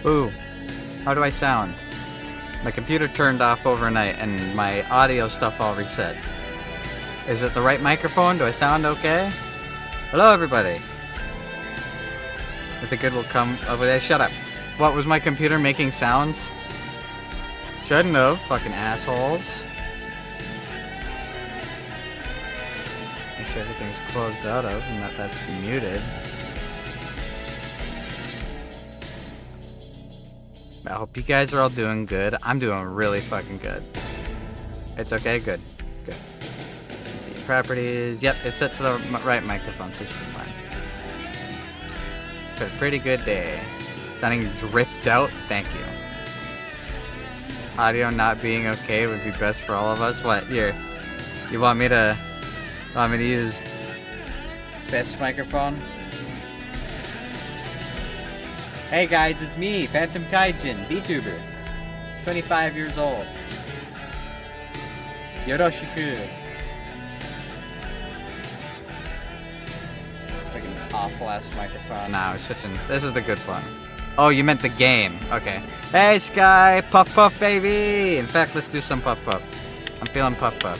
Ooh, how do I sound? My computer turned off overnight and my audio stuff all reset. Is it the right microphone? Do I sound okay? Hello, everybody. If the good will come over there. Shut up. What, was my computer making sounds? Shouldn't have, fucking assholes. Make sure everything's closed out of and that that's muted. I hope you guys are all doing good. I'm doing really fucking good. It's okay? Good. Good. See, properties. Yep, it's set to the right microphone, so it should be fine. But a pretty good day. Sounding dripped out? Thank you. Audio not being okay would be best for all of us. What? Here. You want me to use best microphone? Hey guys, it's me, Phantom Kaijin, VTuber. 25 years old. Yoroshiku. Like an awful ass microphone. Nah, I was switching. This is the good one. Oh, you meant the game. Okay. Hey Sky, puff puff baby! In fact, let's do some puff puff. I'm feeling puff puff.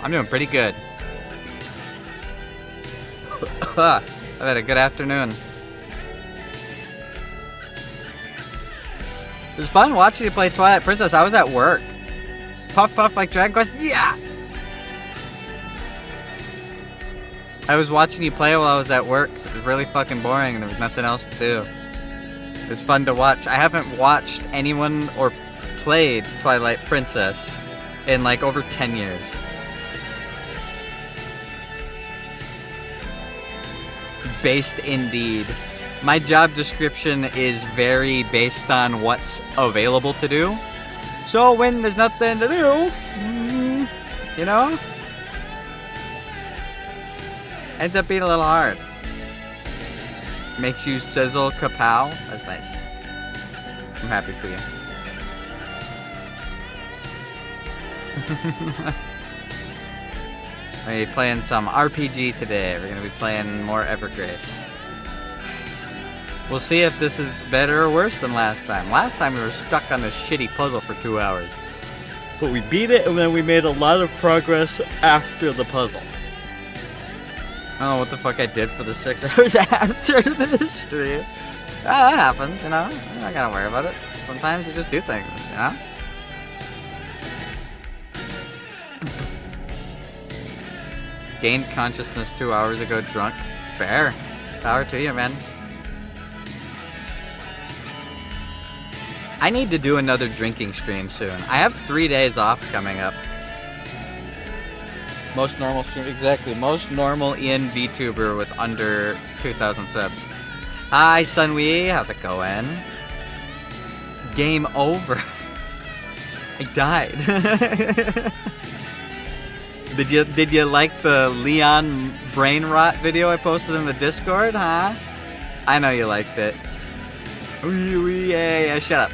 I'm doing pretty good. I've had a good afternoon. It was fun watching you play Twilight Princess. I was at work. Puff puff like Dragon Quest. Yeah! I was watching you play while I was at work because it was really fucking boring and there was nothing else to do. It was fun to watch. I haven't watched anyone or played Twilight Princess in like over 10 years. Based indeed. My job description is very based on what's available to do. So when there's nothing to do, you know, ends up being a little hard. Makes you sizzle kapow. That's nice. I'm happy for you. We're gonna be playing some RPG today. We're gonna be playing more Evergrace. We'll see if this is better or worse than last time. Last time we were stuck on this shitty puzzle for 2 hours. But we beat it and then we made a lot of progress after the puzzle. I don't know what the fuck I did for the 6 hours after the stream. That happens, you know? You're not gotta worry about it. Sometimes you just do things, you know? Gained consciousness 2 hours ago drunk. Fair. Power to you, man. I need to do another drinking stream soon. I have 3 days off coming up. Most normal stream, exactly. Most normal Ian VTuber with under 2,000 subs. Hi, Sunwee. How's it going? Game over. I died. Did you like the Leon brain rot video I posted in the Discord, huh? I know you liked it. Yeah, shut up.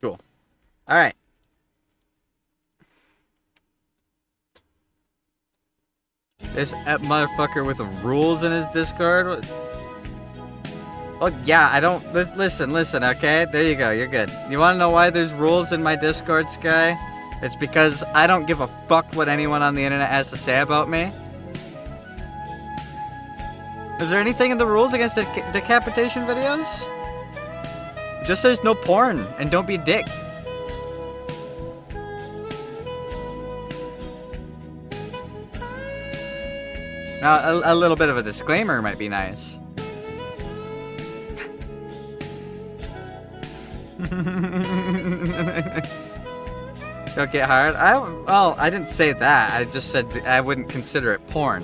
Cool. Alright. This motherfucker with rules in his Discord. Oh, yeah, I don't... Listen, okay? There you go, you're good. You wanna know why there's rules in my Discord, Sky? It's because I don't give a fuck what anyone on the internet has to say about me. Is there anything in the rules against decapitation videos? Just says no porn, and don't be a dick. Now, a little bit of a disclaimer might be nice. Don't get hard. Well, I didn't say that. I just said I wouldn't consider it porn.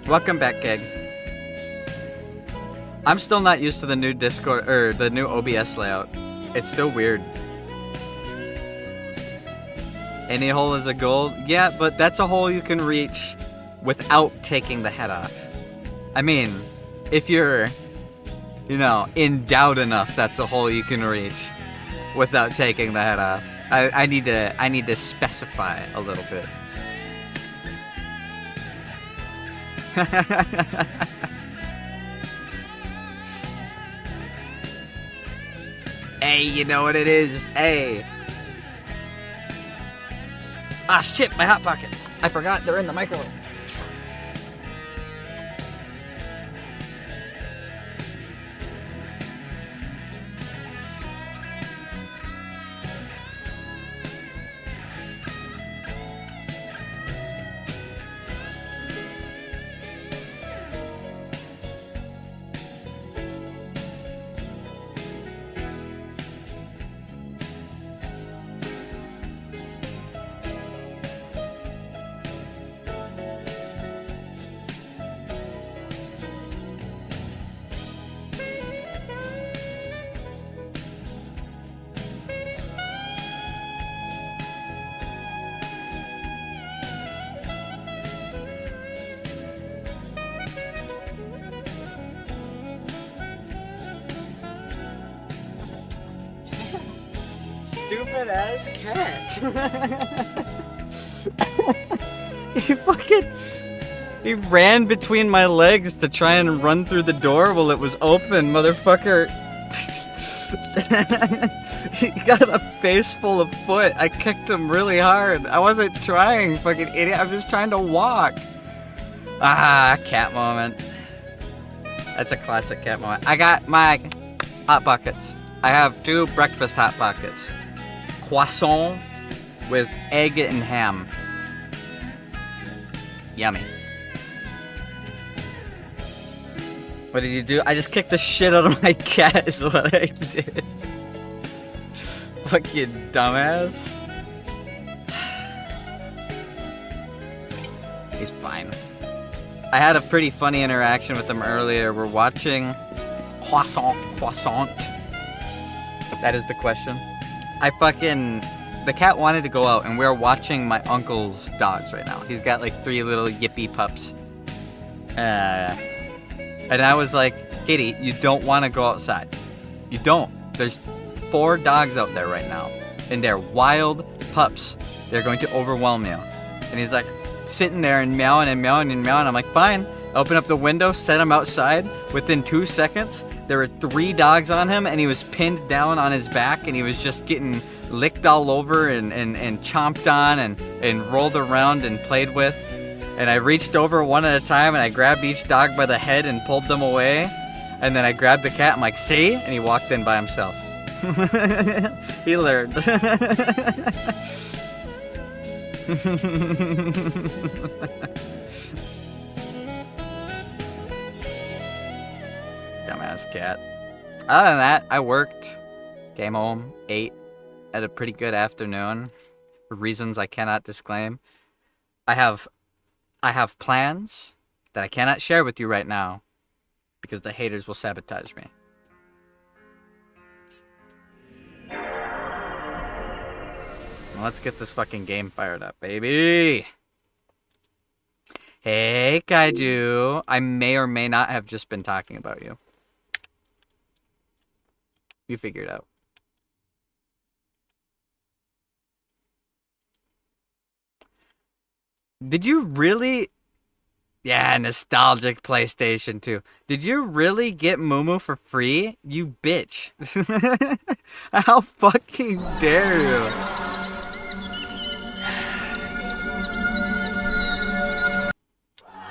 Welcome back, Keg. I'm still not used to the new Discord or the new OBS layout. It's still weird. Any hole is a goal. Yeah, but that's a hole you can reach without taking the head off. I mean, if you're, you know, in doubt enough, that's a hole you can reach without taking the head off. I need to specify a little bit. Hey, you know what it is? Hey. Ah, shit, my Hot Pockets. I forgot they're in the microwave. Stupid ass cat. He ran between my legs to try and run through the door while it was open, motherfucker. He got a face full of foot. I kicked him really hard. I wasn't trying, fucking idiot. I was just trying to walk. Ah, cat moment. That's a classic cat moment. I got my Hot Pockets. I have 2 breakfast Hot Pockets. Croissant with egg and ham. Yummy. What did you do? I just kicked the shit out of my cat is what I did. Fuck you, dumbass. He's fine. I had a pretty funny interaction with him earlier. We're watching Croissant. That is the question. The cat wanted to go out, and we're watching my uncle's dogs right now. He's got like 3 little yippy pups. And I was like, Kitty, you don't want to go outside. You don't. There's 4 dogs out there right now, and they're wild pups. They're going to overwhelm you. And he's like sitting there and meowing and meowing and meowing. I'm like, fine. Open up the window, set him outside. Within 2 seconds, there were 3 dogs on him, and he was pinned down on his back, and he was just getting licked all over and chomped on and rolled around and played with. And I reached over one at a time, and I grabbed each dog by the head and pulled them away. And then I grabbed the cat. I'm like, see? And he walked in by himself. He learned. Dumbass cat. Other than that, I worked, came home, ate, had a pretty good afternoon, for reasons I cannot disclaim. I have plans that I cannot share with you right now because the haters will sabotage me. Well, let's get this fucking game fired up, baby. Hey, Kaiju. I may or may not have just been talking about you. You figure it out. Did you really... Yeah, nostalgic PlayStation 2. Did you really get Mumu for free? You bitch. How fucking dare you?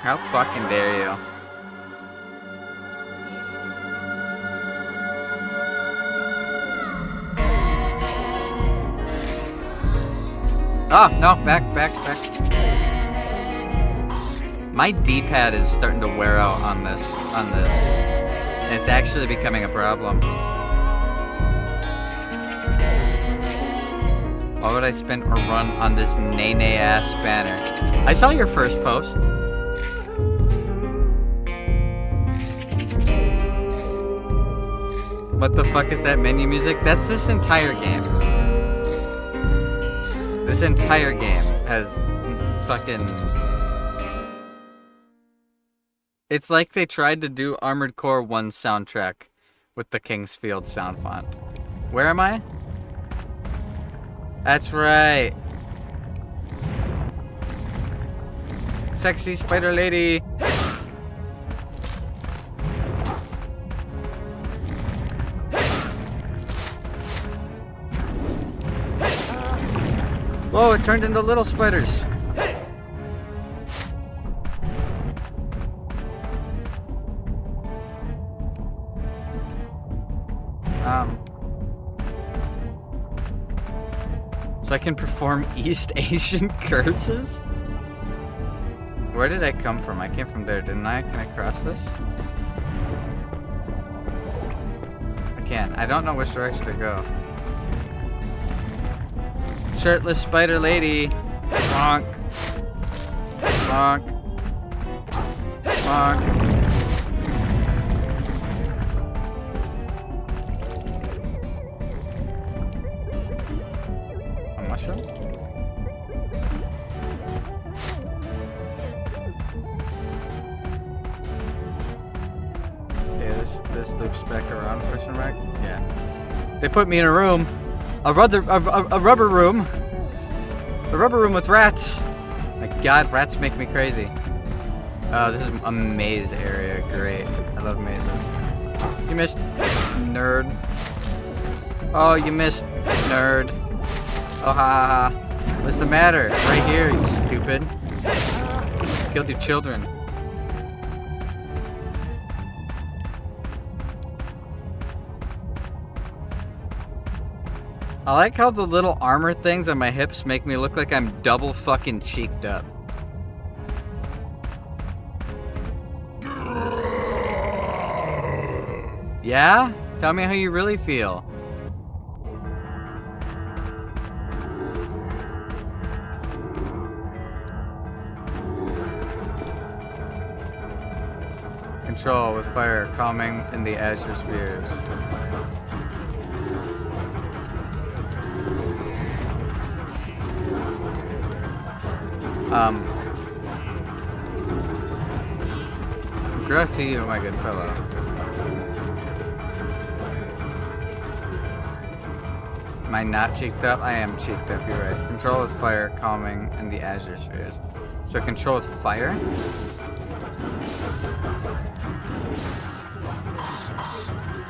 How fucking dare you? Oh, no, back. My D-pad is starting to wear out on this. And it's actually becoming a problem. Why would I spend a run on this nay ass banner? I saw your first post. What the fuck is that menu music? That's this entire game. This entire game has fucking... It's like they tried to do Armored Core 1 soundtrack with the Kingsfield sound font. Where am I? That's right. Sexy spider lady. Whoa, it turned into little spiders. So I can perform East Asian curses? Where did I come from? I came from there, didn't I? Can I cross this? I can't. I don't know which direction to go. Shirtless spider lady. Bonk. Bonk. Bonk. A mushroom? Okay, this loops back around, question mark? Yeah. They put me in a room. A rubber room. A rubber room with rats. My god, rats make me crazy. Oh, this is a maze area. Great. I love mazes. You missed, nerd. Oh, you missed, nerd. Oh, ha ha ha. What's the matter? Right here, you stupid. Killed your children. I like how the little armor things on my hips make me look like I'm double fucking cheeked up. Yeah? Tell me how you really feel. Control with fire calming in the azure spheres. Congrats to you, my good fellow. Am I not cheeked up? I am cheeked up, you're right. Control with fire, calming, and the azure spheres. So control with fire?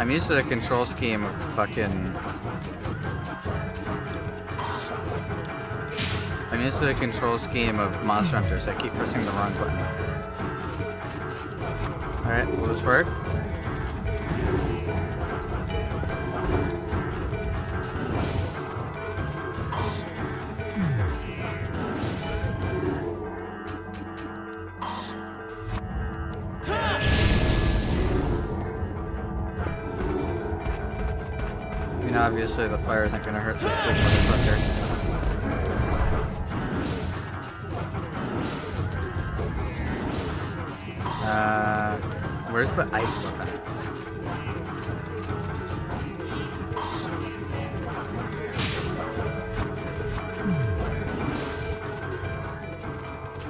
I'm used to the control scheme of fucking... I'm used to the control scheme of Monster Hunter, so I keep pressing the wrong button. Alright, will this work? I mean, obviously the fire isn't gonna hurt this big motherfucker. Where's the ice weapon?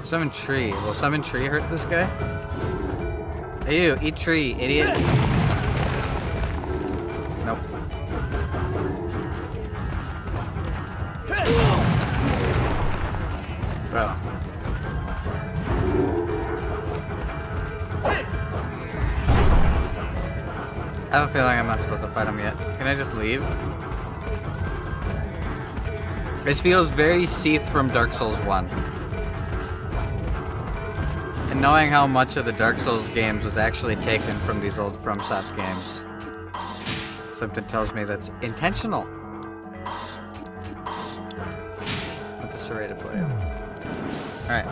Summon tree. Will summon tree hurt this guy? Hey you, eat tree, idiot. Nope. Bro. I have a feeling I'm not supposed to fight him yet. Can I just leave? This feels very Seath from Dark Souls 1. And knowing how much of the Dark Souls games was actually taken from these old FromSoft games, something tells me that's intentional. With the serrated blade. Alright.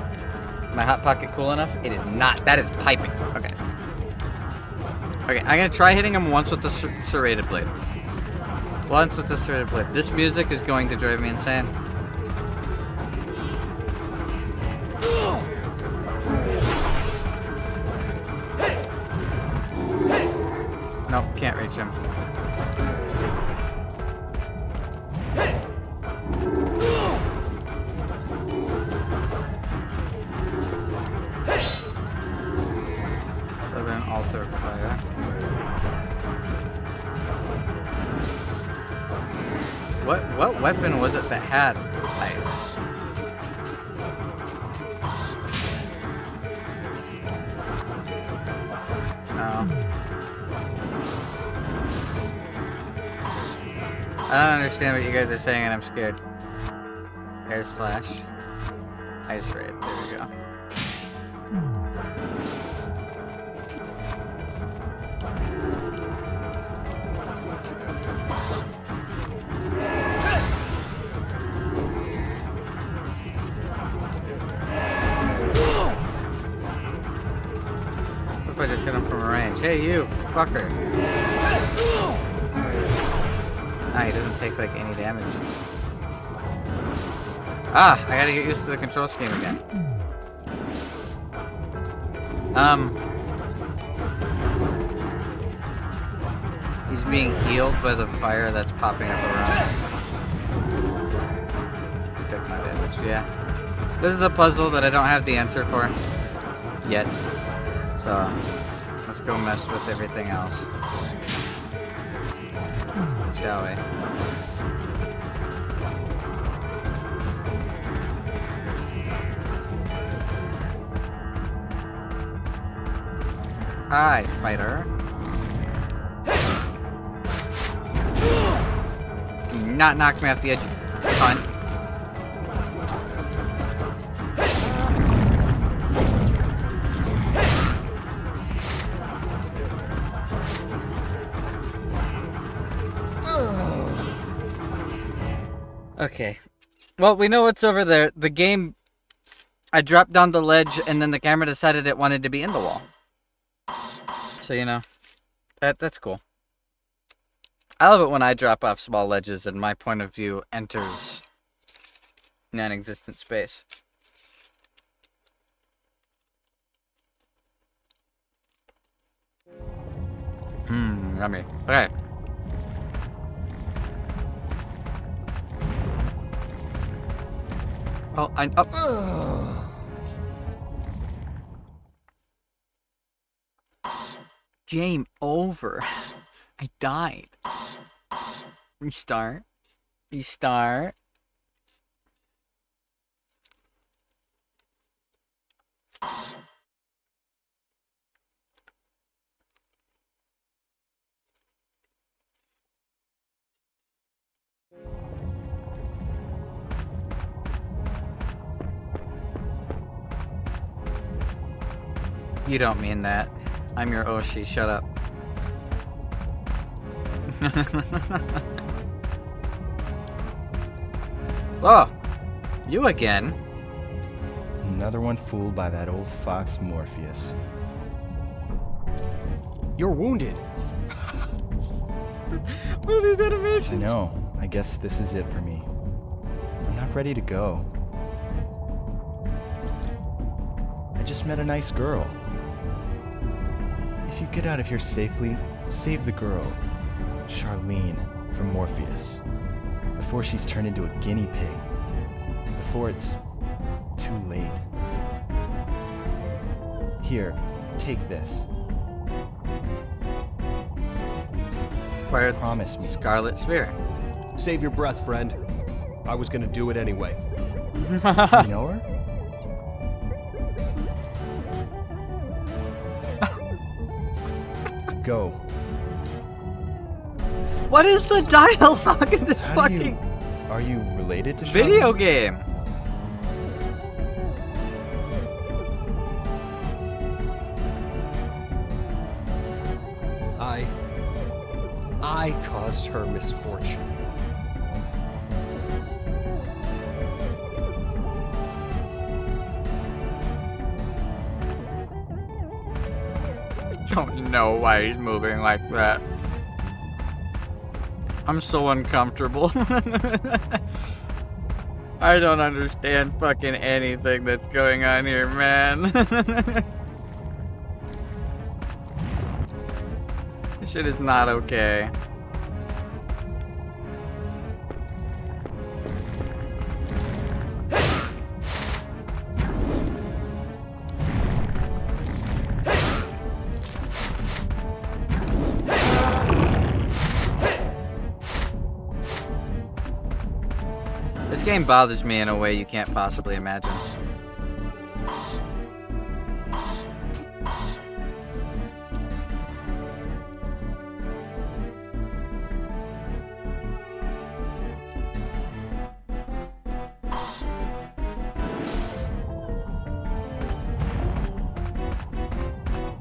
My Hot Pocket cool enough? It is not. That is piping. Okay. Okay, I'm gonna try hitting him once with the serrated blade. Once with the serrated blade. This music is going to drive me insane. Nope, can't reach him. Southern altar fire. What weapon was it that had ice? No. I don't understand what you guys are saying and I'm scared. Air slash. Ice raid. There we go. What if I just hit him from a range? Hey you, fucker. Nah, he doesn't take like any damage. Ah, I gotta get used to the control scheme again. He's being healed by the fire that's popping up around him. He took my damage, yeah. This is a puzzle that I don't have the answer for yet. So, let's go mess with everything else. Shall we? Hi, spider. Do not knock me off the edge. Punt. Okay. Well, we know what's over there. The game... I dropped down the ledge, and then the camera decided it wanted to be in the wall. So, you know, that's cool. I love it when I drop off small ledges and my point of view enters non-existent space. Yummy. Okay. Oh, I'm up. Game over. I died. Restart. Restart. You don't mean that. I'm your Oshi, shut up. Oh, you again? Another one fooled by that old fox Morpheus. You're wounded. What are these animations? I know. I guess this is it for me. I'm not ready to go. I just met a nice girl. If you get out of here safely, save the girl, Charlene, from Morpheus, before she's turned into a guinea pig, before it's too late. Here, take this. Promise me. Scarlet Sphere. Save your breath, friend. I was gonna do it anyway. You know her? Go. What is the dialogue in this fucking Are you related to video Charlene? game? I caused her misfortune. Don't know why he's moving like that. I'm so uncomfortable. I don't understand fucking anything that's going on here, man. This shit is not okay. This game bothers me in a way you can't possibly imagine.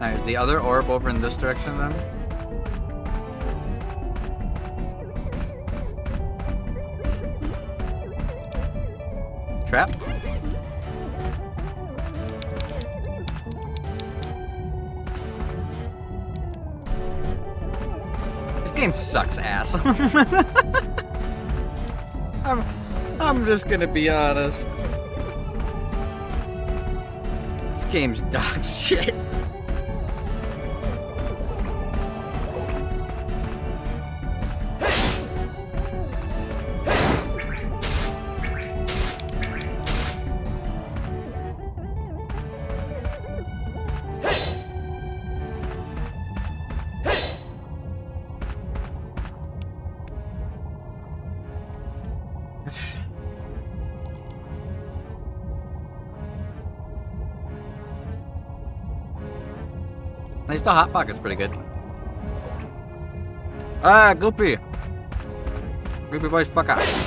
Alright, is the other orb over in this direction then? Trap? This game sucks ass. I'm just gonna be honest. This game's dog shit. At least the Hot Pocket's pretty good. Ah, Goopy! Goopy boys, fuck off.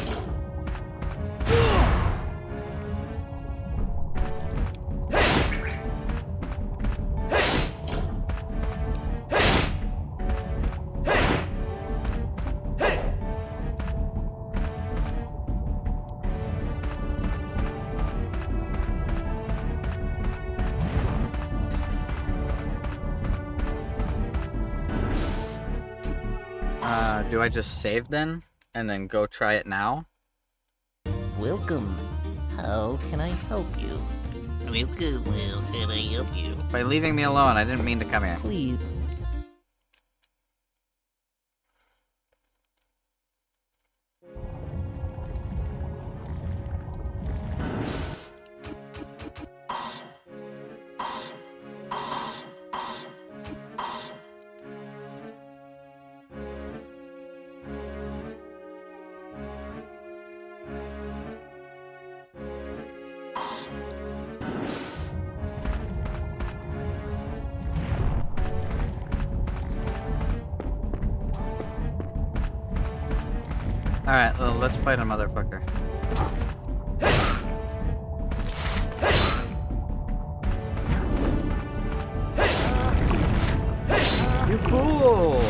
Do I just save then? And then go try it now? Welcome. How can I help you? Welcome. How can I help you? By leaving me alone, I didn't mean to come here. Please. Alright, well, let's fight a motherfucker. You fool!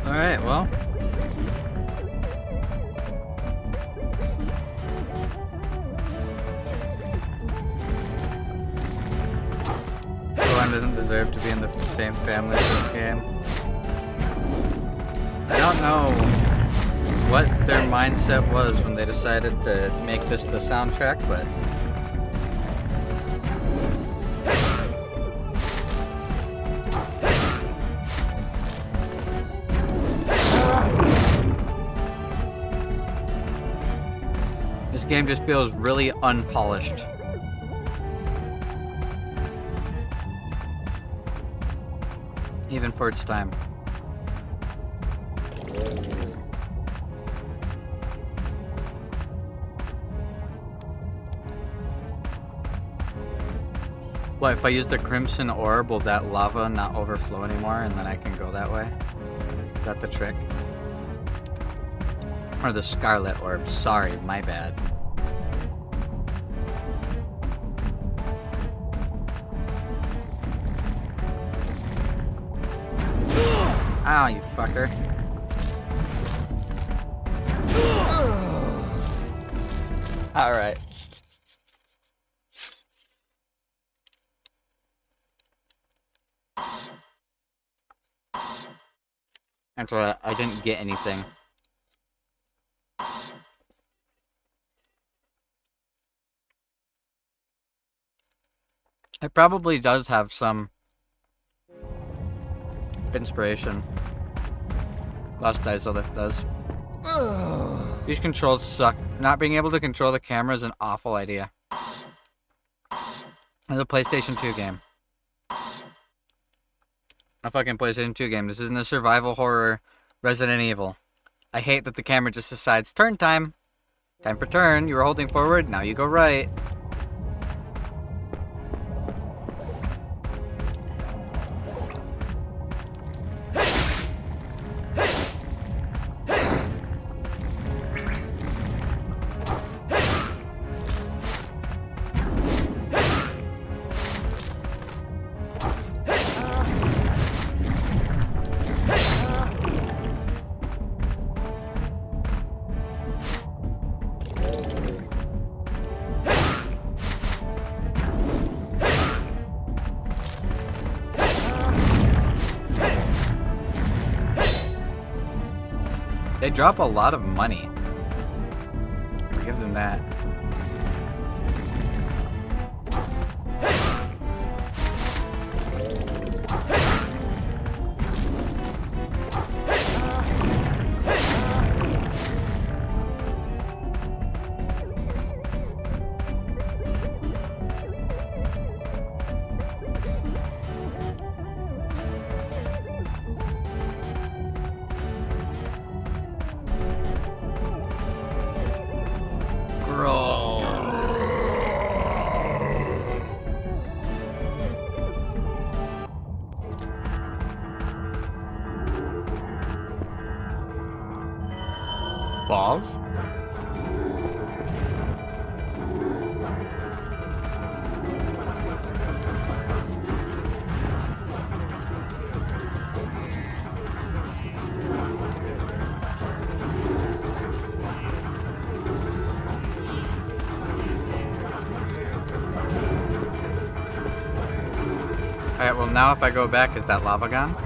Alright, well. One doesn't deserve to be in the same family as this game. I don't know what their mindset was when they decided to make this the soundtrack, but this game just feels really unpolished. Even for its time. What, if I use the Crimson Orb, will that lava not overflow anymore and then I can go that way? Is that the trick? Or the Scarlet Orb, sorry, my bad. Ow, you fucker. Alright. That's why I didn't get anything. It probably does have some inspiration. Lost Isolith does. These controls suck. Not being able to control the camera is an awful idea. It's a PlayStation 2 game. A fucking PlayStation 2 game. This isn't a survival horror Resident Evil. I hate that the camera just decides, turn time. Time for turn. You were holding forward, now you go right. They drop a lot of money. I'll give them that. Balls? Alright, well now if I go back, is that lava gone?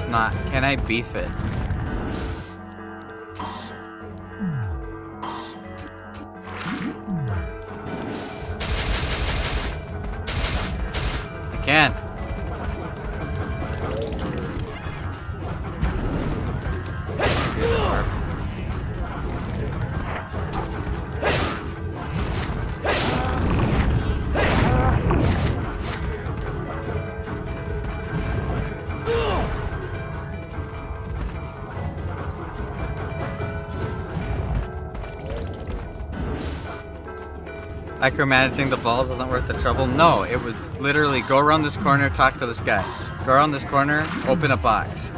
Not. Can I beef it? I can. Micromanaging the balls isn't worth the trouble. No, it was literally go around this corner, talk to this guy. Go around this corner, open a box.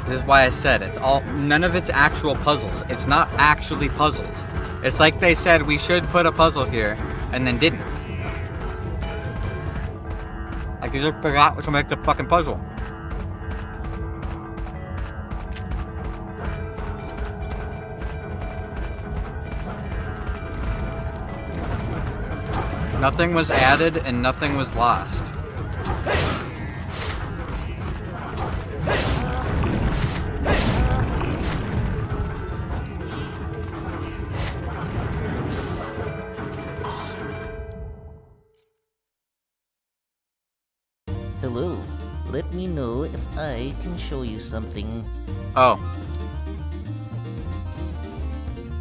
This is why I said it's all, none of it's actual puzzles. It's not actually puzzles. It's like they said we should put a puzzle here and then didn't. Like you just forgot to make the fucking puzzle. Nothing was added and nothing was lost. Hello. Let me know if I can show you something. Oh.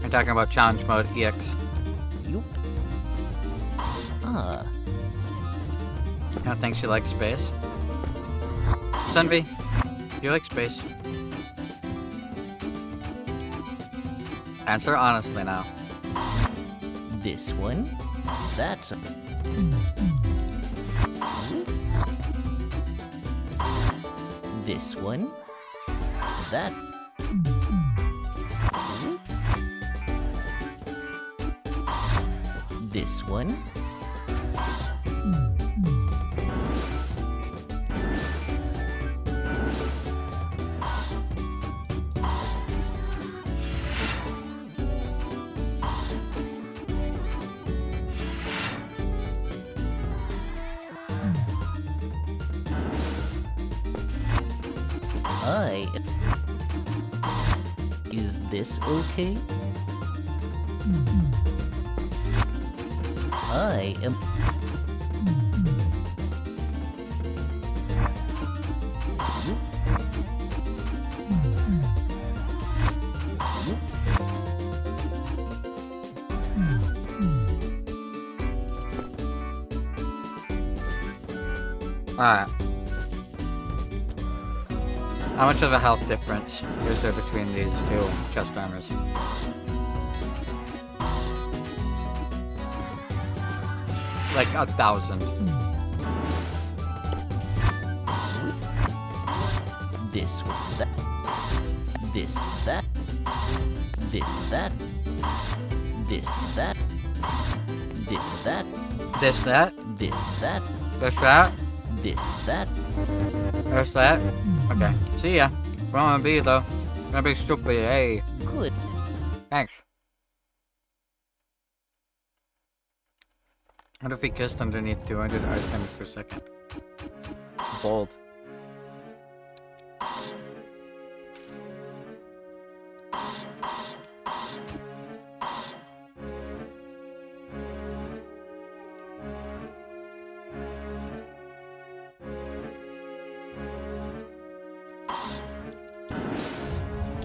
You're talking about challenge mode EX. Yup. Ah. I don't think she likes space. Sunvi, do you like space? Answer honestly now. This one? That's a... This one? That... This one? Is this okay? I am... Alright. How much of a health difference is there between these two chest armors? Like 1,000. This was that. This that. This that. This that. This that. This that? This that. This that? This that. There's that? Okay. See ya. Where I'm gonna be though. Gonna be stupid, hey. Good. Thanks. What if he kissed underneath 200 ice damage per second? Bold.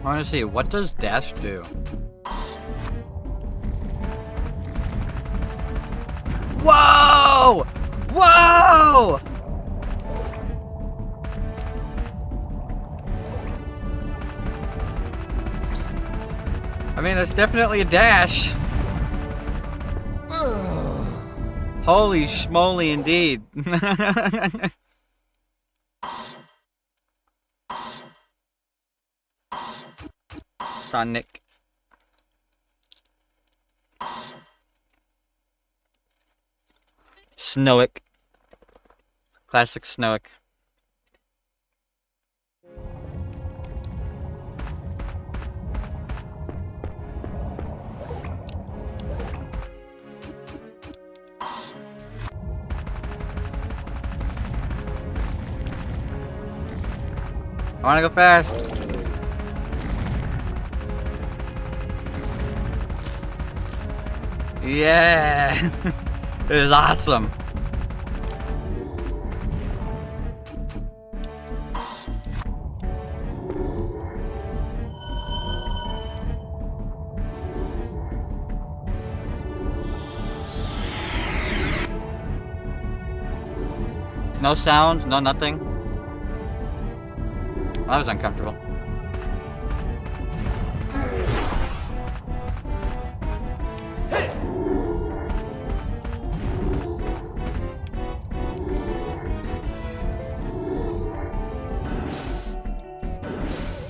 I want to see, what does dash do? Whoa! Whoa! I mean, that's definitely a dash. Holy schmoly indeed. Sonic. Snowick. Classic Snowick. I wanna go fast. Yeah! It is awesome. No sound, no nothing. That was uncomfortable.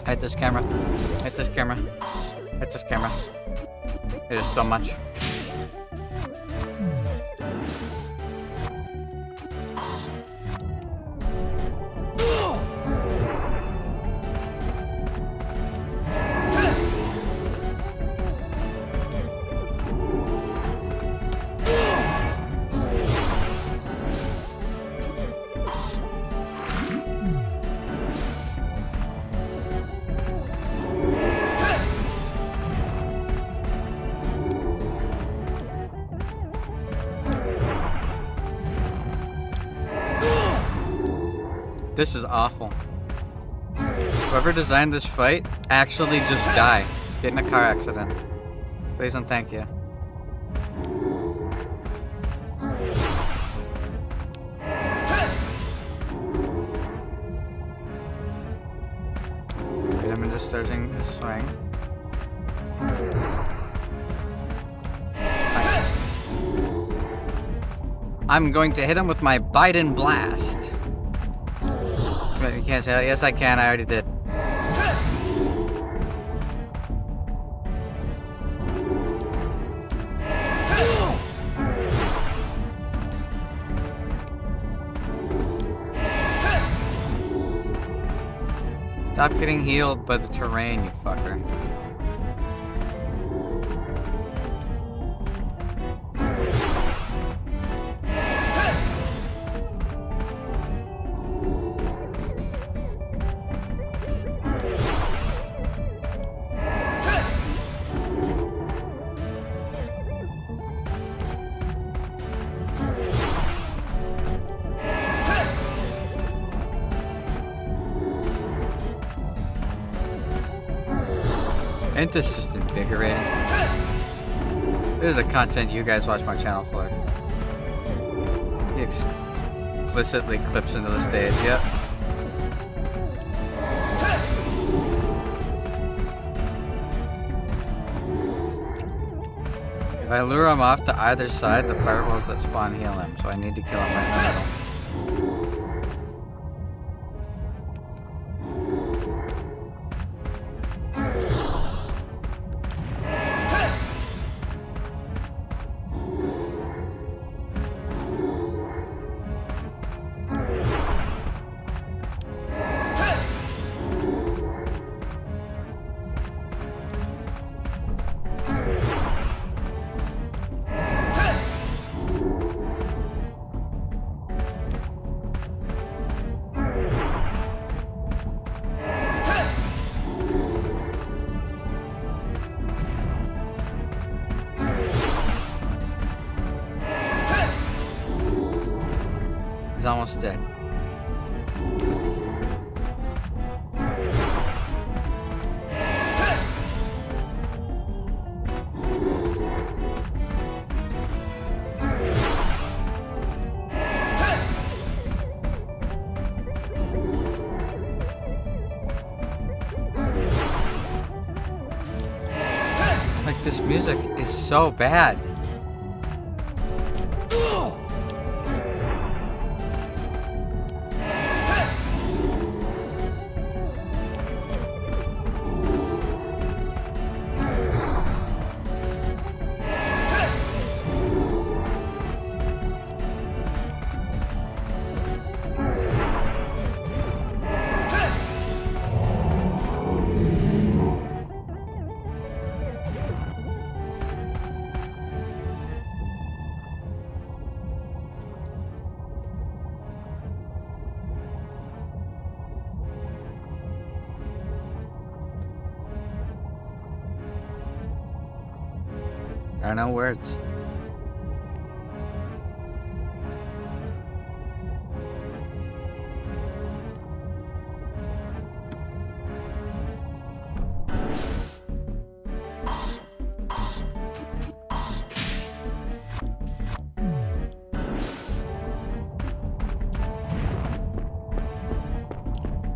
Hit this camera. Hit this camera. Hit this camera. It is so much. This is awful. Whoever designed this fight actually just die. Get in a car accident. Please and thank you. Wait, I'm just starting this swing. I'm going to hit him with my Biden blast. You can't say that. Yes, I can. I already did. Stop getting healed by the terrain, you fucker. Ain't this just invigorating? This is the content you guys watch my channel for. He explicitly clips into the stage, yep. If I lure him off to either side, the fireballs that spawn heal him, so I need to kill him right in the middle. He's almost dead. Like, this music is so bad. There are no words.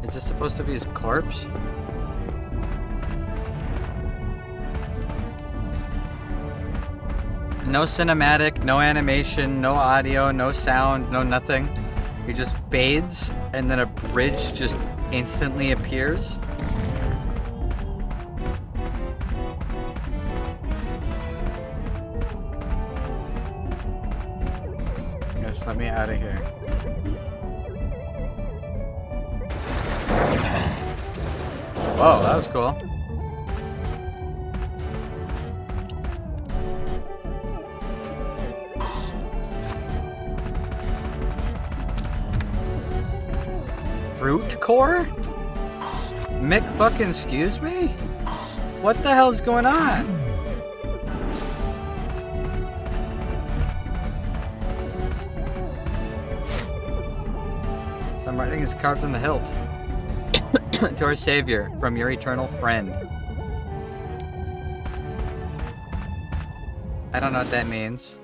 Is this supposed to be his corpse? No cinematic, no animation, no audio, no sound, no nothing. He just fades and then a bridge just instantly appears. Just let me out of here. Whoa, that was cool. Fruit core? Mick fucking excuse me? What the hell's going on? Some writing is carved in the hilt. To our savior, from your eternal friend. I don't know what that means.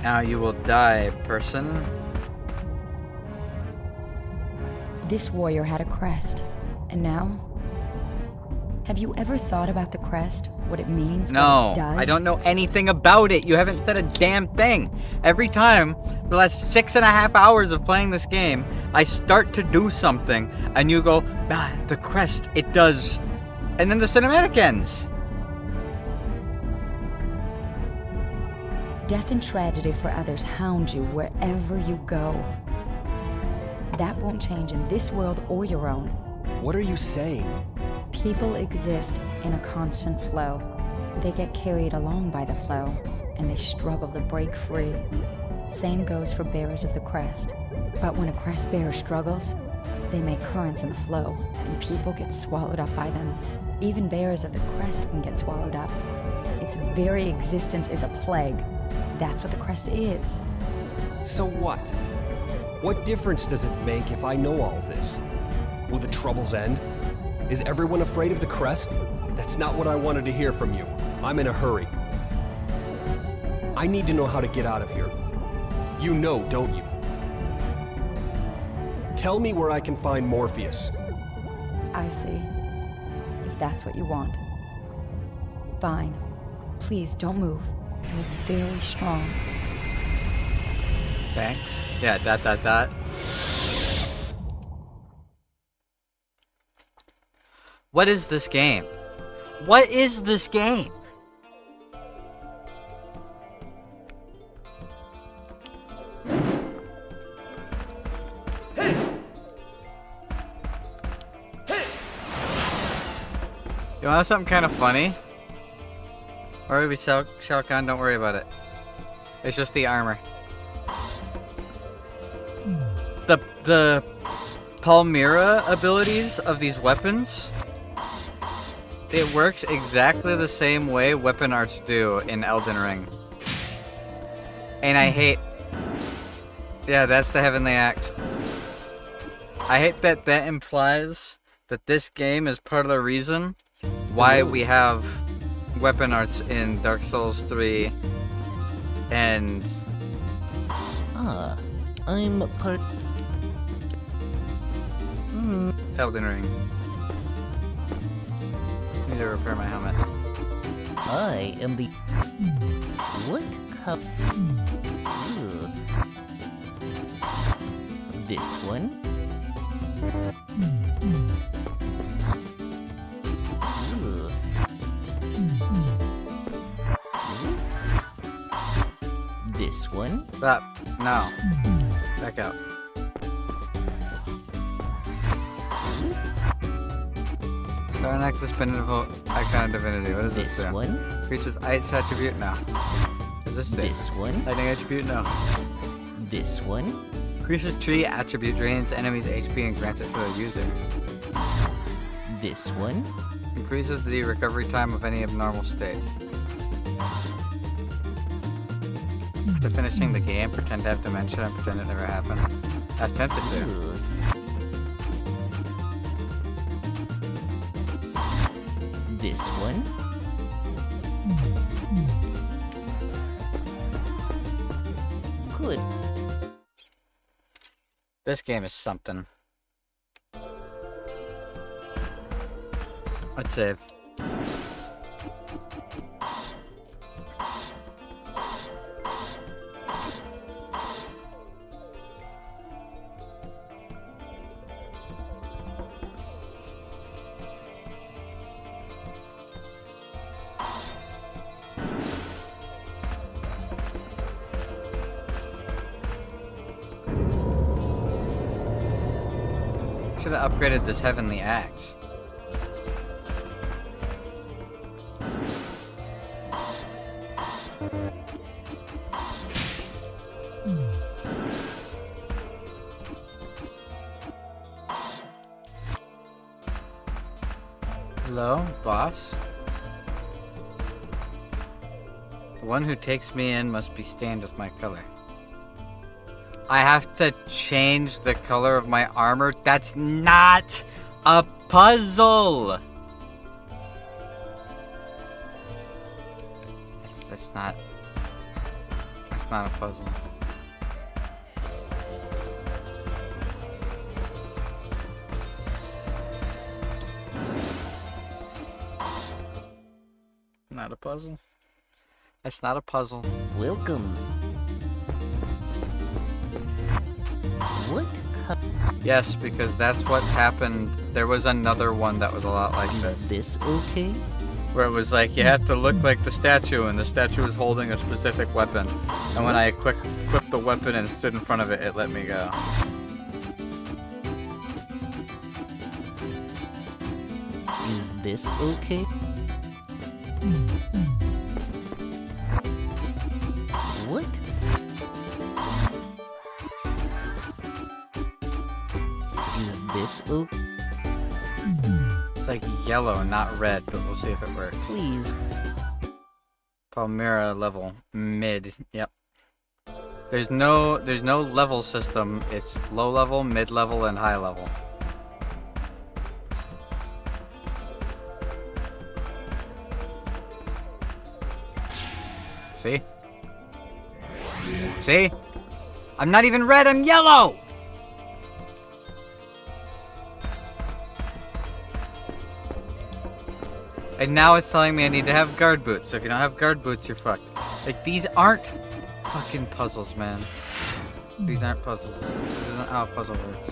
Now you will die, person. This warrior had a crest, and now? Have you ever thought about the crest? What it means? No, what it does? I don't know anything about it. You haven't said a damn thing. Every time, for the last 6.5 hours of playing this game, I start to do something, and you go, the crest, it does. And then the cinematic ends. Death and tragedy for others hound you wherever you go. That won't change in this world or your own. What are you saying? People exist in a constant flow. They get carried along by the flow, and they struggle to break free. Same goes for bearers of the crest. But when a crest bearer struggles, they make currents in the flow, and people get swallowed up by them. Even bearers of the crest can get swallowed up. Its very existence is a plague. That's what the crest is. So what? What difference does it make if I know all this? Will the troubles end? Is everyone afraid of the crest? That's not what I wanted to hear from you. I'm in a hurry. I need to know how to get out of here. You know, don't you? Tell me where I can find Morpheus. I see. If that's what you want. Fine. Please don't move. You're very strong. Thanks. Yeah, ... What is this game? What is this game? You want something kind of funny? Or maybe Shao Kahn, don't worry about it. It's just the armor. The Palmyra abilities of these weapons, it works exactly the same way weapon arts do in Elden Ring. And I hate... Yeah, that's the Heavenly Axe. I hate that that implies that this game is part of the reason why we have weapon arts in Dark Souls 3 and... I'm part... Elden Ring. Need to repair my helmet. I am the... What cup? Ugh. This one? Ugh. This one? Stop. No. Back out. Star Necklace, Pendant, Icon of Divinity. What does this do? One? Increases Ice attribute? No. What does this do? This one? Lightning attribute? No. This one? Increases tree attribute, drains enemies' HP and grants it to the user. This one? Increases the recovery time of any abnormal state. After finishing the game, pretend to have dementia and pretend it never happened. I've attempted to. Ugh. This one? Good. This game is something. Let's save. Should have upgraded this Heavenly Axe. Hello, boss? The one who takes me in must be stained with my color. I have to change the color of my armor? That's not a puzzle! That's That's not a puzzle. Not a puzzle. That's not a puzzle. Welcome. What? Yes, because that's what happened. There was another one that was a lot like this. Is this okay? Where it was like, you have to look like the statue, and the statue was holding a specific weapon. And when I equipped the weapon and stood in front of it, it let me go. Is this okay? What? Is this okay? It's like yellow, not red, but we'll see if it works. Please. Palmyra level. Mid. Yep. There's no level system. It's low level, mid level, and high level. See? See? I'm not even red, I'm yellow! And now it's telling me I need to have guard boots. So if you don't have guard boots, you're fucked. Like, these aren't fucking puzzles, man. These aren't puzzles. This isn't how a puzzle works.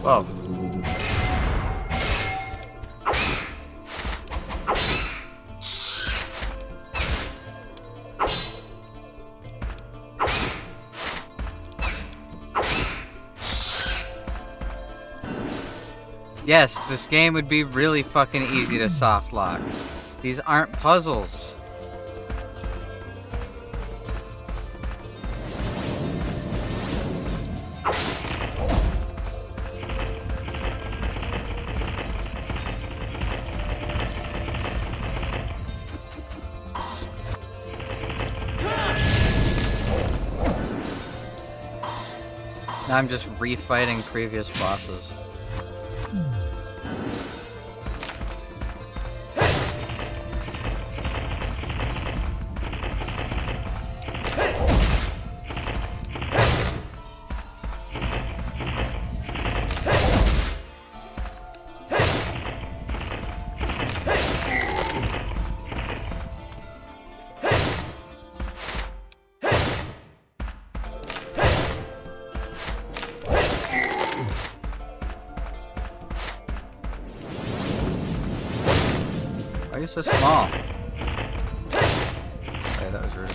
Whoa. Yes, this game would be really fucking easy to soft lock. These aren't puzzles. Now I'm just refighting previous bosses. Why are you so small? Okay, that was rude.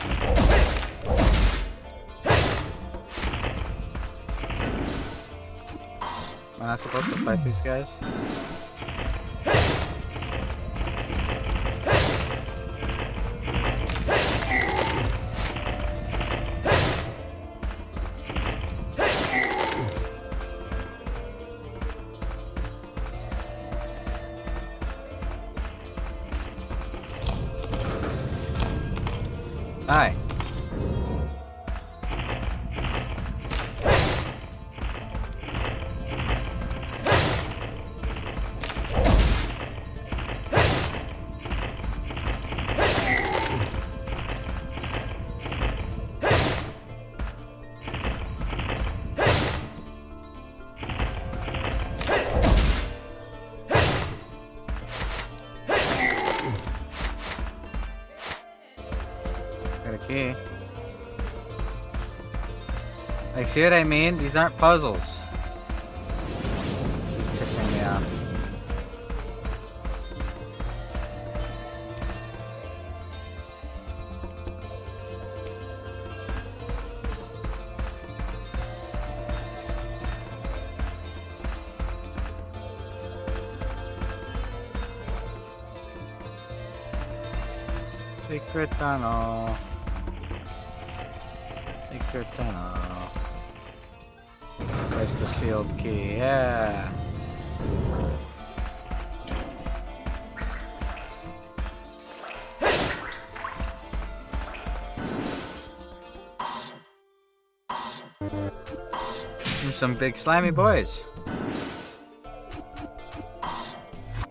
Am I not supposed to fight these guys? Hi. Okay. Like, see what I mean? These aren't puzzles. Pissing me off. Secret tunnel. Secret tunnel. Where's the sealed key? Yeah. Some big slimy boys.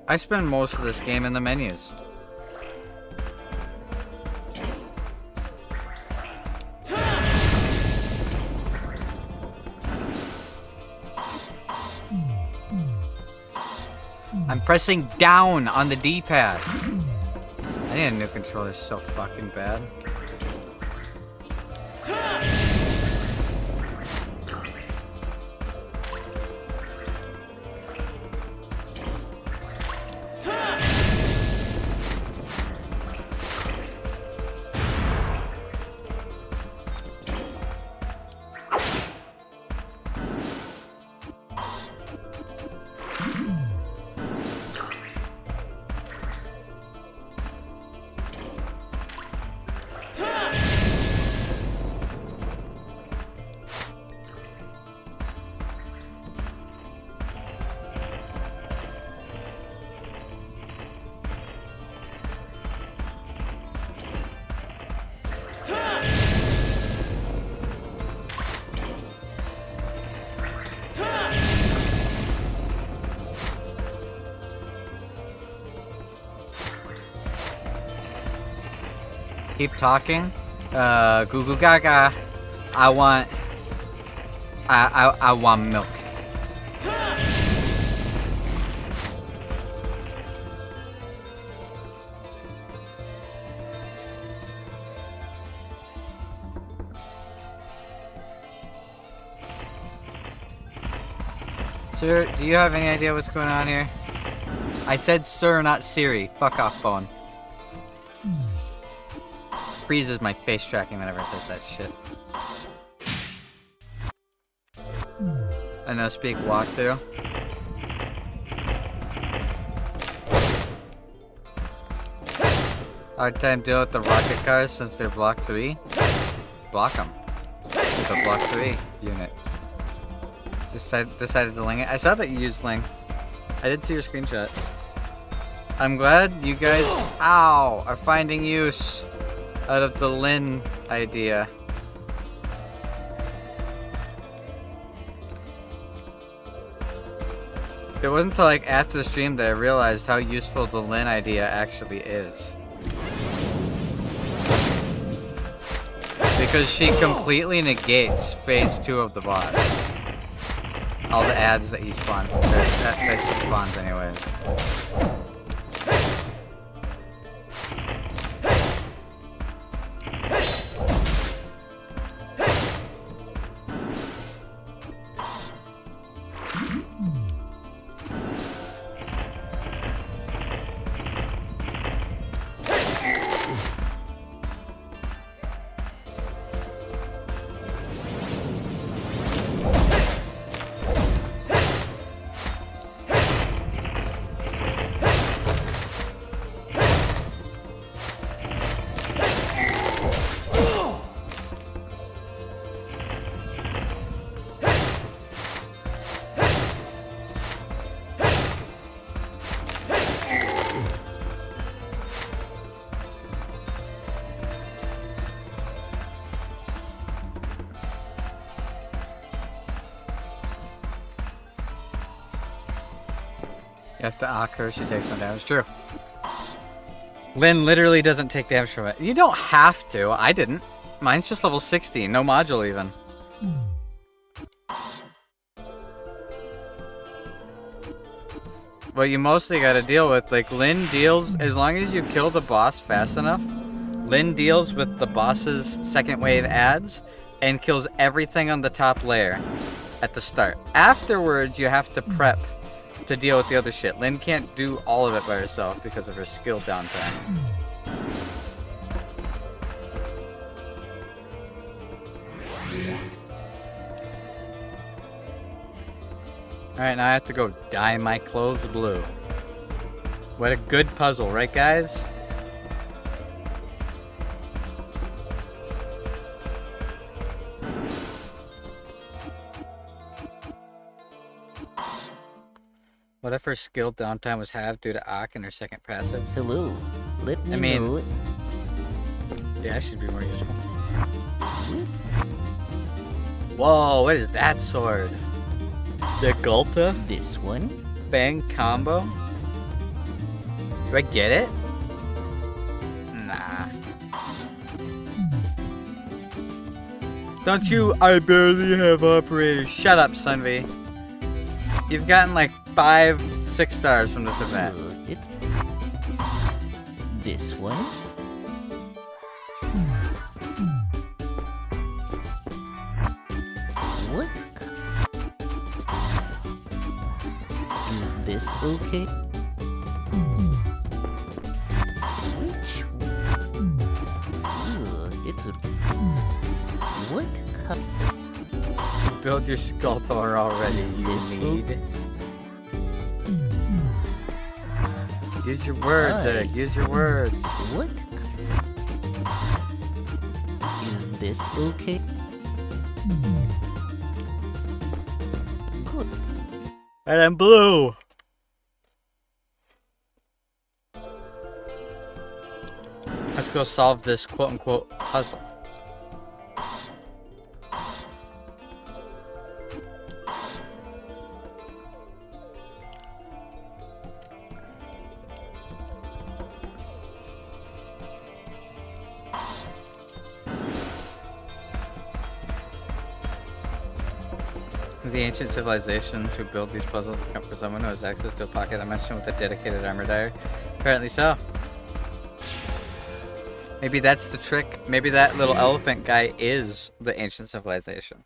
I spend most of this game in the menus. I'm pressing down on the D-pad. I need a new controller, it's so fucking bad. Keep talking. Goo goo gaga. I want milk. Sir, do you have any idea what's going on here? I said sir, not Siri. Fuck off, phone. Freezes my face tracking whenever it says that shit. A no speak walkthrough. Hard time dealing with the rocket cars since they're block 3. Block them. With the block 3 unit. Decided to ling it. I saw that you used ling. I did see your screenshot. I'm glad you guys, ow, are finding use out of the Lin idea. It wasn't until like after the stream that I realized how useful the Lin idea actually is. Because she completely negates phase 2 of the boss. All the ads that he spawns, that she spawns anyways. You have to ock her, she takes no damage. True. Lin literally doesn't take damage from it. You don't have to. I didn't. Mine's just level 60, no module even. What you mostly gotta deal with, like Lin deals, as long as you kill the boss fast enough, Lin deals with the boss's second wave ads and kills everything on the top layer at the start. Afterwards, you have to prep to deal with the other shit. Lin can't do all of it by herself because of her skill downtime. Alright, now I have to go dye my clothes blue. What a good puzzle, right guys? What if her skill downtime was halved due to Ock and her second passive? Hello. Let me know. Yeah, should be more useful. Whoa, what is that sword? The Gulta? This one? Bang combo? Do I get it? Nah. Don't you? I barely have operators. Shut up, Sunvi. You've gotten like 5, 6 stars from this event. It's this one? What? Is this okay? Which one? It's what cup? Build your Skulltor already, you need. Use your words, Eric. Use your words. What? Is this okay? Good. And I'm blue. Let's go solve this quote-unquote puzzle. The ancient civilizations who build these puzzles account for someone who has access to a pocket dimension with a dedicated armor dyer. Apparently so. Maybe that's the trick. Maybe that little elephant guy is the ancient civilization.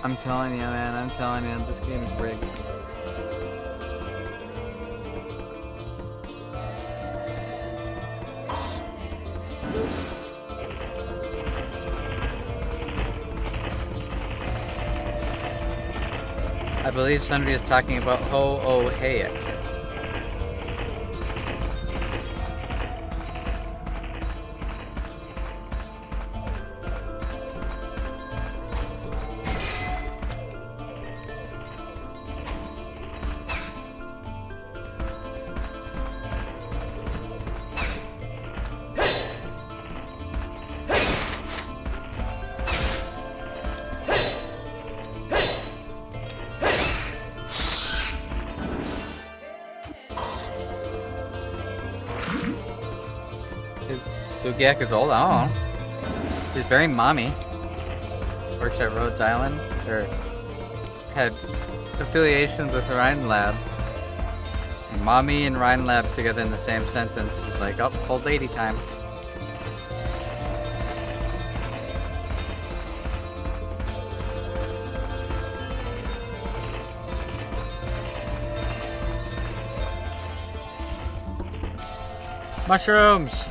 I'm telling you, man. I'm telling you, this game is rigged. I believe somebody is talking about Ho-Oh-Heya. Lugiak is old? I don't know. He's very mommy. Works at Rhodes Island. Or had affiliations with Rhine Lab. And mommy and Rhine Lab together in the same sentence is like, oh, old lady time. Mushrooms!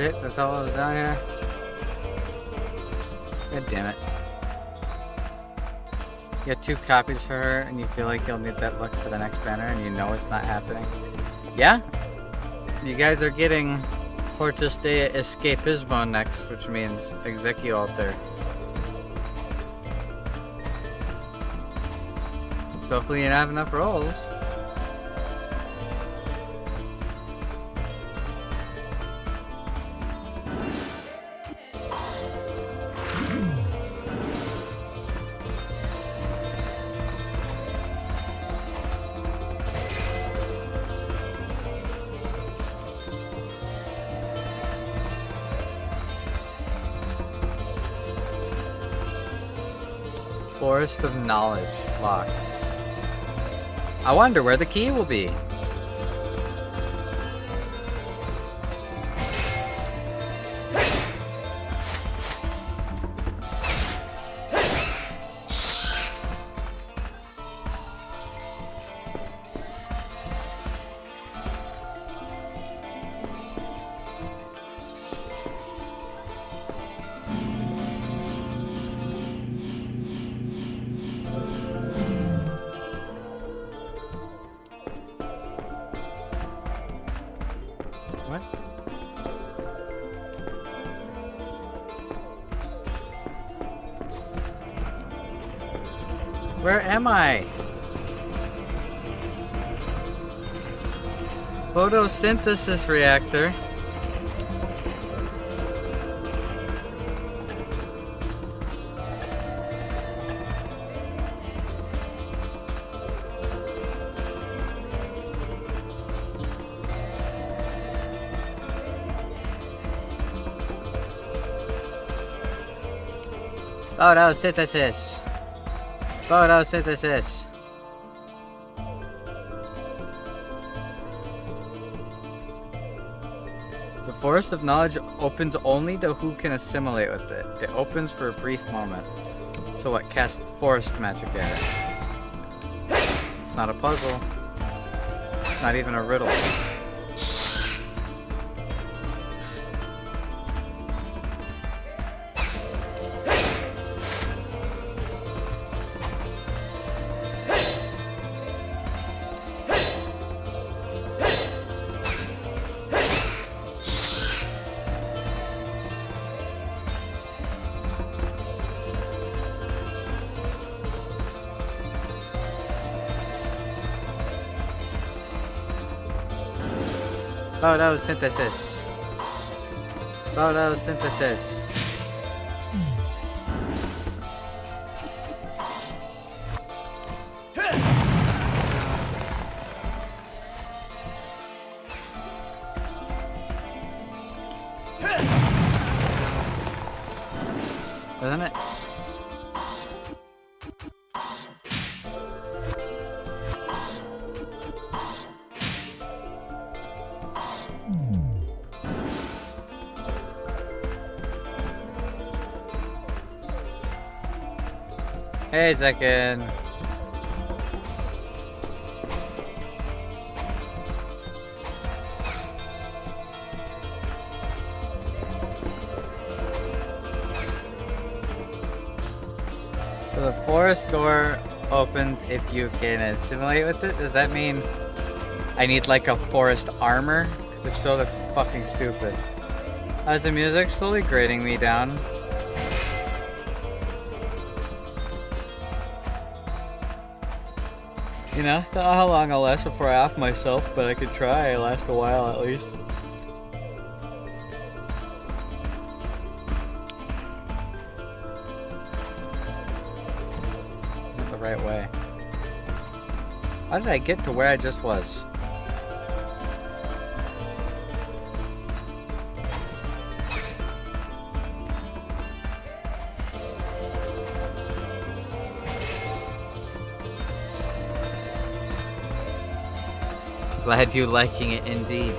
That's it? That's all that was down here? God damn it. You got 2 copies for her, and you feel like you'll need that look for the next banner, and you know it's not happening. Yeah? You guys are getting Hortus de Escapismo next, which means Execualter. So hopefully you don't have enough rolls. Forest of Knowledge locked. I wonder where the key will be. What? Where am I? Photosynthesis reactor. Photosynthesis. Photosynthesis. The Forest of Knowledge opens only to who can assimilate with it. It opens for a brief moment. So what? Cast forest magic at it. It's not a puzzle. It's not even a riddle. Photosynthesis. Photosynthesis. Isn't it? Hey, second. So the forest door opens if you can assimilate with it? Does that mean I need like a forest armor? Because if so, that's fucking stupid. As the music slowly grading me down. You know, don't know how long I'll last before I off myself, but I could try. I last a while at least. Not the right way. How did I get to where I just was? Glad you liking it indeed.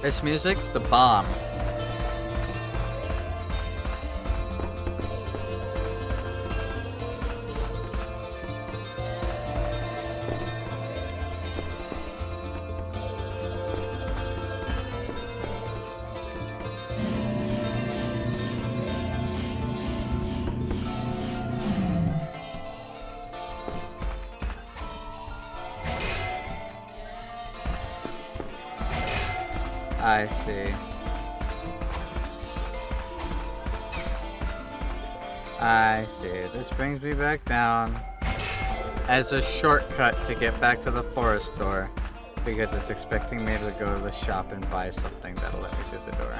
This music, the bomb. I see. I see. This brings me back down as a shortcut to get back to the forest door because it's expecting me to go to the shop and buy something that'll let me through the door.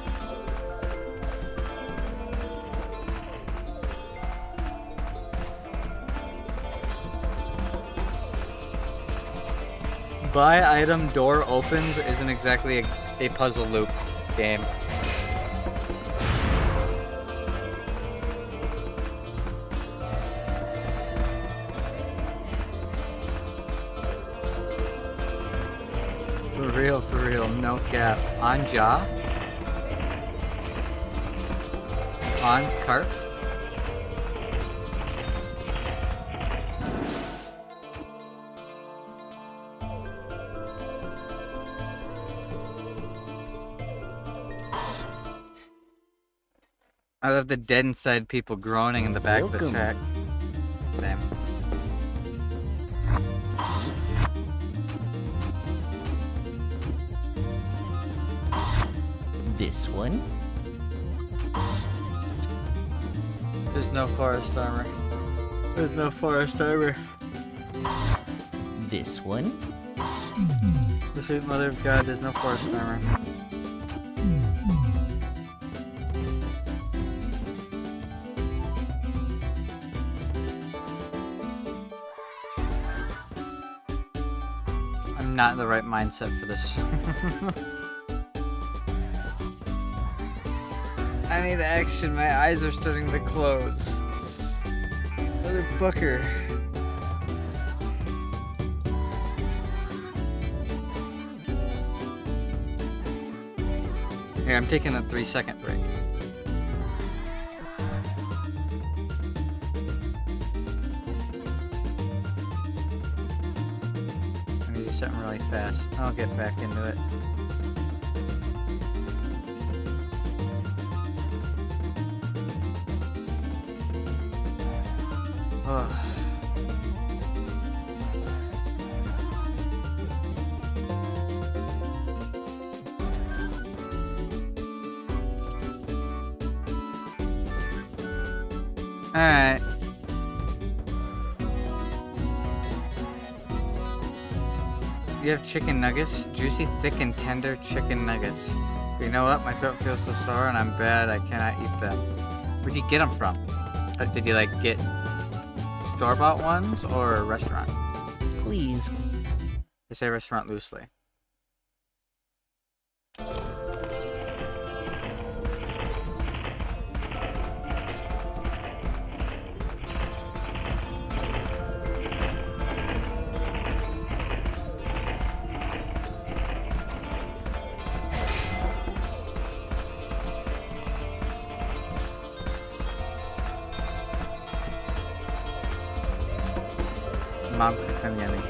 Buy item door opens isn't exactly a puzzle loop game. for real, no cap. On jaw? On carp? I love the dead inside people groaning in the back of the Welcome. track. Same. This one. There's no forest armor. There's no forest armor. This one. The sweet mother of God, there's no forest armor. I'm not in the right mindset for this. I need action, my eyes are starting to close. Motherfucker. Here, I'm taking a 3-second break. I need to do something really fast. I'll get back into it. Oh. Alright. You have chicken nuggets? Juicy, thick, and tender chicken nuggets. But you know what? My throat feels so sore and I'm bad I cannot eat them. Where'd you get them from? Did you like get store-bought ones or a restaurant? Please. I say restaurant loosely. Mom cooked them yummy.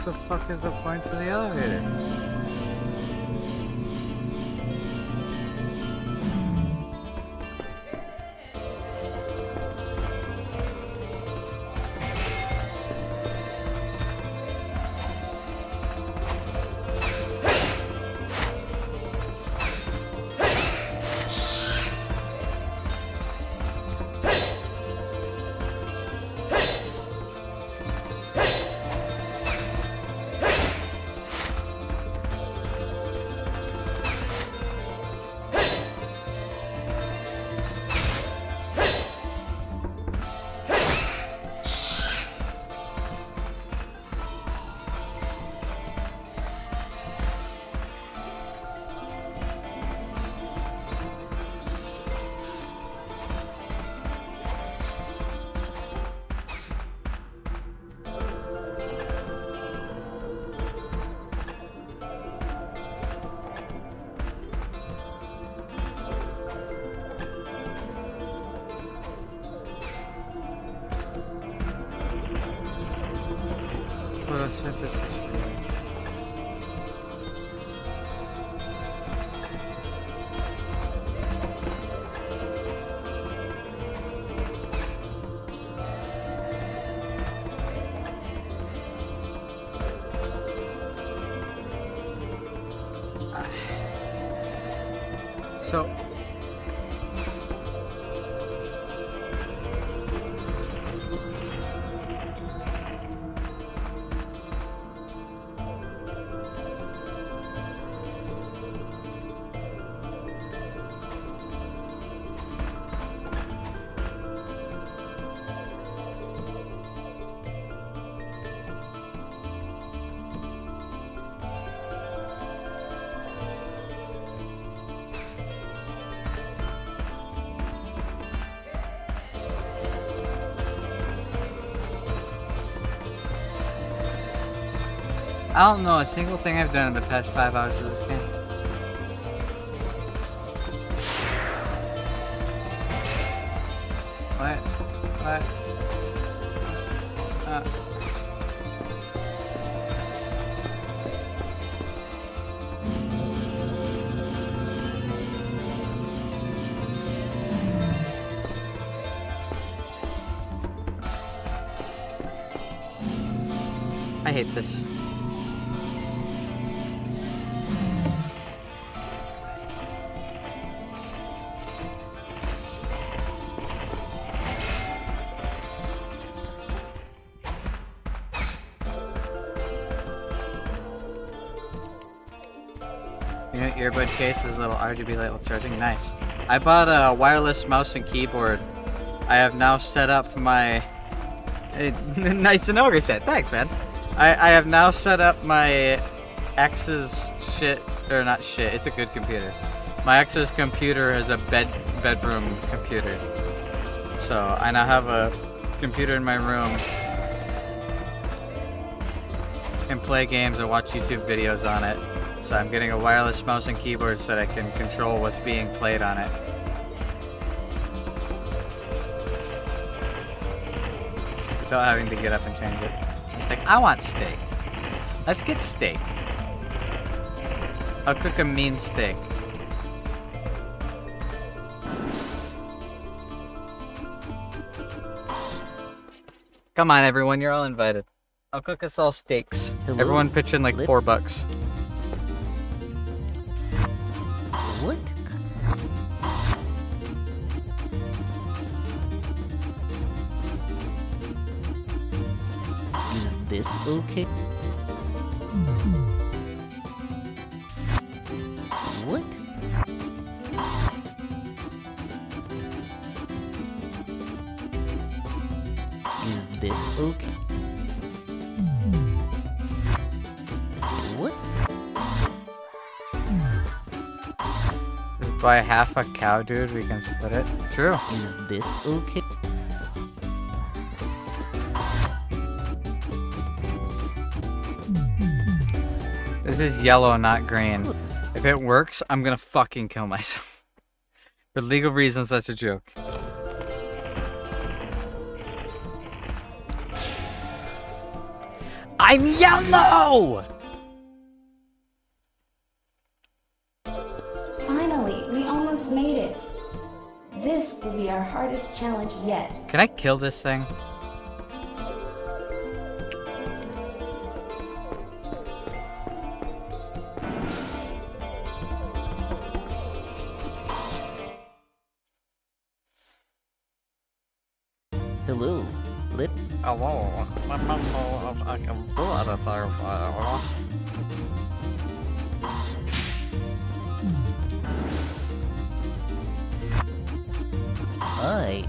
What the fuck is the point to the elevator? Photosynthesis. So I don't know a single thing I've done in the past 5 hours of this game. What? What? I hate this. You know, earbud case is a little RGB light while charging. Nice. I bought a wireless mouse and keyboard. I have now set up my... nice to know, Reset. Thanks, man. I have now set up my ex's shit, or not shit, it's a good computer. My ex's computer is a bedroom computer. So I now have a computer in my room and play games and watch YouTube videos on it. So I'm getting a wireless mouse and keyboard so that I can control what's being played on it. Without having to get up and change it. It's like, I want steak. Let's get steak. I'll cook a mean steak. Come on, everyone, you're all invited. I'll cook us all steaks. Hello? Everyone pitch in like $4. What? Is this okay? What? Is this okay? What? Buy half a cow, dude. We can split it. True. Is this okay? This is yellow, not green. If it works, I'm gonna fucking kill myself. For legal reasons, that's a joke. I'm yellow! Finally, we almost made it. This will be our hardest challenge yet. Can I kill this thing? Hello. Let Hello. I can do anything for Hi.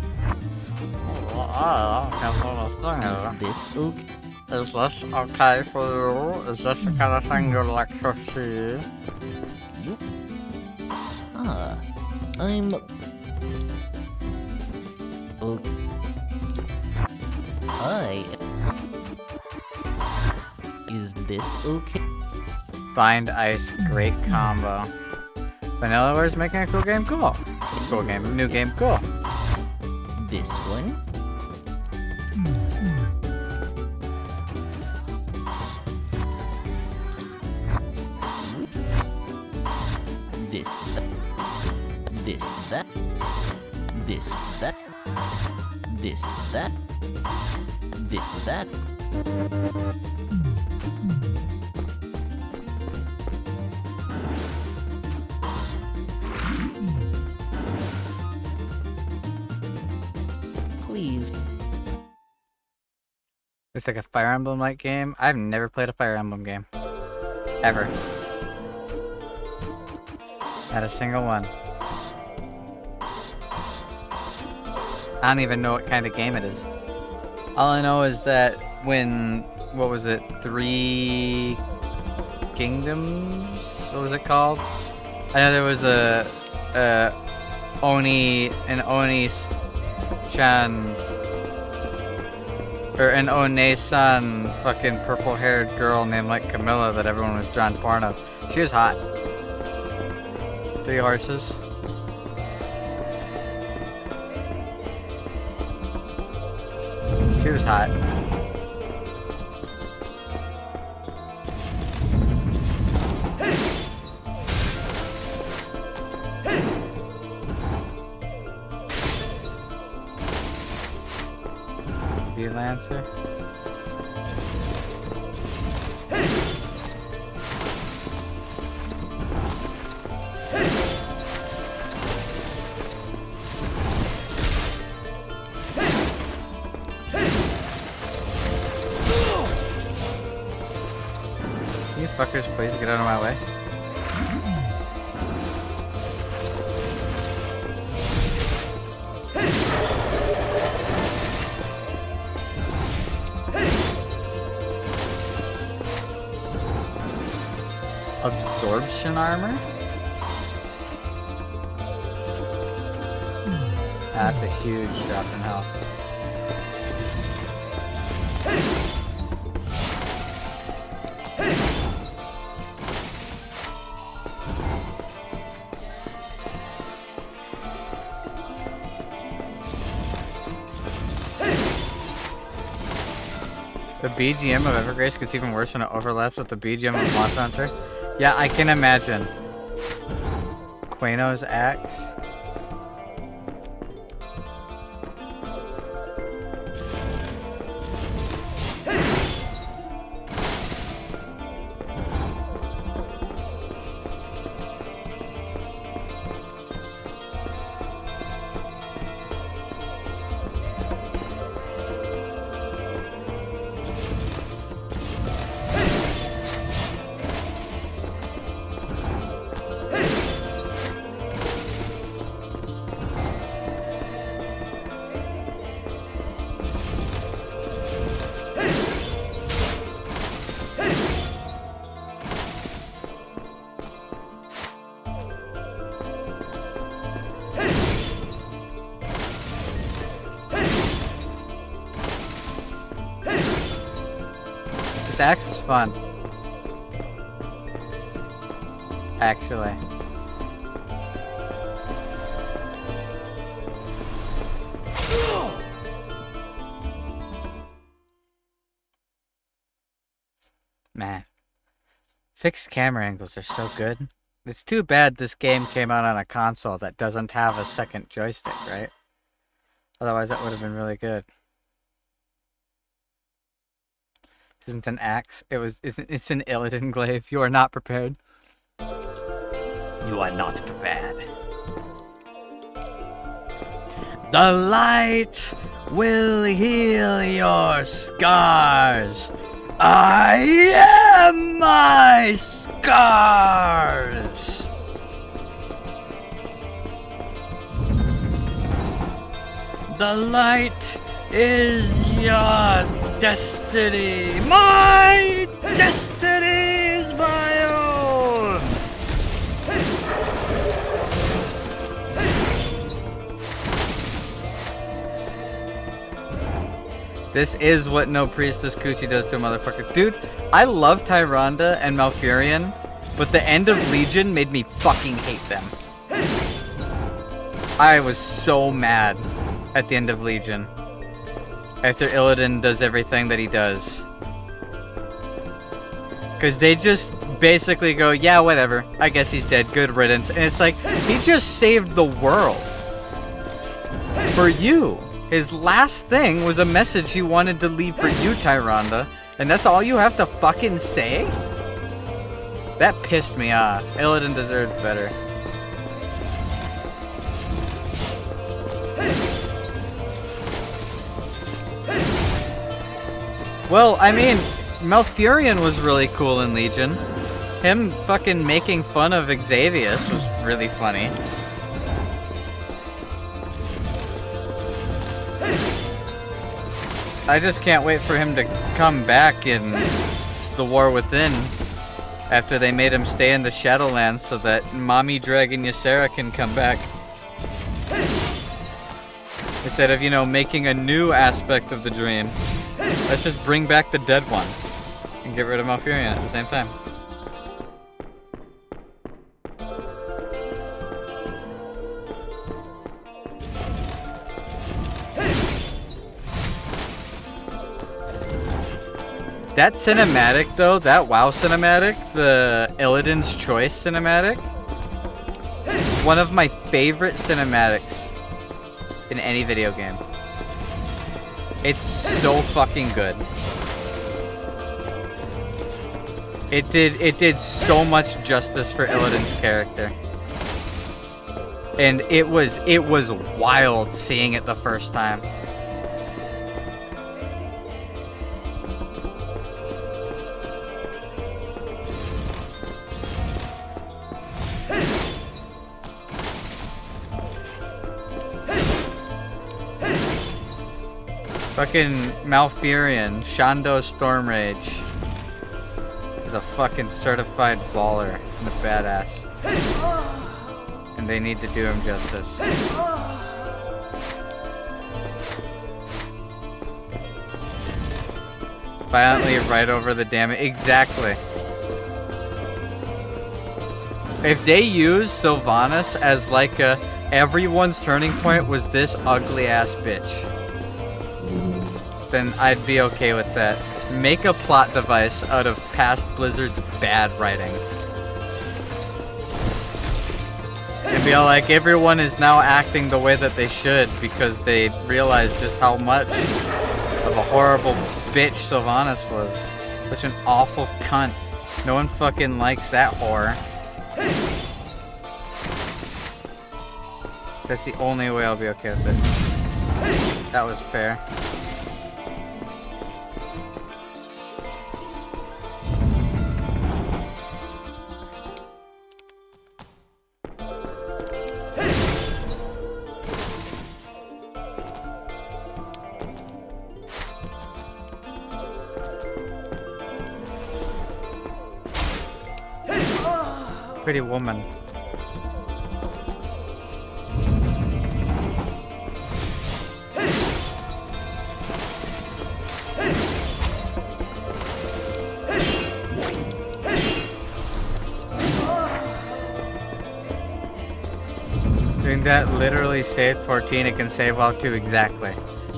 I can do Is this. this okay? Is this okay for you? Is this the kind of thing you'd like to see? You? Ah, I'm. Okay. Hi. Is this okay? Bind Ice, great combo. Vanillaware's making a cool game, cool. Cool game, new game, cool. This one? This. This. That. This. That. This. That. This. That. Please. It's like a Fire Emblem-like game. I've never played a Fire Emblem game. Ever. Not a single one. I don't even know what kind of game it is. All I know is that when, what was it, 3 Kingdoms? What was it called? I know there was an Oni-chan Or an Onesan fucking purple-haired girl named like Camilla that everyone was drawing porn of. She was hot. 3 horses. She was hot. Be a Lancer. You fuckers, please get out of my way. Absorption armor? That's a huge drop in health. The BGM of Evergrace gets even worse when it overlaps with the BGM of Monster Hunter. Yeah, I can imagine. Queno's axe. This axe is fun. Actually. Man. Fixed camera angles are so good. It's too bad this game came out on a console that doesn't have a second joystick, right? Otherwise that would have been really good. Isn't an axe. It's an Illidan glaive. You are not prepared. You are not prepared. The light will heal your scars. I am my scars. The light is your destiny. My destiny is my own. This is what no Priestess Coochie does to a motherfucker. Dude, I love Tyrande and Malfurion, but the end of Legion made me fucking hate them. I was so mad at the end of Legion. After Illidan does everything that he does. Because they just basically go, yeah, whatever. I guess he's dead. Good riddance. And it's like, he just saved the world. For you. His last thing was a message he wanted to leave for you, Tyrande. And that's all you have to fucking say? That pissed me off. Illidan deserved better. Well, I mean, Malfurion was really cool in Legion. Him fucking making fun of Xavius was really funny. I just can't wait for him to come back in the War Within after they made him stay in the Shadowlands so that Mommy Dragon Ysera can come back. Instead of, you know, making a new aspect of the dream. Let's just bring back the dead one and get rid of Malfurion at the same time. That cinematic though, that WoW cinematic, the Illidan's Choice cinematic, is one of my favorite cinematics in any video game. It's so fucking good. It did so much justice for Illidan's character. And it was wild seeing it the first time. Fucking Malfurion, Shondo Stormrage is a fucking certified baller and a badass. And they need to do him justice. Violently right over the damage. Exactly. If they use Sylvanas as like a everyone's turning point was this ugly ass bitch, then I'd be okay with that. Make a plot device out of past Blizzard's bad writing. And be all like, everyone is now acting the way that they should because they realize just how much of a horrible bitch Sylvanas was. Such an awful cunt. No one fucking likes that whore. That's the only way I'll be okay with it. That was fair. Pretty woman. Doing that literally saved 14, it can save all 2 exactly.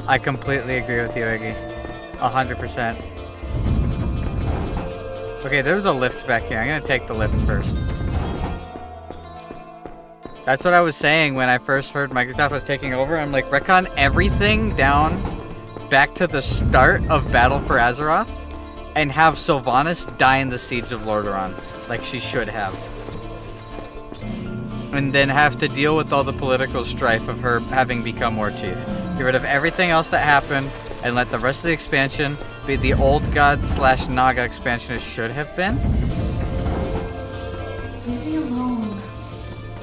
I completely agree with you, Iggy. 100%. Okay, there's a lift back here. I'm gonna take the lift first. That's what I was saying when I first heard Microsoft was taking over. I'm like, retcon everything down back to the start of Battle for Azeroth and have Sylvanas die in the Siege of Lordaeron, like she should have. And then have to deal with all the political strife of her having become War Chief. Get rid of everything else that happened and let the rest of the expansion be the Old God / Naga expansion it should have been. Leave me alone.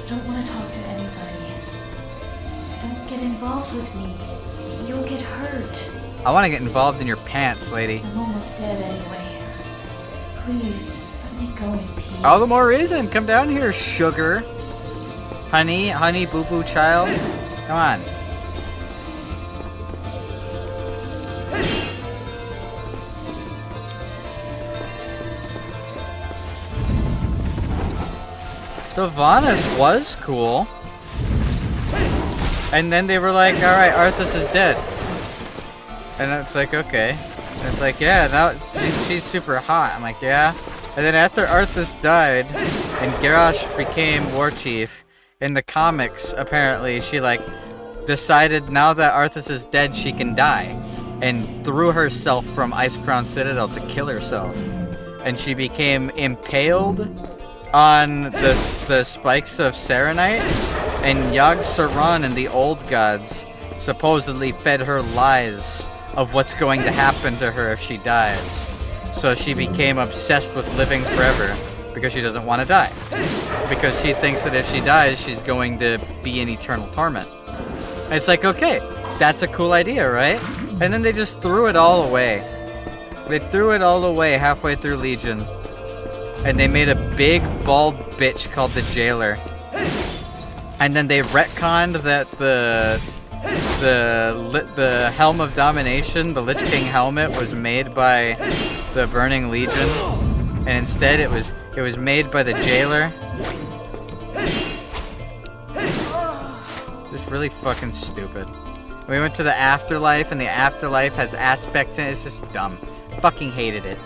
I don't want to talk to anybody. Don't get involved with me. You'll get hurt. I want to get involved in your pants, lady. I'm almost dead anyway. Please, let me go in peace. All the more reason. Come down here, sugar. Honey, boo-boo child. Come on. Sylvanas was cool. And then they were like, alright, Arthas is dead. And it's like, okay. And it's like, yeah, now she's super hot. I'm like, yeah. And then after Arthas died, and Garrosh became War Chief, in the comics, apparently, she, like, decided now that Arthas is dead, she can die. And threw herself from Icecrown Citadel to kill herself. And she became impaled on the spikes of Serenite, and Yogg-Saron and the Old Gods supposedly fed her lies of what's going to happen to her if she dies. So she became obsessed with living forever because she doesn't want to die. Because she thinks that if she dies, she's going to be in eternal torment. And it's like, okay, that's a cool idea, right? And then they just threw it all away. They threw it all away halfway through Legion. And they made a big, bald bitch called the Jailer. And then they retconned that the the Helm of Domination, the Lich King helmet, was made by the Burning Legion, and instead it was made by the Jailer. Just really fucking stupid. We went to the Afterlife, and the Afterlife has aspects in it. It's just dumb. Fucking hated it.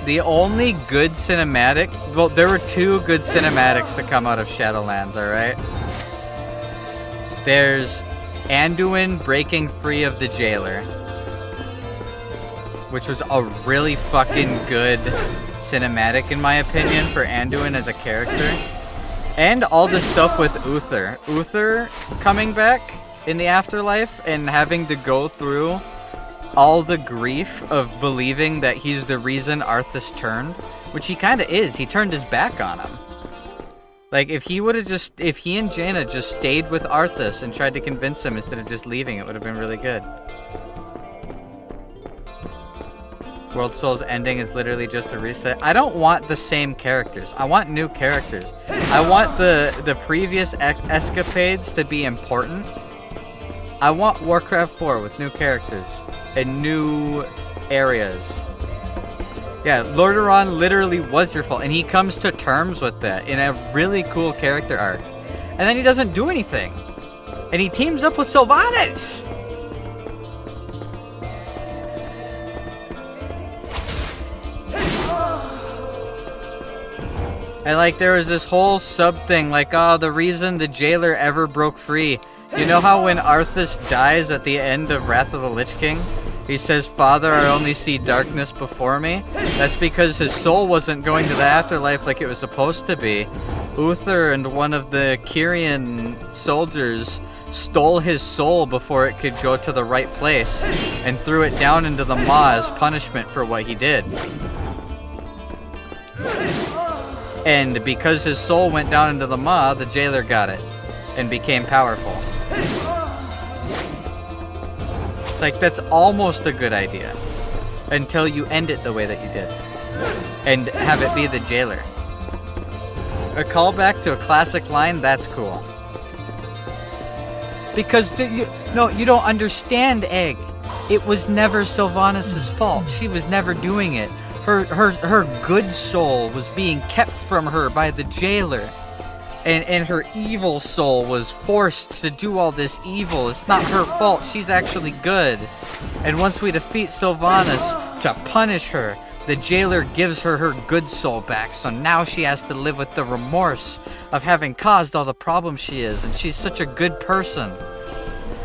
The only good cinematic... Well, there were two good cinematics to come out of Shadowlands, alright? There's Anduin breaking free of the Jailer, which was a really fucking good cinematic, in my opinion, for Anduin as a character. And all the stuff with Uther. Uther coming back in the Afterlife and having to go through all the grief of believing that he's the reason Arthas turned, which he kind of is. He turned his back on him. Like, if he and Jaina just stayed with Arthas and tried to convince him instead of just leaving, it would have been really good. World Souls ending is literally just a reset. I don't want the same characters. I want new characters. I want the previous escapades to be important. I want Warcraft 4 with new characters and new areas. Yeah, Lordaeron literally was your fault, and he comes to terms with that in a really cool character arc. And then he doesn't do anything. And he teams up with Sylvanas! And like, there was this whole sub thing, like, oh, the reason the Jailer ever broke free. You know how when Arthas dies at the end of Wrath of the Lich King, he says, "Father, I only see darkness before me"? That's because his soul wasn't going to the afterlife like it was supposed to be. Uther and one of the Kyrian soldiers stole his soul before it could go to the right place, and threw it down into the maw as punishment for what he did. And because his soul went down into the maw, the Jailer got it, and became powerful. Like, that's almost a good idea. Until you end it the way that you did. And have it be the Jailer. A callback to a classic line, that's cool. Because, you don't understand, Egg. It was never Sylvanas' fault. She was never doing it. Her good soul was being kept from her by the Jailer. And her evil soul was forced to do all this evil. It's not her fault. She's actually good. And once we defeat Sylvanas to punish her, the Jailer gives her her good soul back. So now she has to live with the remorse of having caused all the problems she is. And she's such a good person.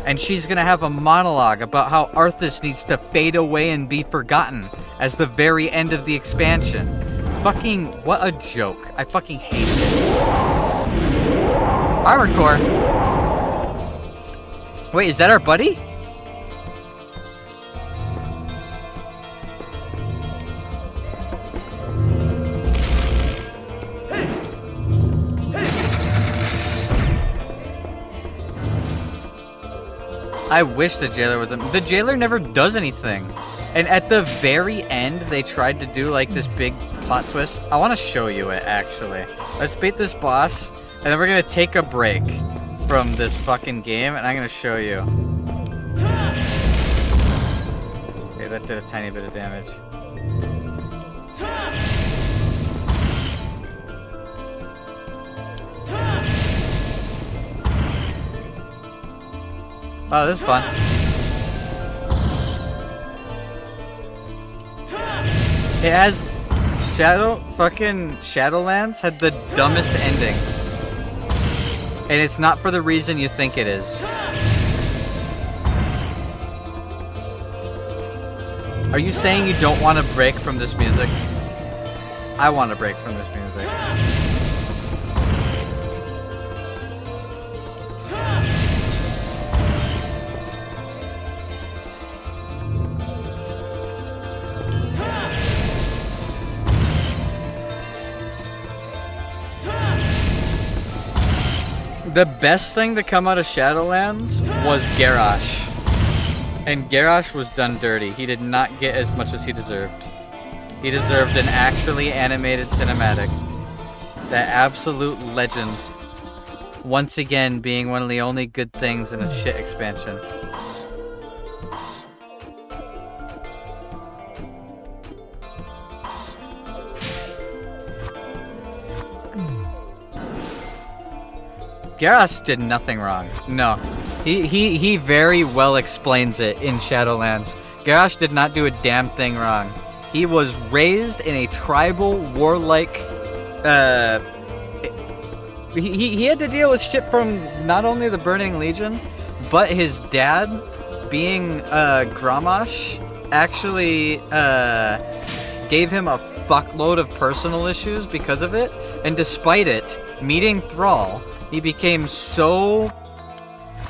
And she's gonna have a monologue about how Arthas needs to fade away and be forgotten as the very end of the expansion. Fucking, what a joke. I fucking hate it. Armored Core. Wait, is that our buddy? I wish the Jailer was... The Jailer never does anything. And at the very end, they tried to do, like, this big plot twist. I want to show you it, actually. Let's beat this boss, and then we're going to take a break from this fucking game, and I'm going to show you. Okay, that did a tiny bit of damage. Oh, this is fun. It has Shadowlands had the dumbest ending. And it's not for the reason you think it is. Are you saying you don't want to break from this music? I want to break from this music. The best thing to come out of Shadowlands was Garrosh. And Garrosh was done dirty. He did not get as much as he deserved. He deserved an actually animated cinematic. That absolute legend. Once again being one of the only good things in a shit expansion. Garrosh did nothing wrong. No. He very well explains it in Shadowlands. Garrosh did not do a damn thing wrong. He was raised in a tribal, warlike, he had to deal with shit from not only the Burning Legion, but his dad, being Gramash, actually gave him a fuckload of personal issues because of it. And despite it, meeting Thrall, he became so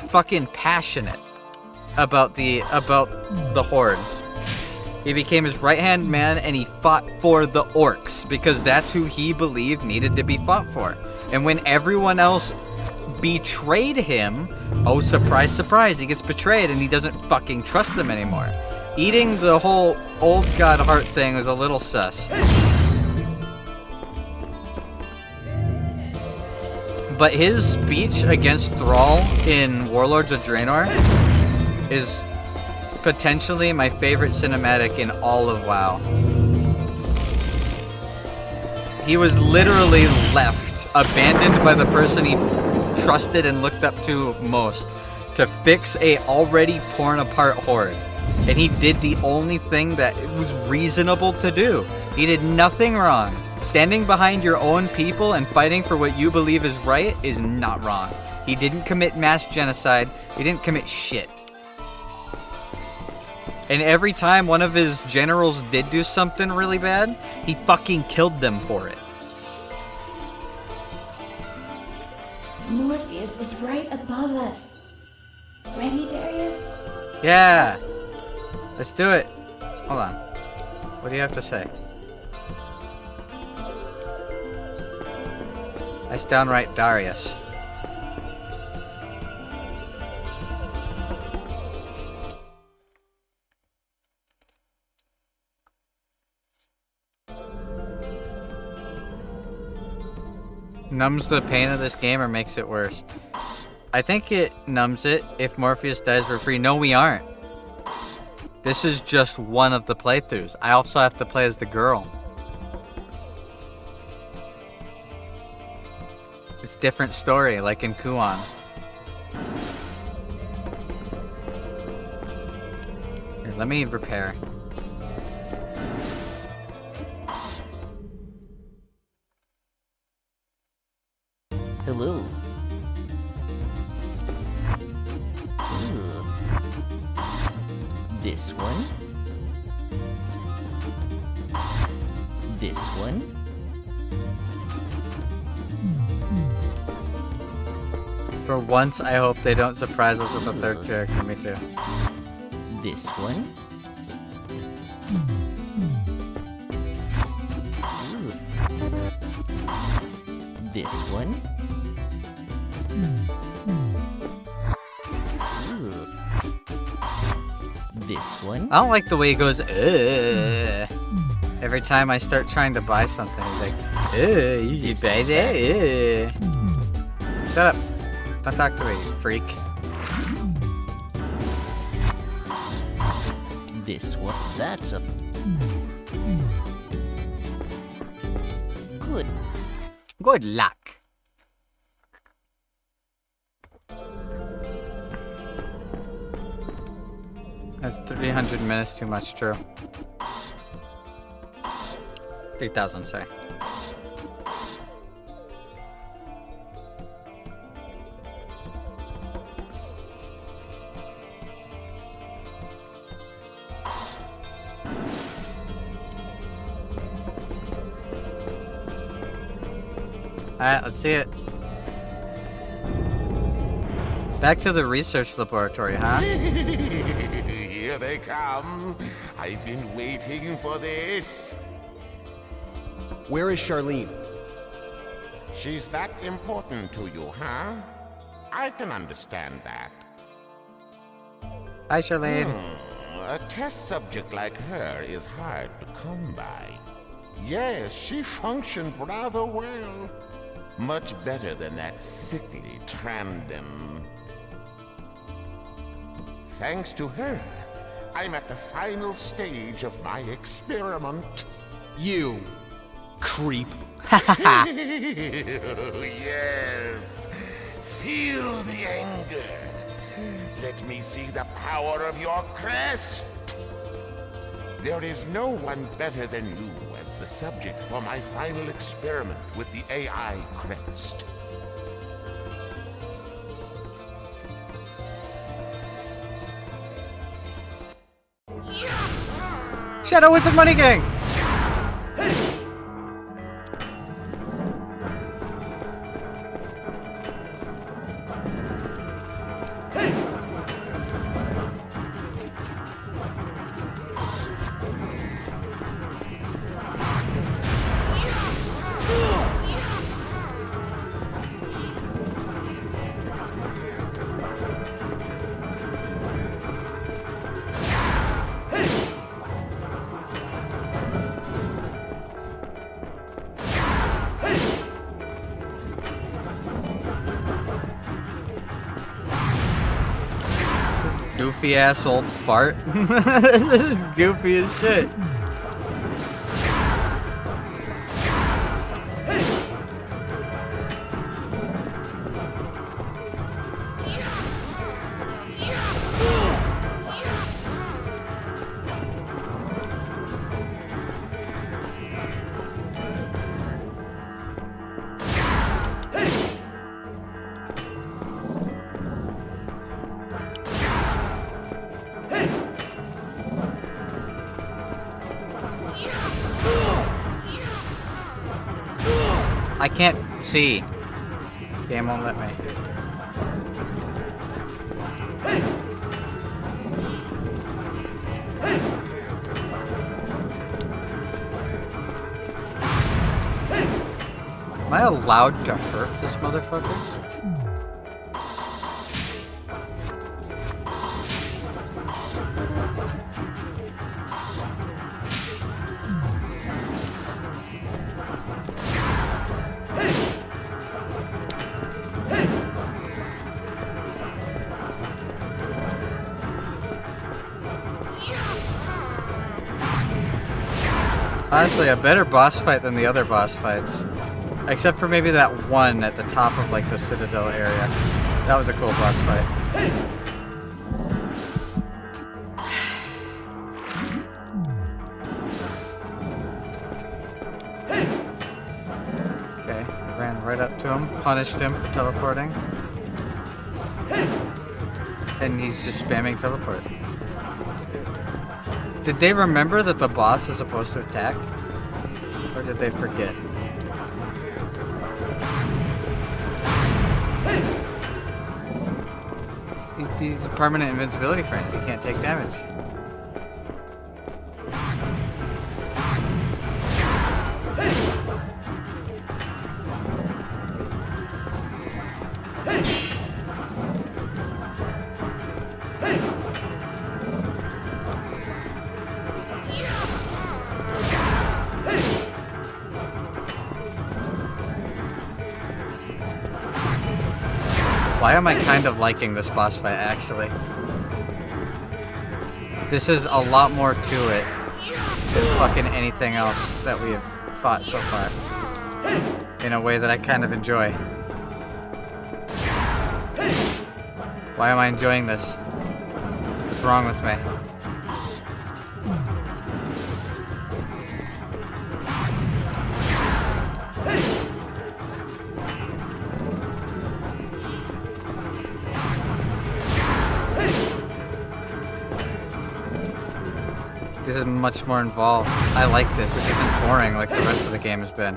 fucking passionate about the Horde. He became his right-hand man, and he fought for the orcs because that's who he believed needed to be fought for. And when everyone else betrayed him, oh surprise, surprise, he gets betrayed and he doesn't fucking trust them anymore. Eating the whole old god heart thing was a little sus. But his speech against Thrall in Warlords of Draenor is potentially my favorite cinematic in all of WoW. He was literally left, abandoned by the person he trusted and looked up to most, to fix a already torn apart Horde. And he did the only thing that was reasonable to do. He did nothing wrong. Standing behind your own people and fighting for what you believe is right is not wrong. He didn't commit mass genocide. He didn't commit shit. And every time one of his generals did do something really bad, he fucking killed them for it. Morpheus is right above us. Ready, Darius? Yeah. Let's do it. Hold on. What do you have to say? That's downright Darius. Numbs the pain of this game or makes it worse? I think it numbs it if Morpheus dies for free. No, we aren't. This is just one of the playthroughs. I also have to play as the girl. It's a different story, like in Kuon. Here, let me repair. Hello. This one. This one. For once, I hope they don't surprise us with a third character. Me too. This one. This one. This one. I don't like the way he goes, ugh. Every time I start trying to buy something, he's like, ugh, you buy that? Ugh. Shut up. Don't talk to me, you freak. This one. That's a... Good. Good luck. That's 300 minutes too much, true. 3,000, sorry. Alright, let's see it. Back to the research laboratory, huh? Here they come. I've been waiting for this. Where is Charlene? She's that important to you, huh? I can understand that. Hi, Charlene. A test subject like her is hard to come by. Yes, she functioned rather well. Much better than that sickly Trandem. Thanks to her, I'm at the final stage of my experiment. You creep. Yes. Feel the anger. Let me see the power of your crest. There is no one better than you as the subject for my final experiment with the AI crest. Shadow Wizard Money Gang! Goofy ass old fart. This is goofy as shit. I can't see. Game won't let me. Am I allowed to hurt this motherfucker? Honestly, a better boss fight than the other boss fights. Except for maybe that one at the top of like the Citadel area. That was a cool boss fight. Okay, ran right up to him, punished him for teleporting. And he's just spamming teleport. Did they remember that the boss is supposed to attack? Or did they forget? He's a permanent invincibility friend. He can't take damage. Why am I kind of liking this boss fight, actually? This is a lot more to it than fucking anything else that we have fought so far. In a way that I kind of enjoy. Why am I enjoying this? What's wrong with me? This is much more involved. I like this. This isn't boring like the rest of the game has been.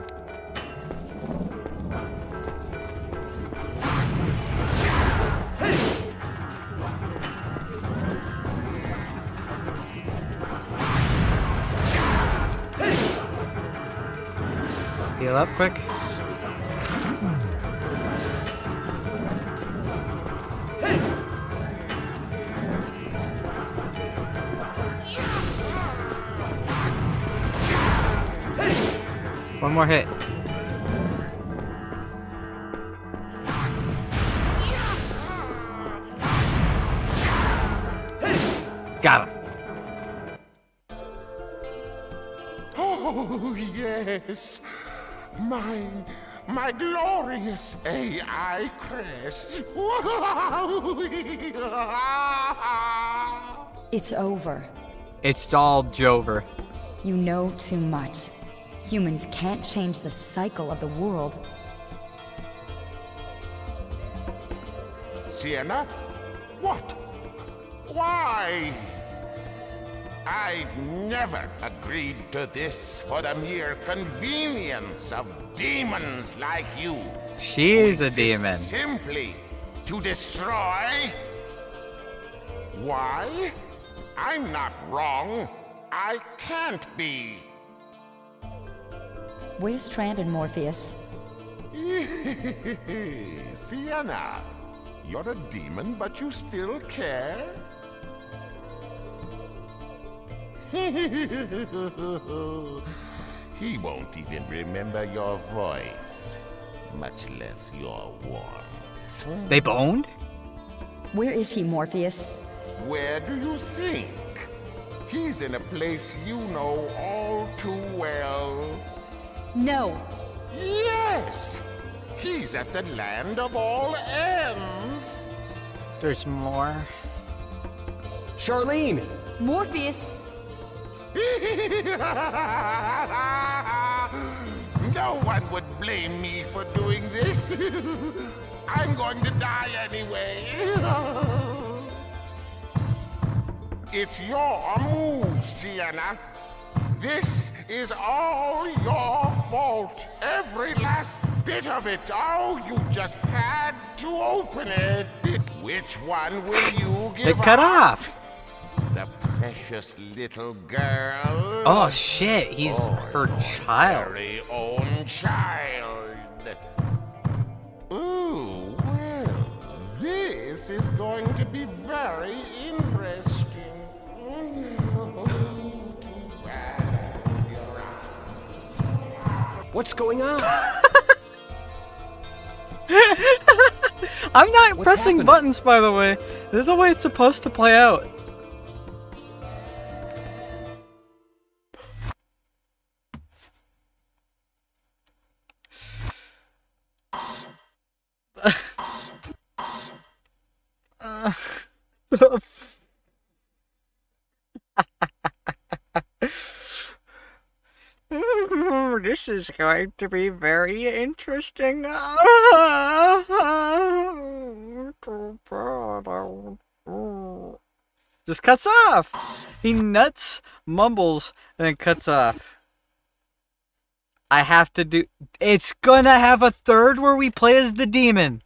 Heal up quick. One more hit. Got him. Oh, yes. My glorious AI crest. It's over. It's all Jover. You know too much. Humans can't change the cycle of the world. Sienna? What? Why? I've never agreed to this for the mere convenience of demons like you. She who is a exist demon. Simply to destroy. Why? I'm not wrong. I can't be. Where's stranded Morpheus? Sienna, you're a demon, but you still care? He won't even remember your voice, much less your warmth. They boned? Where is he, Morpheus? Where do you think? He's in a place you know all too well. No! Yes! He's at the land of all ends. There's more. Charlene! Morpheus! No one would blame me for doing this. I'm going to die anyway. It's your move, Sienna. This is all your fault. Every last bit of it. Oh, you just had to open it. Which one will you give They cut up? off. The precious little girl. Oh shit, he's her your child. very own child. Ooh, well, this is going to be very interesting. What's going on? I'm not What's pressing happening? buttons, by the way. This is the way it's supposed to play out. This is going to be very interesting. Just cuts off. He nuts, mumbles, and then cuts off. I have to do. It's gonna have a third where we play as the demon.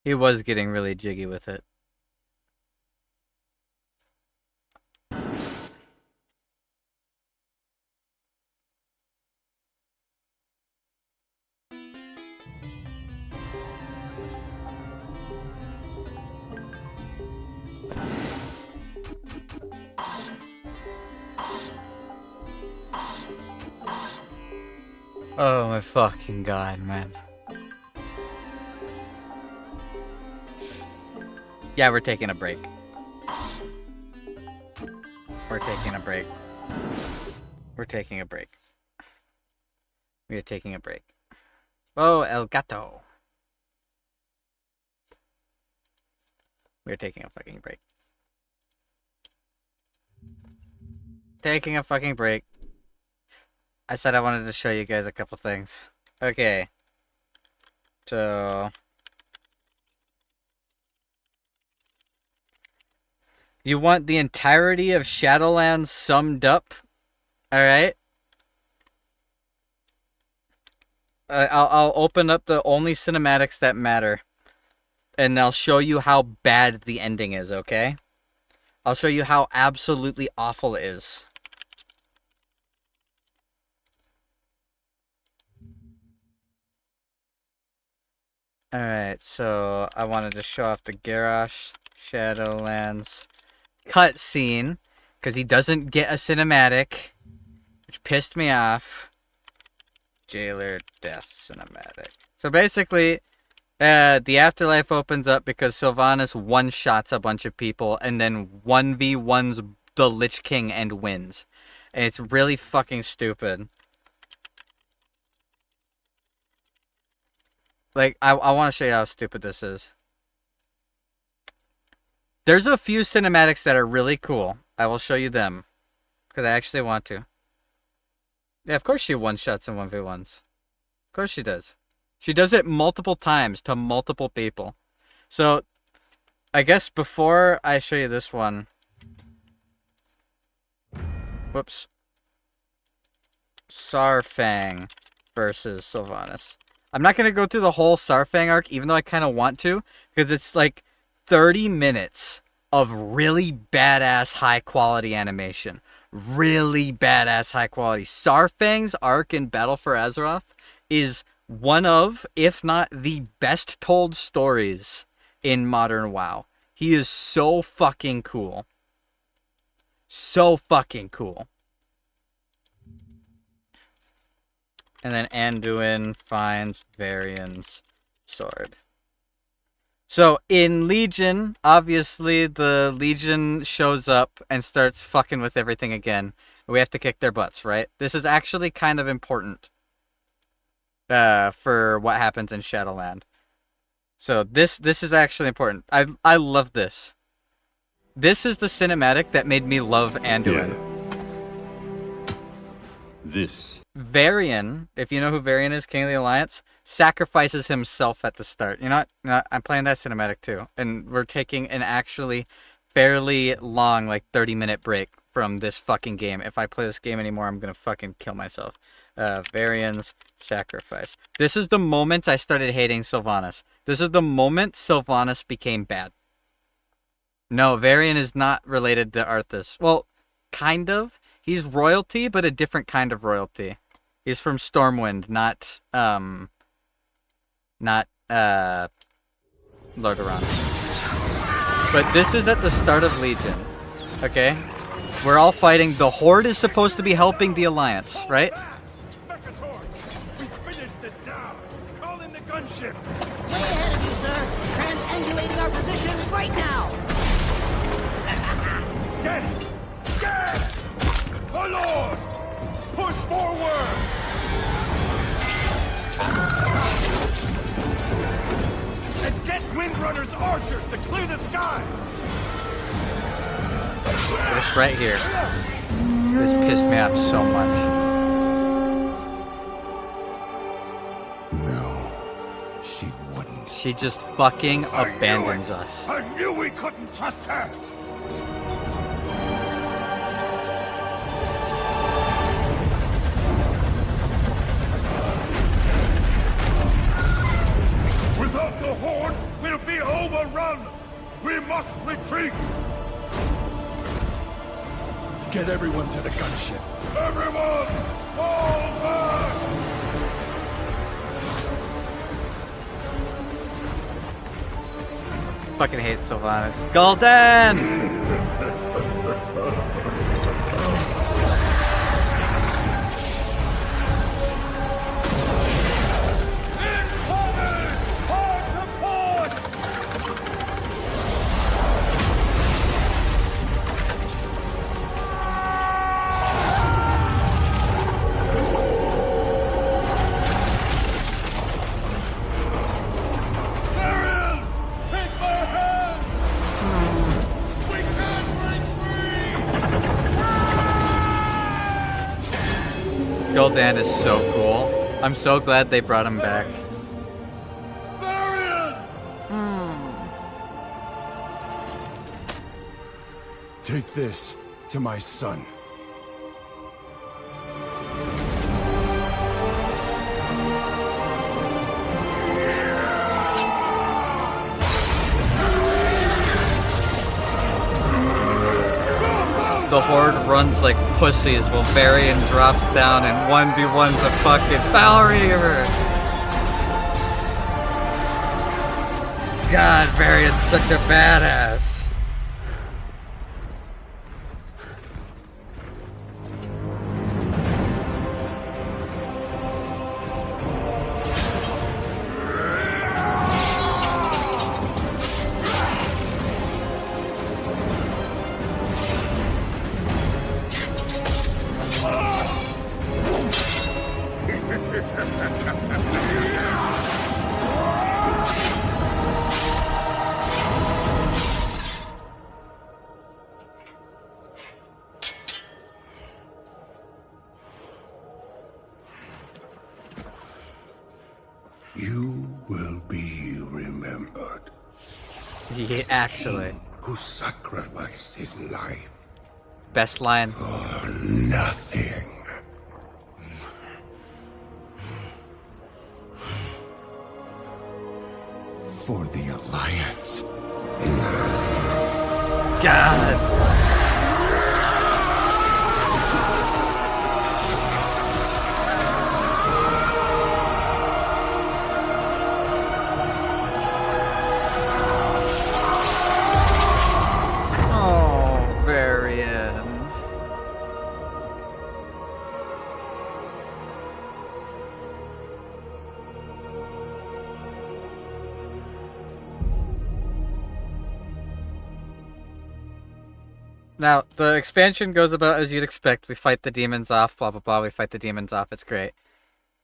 He was getting really jiggy with it. Oh my fucking god, man. Yeah, we're taking a break. We're taking a break. We're taking a break. We are taking a break. Oh, El Gato. We're taking a fucking break. Taking a fucking break. I said I wanted to show you guys a couple things. Okay. So... you want the entirety of Shadowlands summed up? Alright? I'll open up the only cinematics that matter. and I'll show you how bad the ending is, okay? I'll show you how absolutely awful it is. Alright, so I wanted to show off the Garrosh Shadowlands cutscene, because he doesn't get a cinematic, which pissed me off. Jailer Death Cinematic. So basically, the afterlife opens up because Sylvanas one-shots a bunch of people and then 1v1s the Lich King and wins. And it's really fucking stupid. Like, I want to show you how stupid this is. There's a few cinematics that are really cool. I will show you them. Because I actually want to. Yeah, of course she one-shots in 1v1s. Of course she does. She does it multiple times to multiple people. So, I guess before I show you this one... Whoops. Saurfang versus Sylvanas. I'm not going to go through the whole Saurfang arc, even though I kind of want to, because it's like 30 minutes of really badass high-quality animation. Really badass high-quality. Saurfang's arc in Battle for Azeroth is one of, if not the best told stories in modern WoW. He is so fucking cool. So fucking cool. And then Anduin finds Varian's sword. So, in Legion, obviously, the Legion shows up and starts fucking with everything again. We have to kick their butts, right? This is actually kind of important for what happens in Shadowland. So, this is actually important. I love this. This is the cinematic that made me love Anduin. Yeah. This. Varian, if you know who Varian is, King of the Alliance, sacrifices himself at the start. You know what? I'm playing that cinematic too. And we're taking an actually fairly long, like 30-minute break from this fucking game. If I play this game anymore, I'm gonna fucking kill myself. Varian's sacrifice. This is the moment I started hating Sylvanas. This is the moment Sylvanas became bad. No, Varian is not related to Arthas. Well, kind of. He's royalty, but a different kind of royalty. He's from Stormwind, not Lordaeron. But this is at the start of Legion, okay? We're all fighting. The Horde is supposed to be helping the Alliance, right? We finish this now. Call in the gunship. Way ahead of you, sir. Transangulating our positions right now. Get it! Get it! My lord! Push forward! And get Windrunner's archers to clear the skies! This right here. This pissed me off so much. No, she wouldn't. She just fucking abandons us. I knew we couldn't trust her! Without the Horde, we'll be overrun! We must retreat! Get everyone to the gunship! Everyone! Fall back! Fucking hate Sylvanas. Gul'dan! Gul'dan is so cool. I'm so glad they brought him back. Take this to my son. the horde runs like pussies while Varian drops down and 1v1's a fucking Power Reaver. God, Varian's such a badass. You will be remembered. Yeah, actually. Who sacrificed his life Best line. for nothing. For the Alliance. God. Oh, Varian. Now, the expansion goes about as you'd expect. We fight the demons off, blah, blah, blah. We fight the demons off. It's great.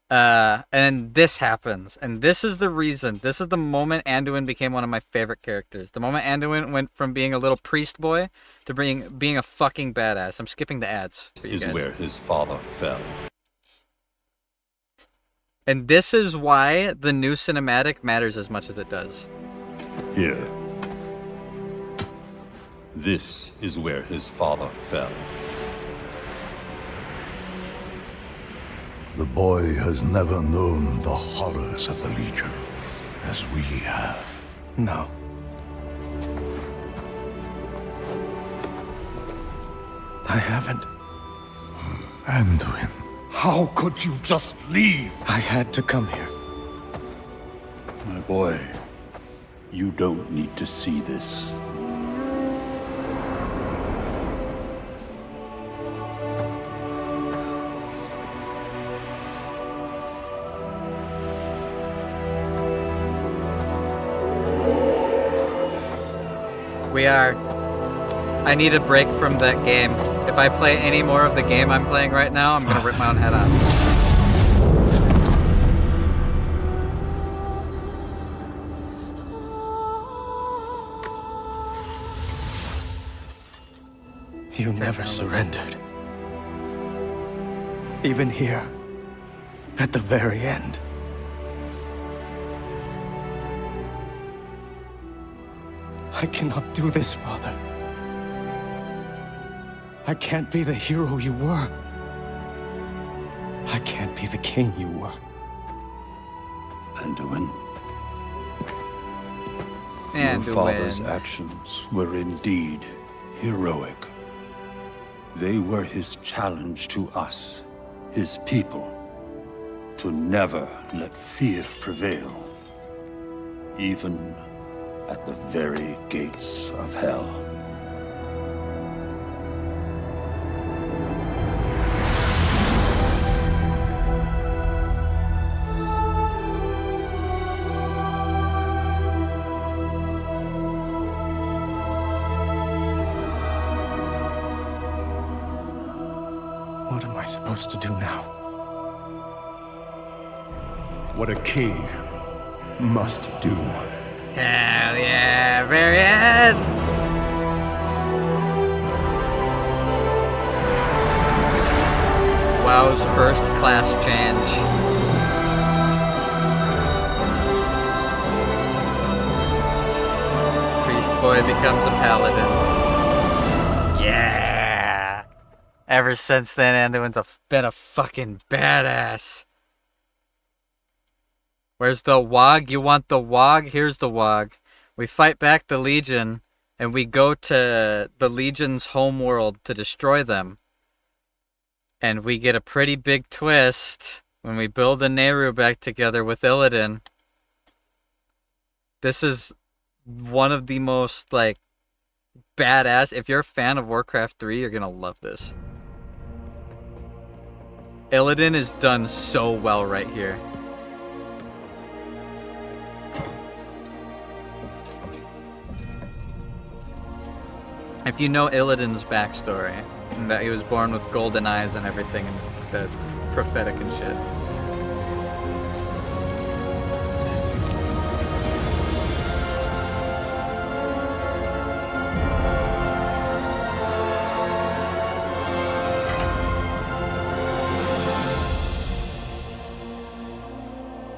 And this happens. And this is the reason. This is the moment Anduin became one of my favorite characters. The moment Anduin went from being a little priest boy to being a fucking badass. I'm skipping the ads for you Is guys. where his father fell. And this is why the new cinematic matters as much as it does. Here. This is where his father fell. The boy has never known the horrors of the Legion as we have. No. I haven't. Anduin. How could you just leave? I had to come here. My boy, you don't need to see this. We are. I need a break from that game. If I play any more of the game I'm playing right now, I'm gonna rip my own head off. You never surrendered. Even here, at the very end. I cannot do this, Father. I can't be the hero you were. I can't be the king you were. Anduin, And your father's actions were indeed heroic. They were his challenge to us, his people, to never let fear prevail, even at the very gates of hell. What am I supposed to do now? What a king must do. Hell yeah, Varian! WoW's first class change. Priest boy becomes a paladin. Yeah! Ever since then, Anduin's been a fucking badass. Where's the wog? You want the wog? Here's the wog. We fight back the Legion. and we go to the Legion's homeworld to destroy them. And we get a pretty big twist when we build a Nehru back together with Illidan. This is one of the most, like, badass. If you're a fan of Warcraft 3, you're gonna love this. Illidan is done so well right here. If you know Illidan's backstory, and that he was born with golden eyes and everything, and that's prophetic and shit.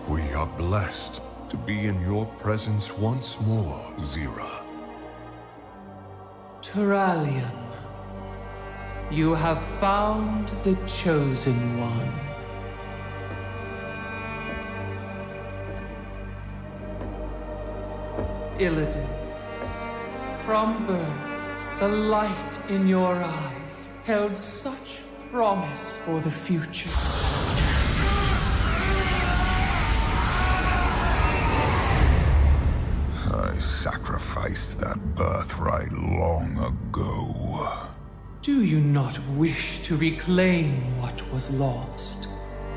We are blessed to be in your presence once more, Zira. Turalian, you have found the Chosen One. Illidan, from birth, the light in your eyes held such promise for the future. I sacrificed that birthright long ago. Do you not wish to reclaim what was lost?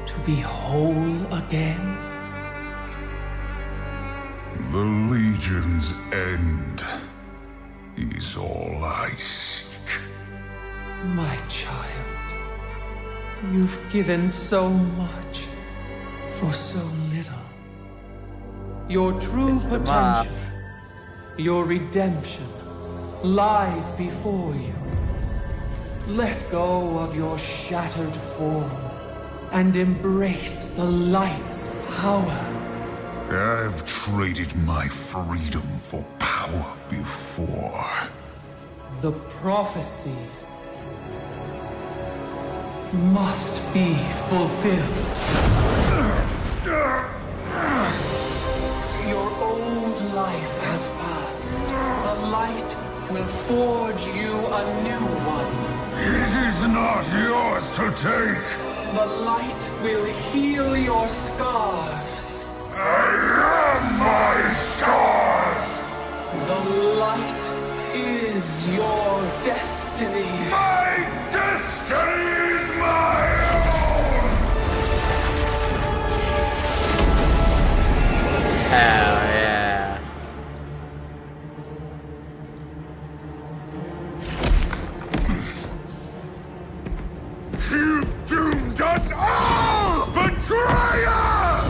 To be whole again? The Legion's end is all I seek. My child, you've given so much for so little. Your true potential, your redemption, lies before you. Let go of your shattered form and embrace the light's power. I've traded my freedom for power before. The prophecy must be fulfilled. Your old life has passed. The light will forge you a new one. It is not yours to take. The light will heal your scars. I am my scars. The light is your destiny. My destiny is my own. Hell yeah. You've doomed us all, betrayer!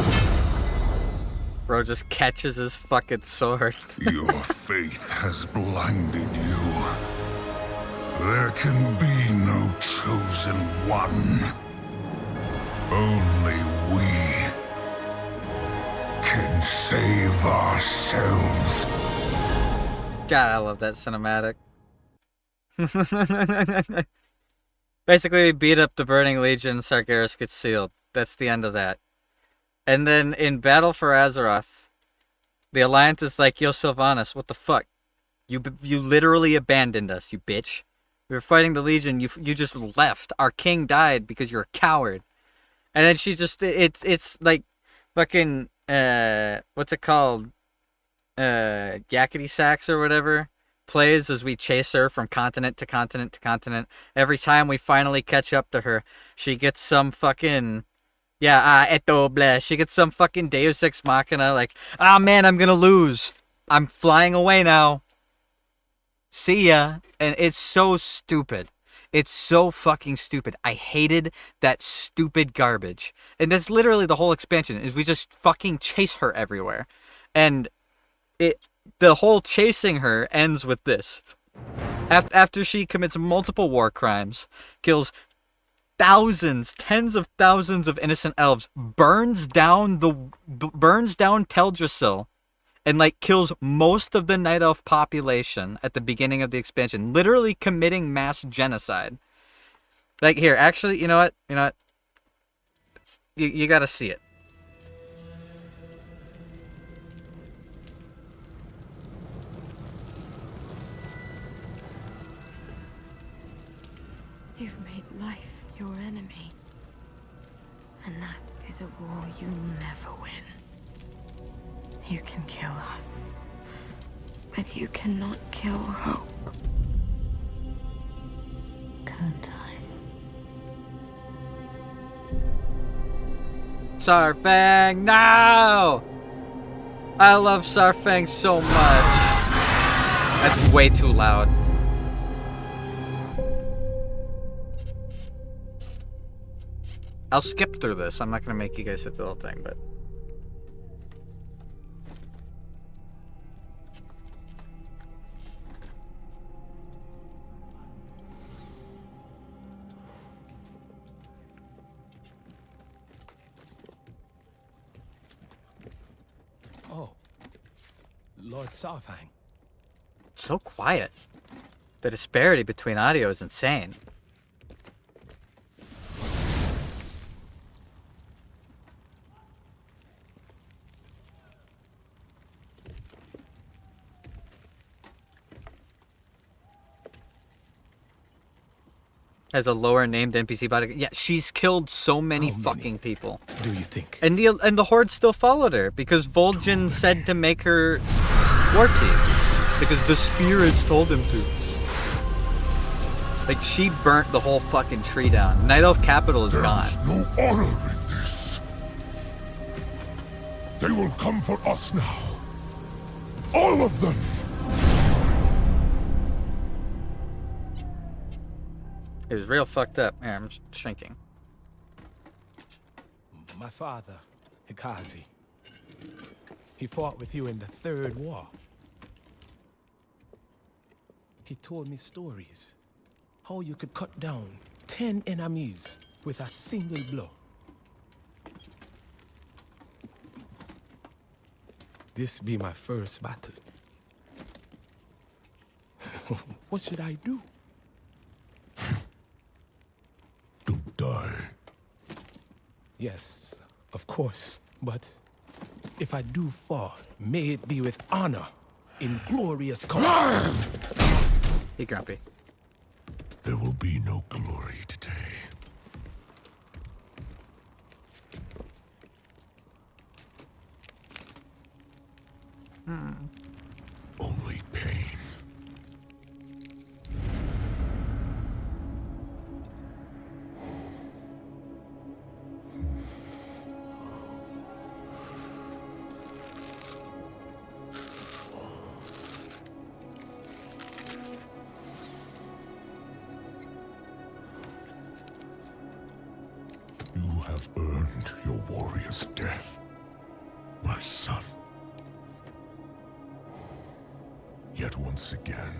Bro just catches his fucking sword. Your faith has blinded you. There can be no chosen one. Only we can save ourselves. God, I love that cinematic. Basically, we beat up the Burning Legion, Sargeras gets sealed. That's the end of that. And then in Battle for Azeroth, the Alliance is like, yo, Sylvanas, what the fuck? You literally abandoned us, you bitch. We were fighting the Legion, you just left. Our king died because you're a coward. And then she just, it's like fucking, what's it called? Yakety Sax or whatever. Plays as we chase her from continent to continent to continent. Every time we finally catch up to her, she gets some fucking, eto bleh. She gets some fucking Deus Ex Machina, like, ah man, I'm gonna lose. I'm flying away now. See ya. And it's so stupid. It's so fucking stupid. I hated that stupid garbage. And that's literally the whole expansion, is we just fucking chase her everywhere. And the whole chasing her ends with this. After she commits multiple war crimes, kills thousands, tens of thousands of innocent elves, burns down Teldrassil, and like kills most of the Night Elf population at the beginning of the expansion, literally committing mass genocide. Like, here, actually, you know what? You gotta see it. You've made life your enemy. And that is a war you never win. You can kill us, but you cannot kill hope. Can't I? Sarfang, no! I love Sarfang so much. That's way too loud. I'll skip through this. I'm not gonna make you guys hit the whole thing, but... Oh, Lord Sarfang. So quiet. The disparity between audio is insane. As a lower named NPC body. Yeah, she's killed so many fucking people. Do you think? And the Horde still followed her because Vol'jin said to make her war chief. Because the spirits told him to. Like, she burnt the whole fucking tree down. Night Elf capital is gone. There's no honor in this. They will come for us now. All of them. It was real fucked up. Here, I'm shrinking. My father, Hikazi. He fought with you in the Third War. He told me stories. How you could cut down 10 enemies with a single blow. This be my first battle. What should I do? Don't die. Yes, of course. But if I do fall, may it be with honor in glorious color. Be grumpy. There will be no glory today. Only pain. You have earned your warrior's death, my son. Yet once again,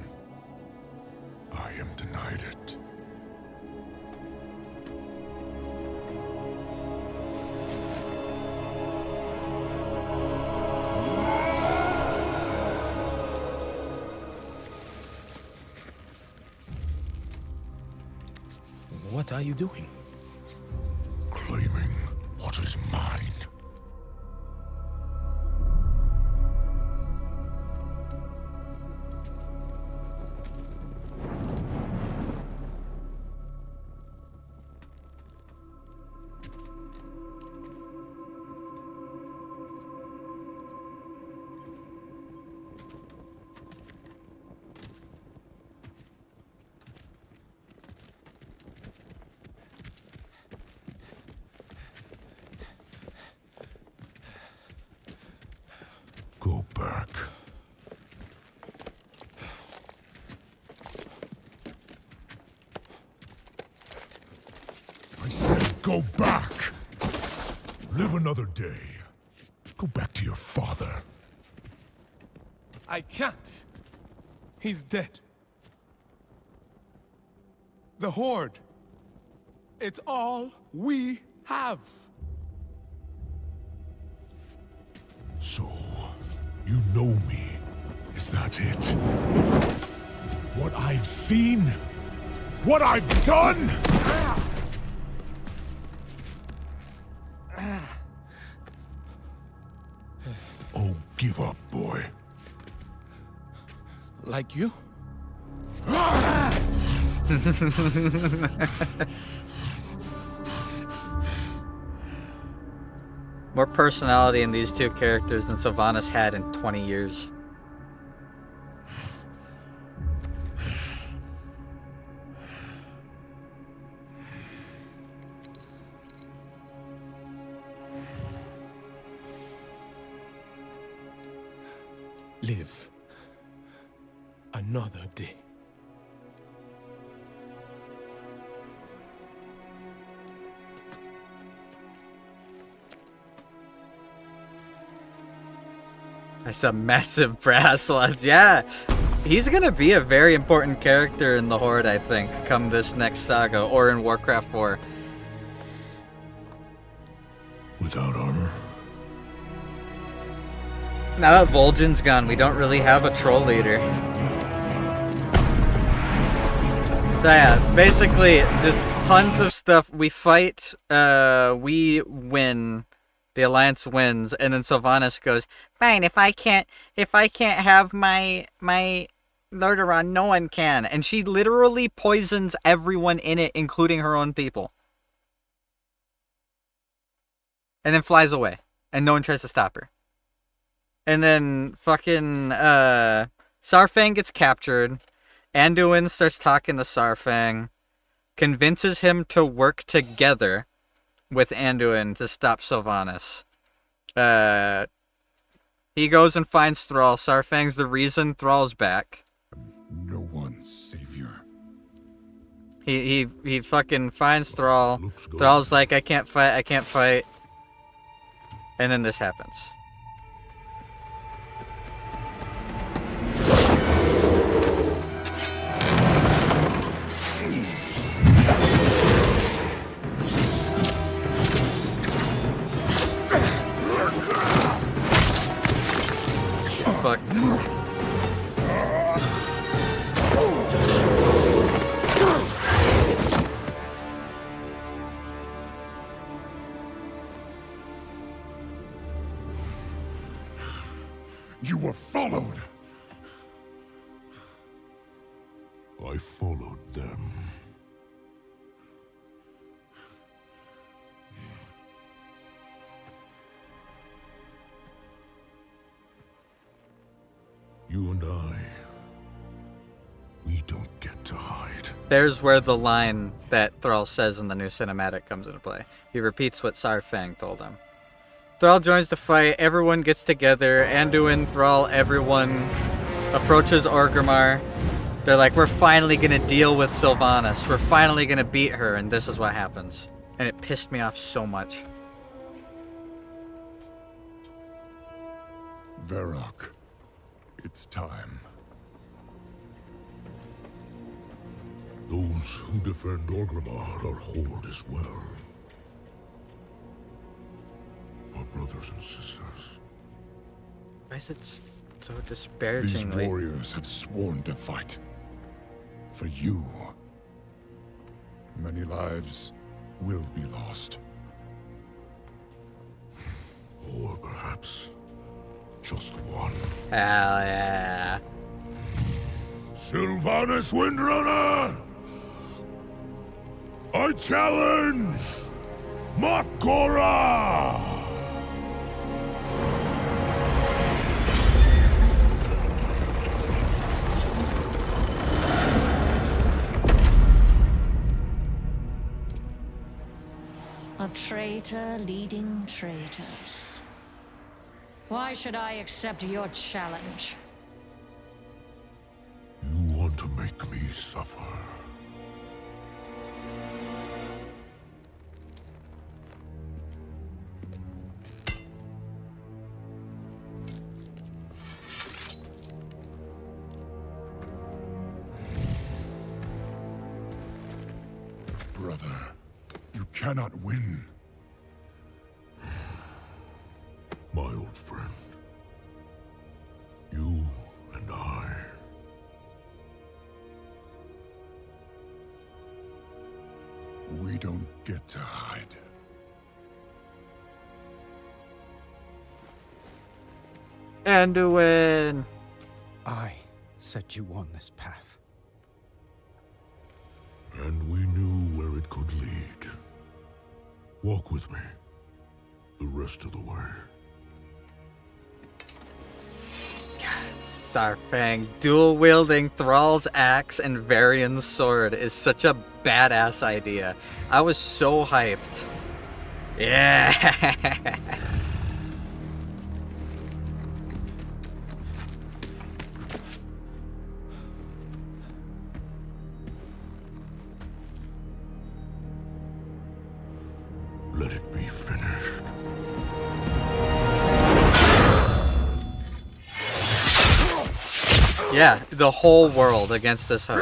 I am denied it. What are you doing? Claiming what is mine. Go back. I said go back! Live another day. Go back to your father. I can't. He's dead. The Horde. It's all we have. So, you know me. Is that it? What I've seen? What I've done? Oh, give up, boy. Like you? More personality in these two characters than Sylvanas had in 20 years. Live another day. I saw massive brass ones. Yeah, he's gonna be a very important character in the Horde, I think, come this next saga or in Warcraft 4. Without armor? Now that Vol'jin's gone, we don't really have a troll leader. So yeah, basically, just tons of stuff. We fight, we win. The Alliance wins, and then Sylvanas goes, "Fine, if I can't have my Lordaeron, no one can." And she literally poisons everyone in it, including her own people. And then flies away, and no one tries to stop her. And then fucking Saurfang gets captured. Anduin starts talking to Saurfang, convinces him to work together with Anduin to stop Sylvanas. He goes and finds Thrall. Saurfang's the reason Thrall's back. No one's savior. He fucking finds Thrall. Thrall's like, I can't fight. And then this happens. Fucked. You were followed. I followed them. You and I, we don't get to hide. There's where the line that Thrall says in the new cinematic comes into play. He repeats what Saurfang told him. Thrall joins the fight, everyone gets together, Anduin, Thrall, everyone approaches Orgrimmar. They're like, we're finally gonna deal with Sylvanas, we're finally gonna beat her, and this is what happens. And it pissed me off so much. Varrock, it's time. Those who defend Orgrimmar are Horde as well. Our brothers and sisters. Why is it so These disparagingly? warriors have sworn to fight. For you. Many lives will be lost. Or perhaps just one. Hell yeah. Sylvanas Windrunner! I challenge Makora! A traitor leading traitors. Why should I accept your challenge? You want to make me suffer. Brother, you cannot win. My old friend. You and I. We don't get to hide. Anduin! I set you on this path. And we knew where it could lead. Walk with me the rest of the way. Sarfang dual-wielding Thrall's axe and Varian's sword is such a badass idea. I was so hyped. Yeah! Let it be finished. Yeah, the whole world against this hook.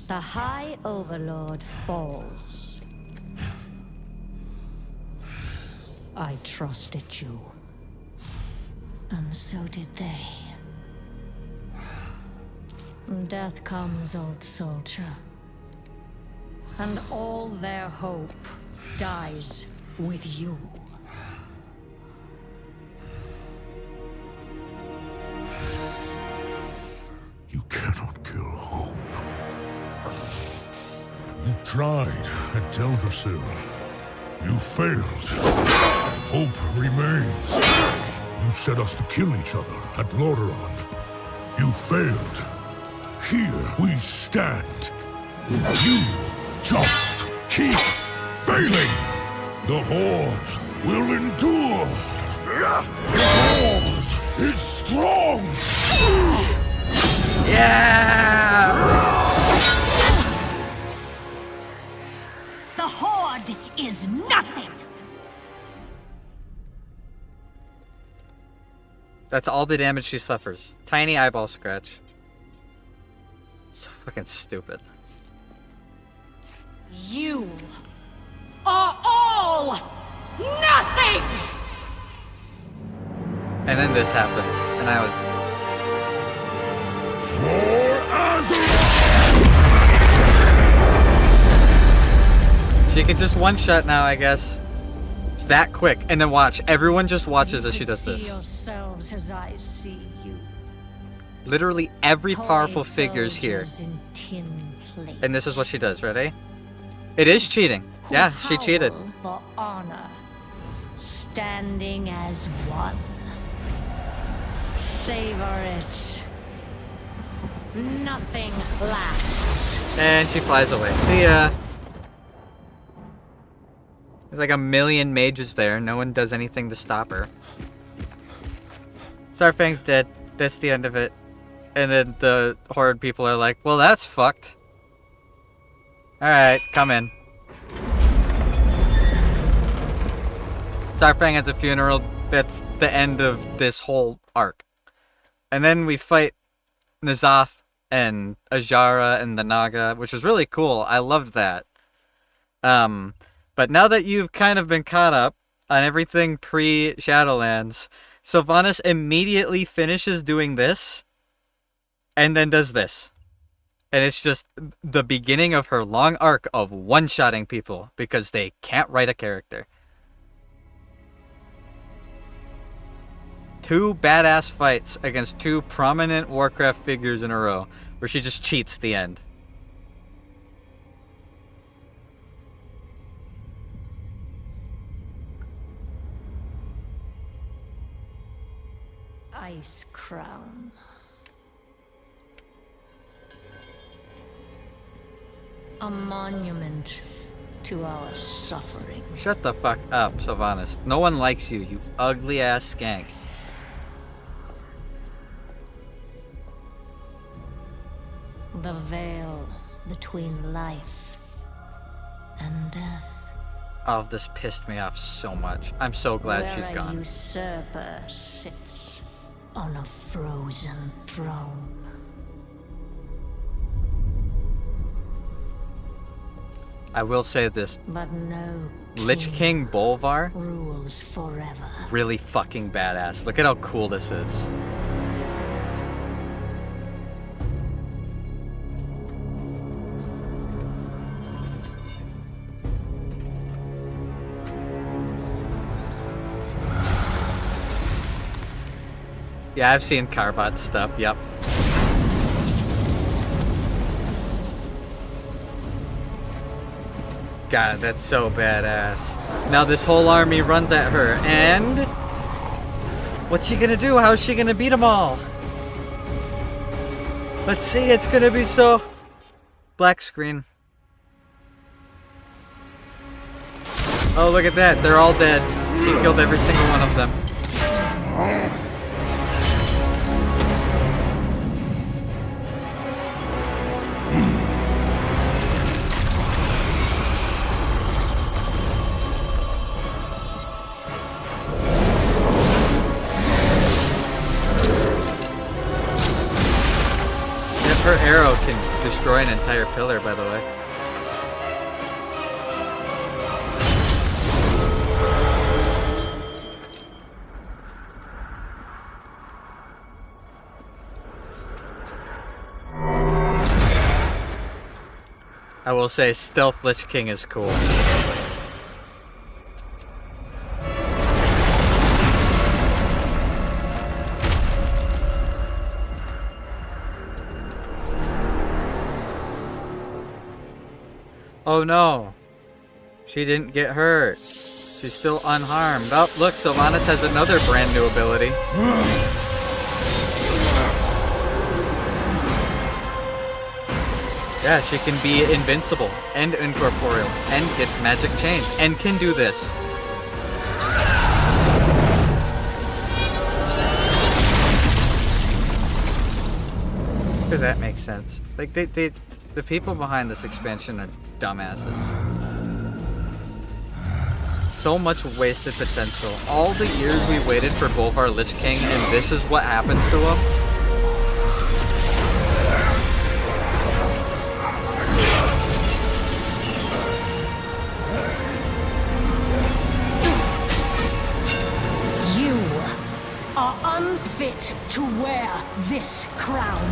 The High Overlord falls. I trusted you. And so did they. Death comes, old soldier. And all their hope dies with you. You cannot kill hope. You tried at Teldrassil. You failed. Hope remains. You set us to kill each other at Lordaeron. You failed. Here we stand. You just keep failing. The Horde will endure. The Horde is strong. Yeah! The Horde is nothing! That's all the damage she suffers. Tiny eyeball scratch. So fucking stupid. You are all nothing! And then this happens, and I was... She can just one-shot now, I guess. It's that quick. And then watch. Everyone just watches as she does this. See yourselves as I see you. Literally every powerful figure is here. In tin plate. And this is what she does. Ready? It is cheating. Yeah, she cheated. For honor. Standing as one. Savor it. Nothing lasts. And she flies away. See ya. There's like a million mages there. No one does anything to stop her. Sarfang's dead. That's the end of it. And then the Horde people are like, well, that's fucked. Alright, come in. Sarfang has a funeral. That's the end of this whole arc. And then we fight N'Zoth and Ajara and the Naga, which was really cool. I loved that. But now that you've kind of been caught up on everything pre-Shadowlands, Sylvanas immediately finishes doing this and then does this. And it's just the beginning of her long arc of one-shotting people because they can't write a character. 2 badass fights against 2 prominent Warcraft figures in a row where she just cheats the end. Ice Crown. A monument to our suffering. Shut the fuck up, Sylvanas. No one likes you, you ugly ass skank. The veil between life and death. Oh, this pissed me off so much. I'm so glad she's Where gone. a usurper sits on a frozen throne. I will say this. But no Lich King Bolvar, rules forever. really fucking badass. Look at how cool this is. Yeah, I've seen Carbot stuff, yep. God, that's so badass. Now this whole army runs at her, and... what's she gonna do? How's she gonna beat them all? Let's see, it's gonna be so... black screen. Oh, look at that. They're all dead. She killed every single one of them. Her arrow can destroy an entire pillar, by the way. I will say Stealth Lich King is cool. Oh no, she didn't get hurt. She's still unharmed. Oh, look, Sylvanas has another brand new ability. Yeah, she can be invincible and incorporeal and gets magic change and can do this. Because that makes sense. Like, the people behind this expansion are dumbasses. So much wasted potential. All the years we waited for Bolvar Lich King, and this is what happens to him. You are unfit to wear this crown.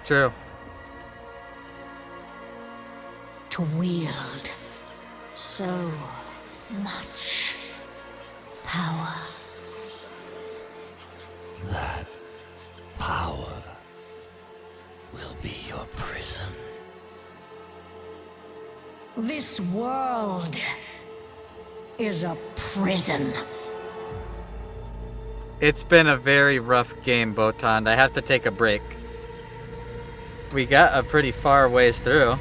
True. To wield so much power. That power will be your prison. This world is a prison. It's been a very rough game, Botond. I have to take a break. We got a pretty far ways through.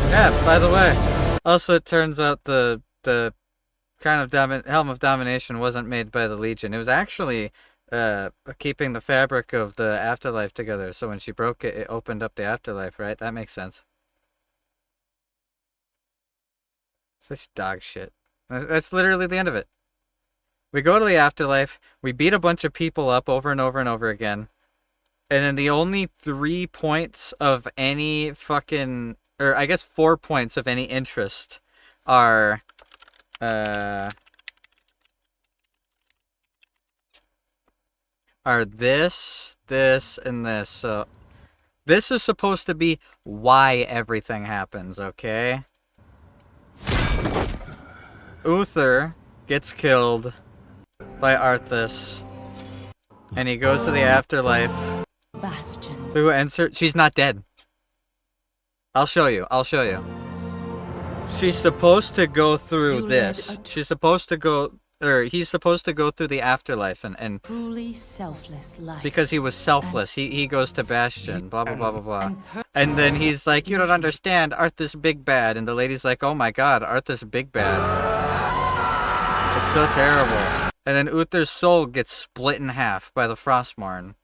Yeah, by the way, also it turns out the kind of Helm of Domination wasn't made by the Legion. It was actually keeping the fabric of the afterlife together. So when she broke it, it opened up the afterlife, right? That makes sense. Such dog shit. That's literally the end of it. We go to the afterlife, we beat a bunch of people up over and over and over again, and then the only 3 points of any fucking, or I guess 4 points of any interest are, this, and this. So this is supposed to be why everything happens, okay? Uther gets killed by Arthas, and he goes to the afterlife. Bastion. Who answered? She's not dead. I'll show you. She's supposed to go through this. She's supposed to go, or he's supposed to go through the afterlife and Truly selfless life. because he was selfless. He goes to Bastion, blah blah blah blah blah. And then he's like, you don't understand, Arthas big bad. And the lady's like, oh my god, Arthas big bad. It's so terrible. And then Uther's soul gets split in half by the Frostmourne.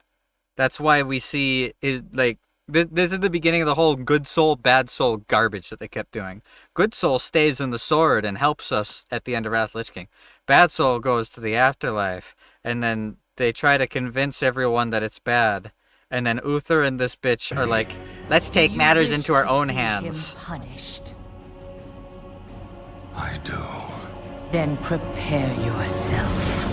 That's why we see it, like, this is the beginning of the whole good soul, bad soul garbage that they kept doing. Good soul stays in the sword and helps us at the end of Wrath of Lich King. Bad soul goes to the afterlife, and then they try to convince everyone that it's bad. And then Uther and this bitch are like, let's take matters into our own hands. Punished. I do. Then prepare yourself.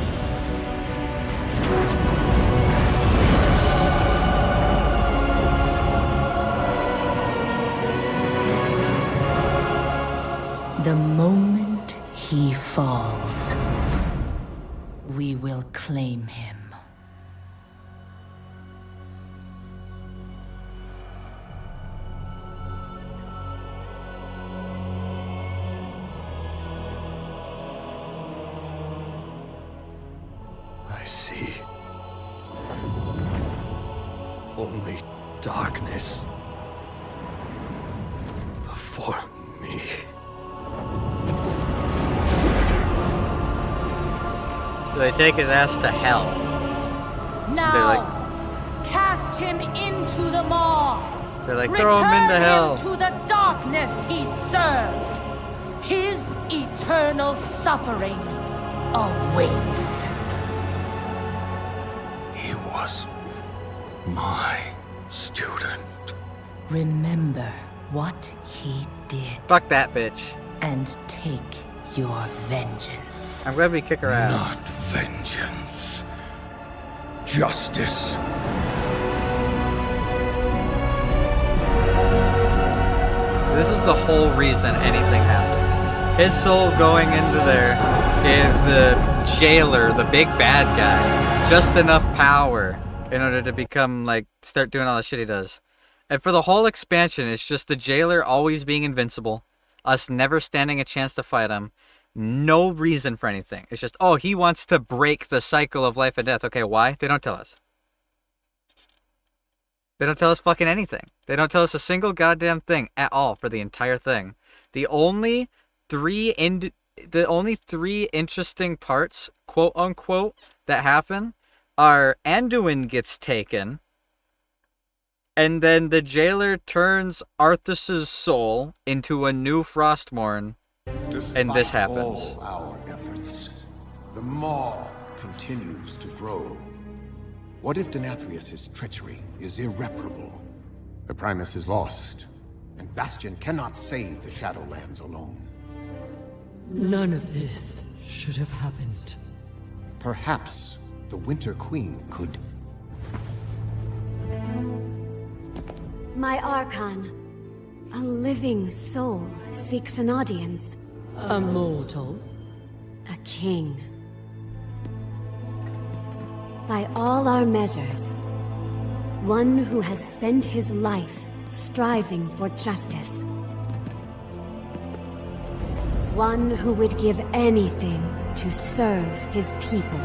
The moment he falls, we will claim him. I see. Only darkness before me. They take his ass to hell. Now, cast him into the maw. They're like, throw him into hell. Return him to the darkness he served. His eternal suffering awaits. He was my student. Remember what he did. Fuck that bitch. And take your vengeance. I'm glad we kick her ass. Not vengeance. Justice. This is the whole reason anything happened. His soul going into there gave the jailer, the big bad guy, just enough power in order to become, like, start doing all the shit he does. And for the whole expansion, it's just the jailer always being invincible, us never standing a chance to fight him, no reason for anything. It's just, oh, he wants to break the cycle of life and death. Okay, why? They don't tell us. They don't tell us fucking anything. They don't tell us a single goddamn thing at all for the entire thing. The only three interesting parts, quote unquote, that happen are Anduin gets taken, and then the jailer turns Arthas's soul into a new Frostmourne, and this happens. Despite all our efforts, the maw continues to grow. What if Denathrius' treachery is irreparable? The Primus is lost, and Bastion cannot save the Shadowlands alone. None of this should have happened. Perhaps the Winter Queen could... My Archon, a living soul seeks an audience. A mortal? A king. By all our measures, one who has spent his life striving for justice. One who would give anything to serve his people.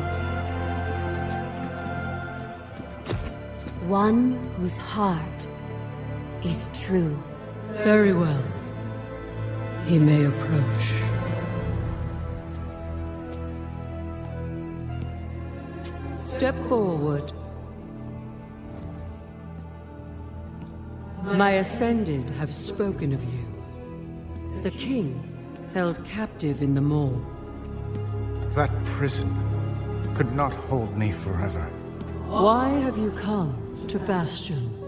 One whose heart is true. Very well. He may approach. Step forward. My Ascended have spoken of you. The king held captive in the maw. That prison could not hold me forever. Why have you come to Bastion?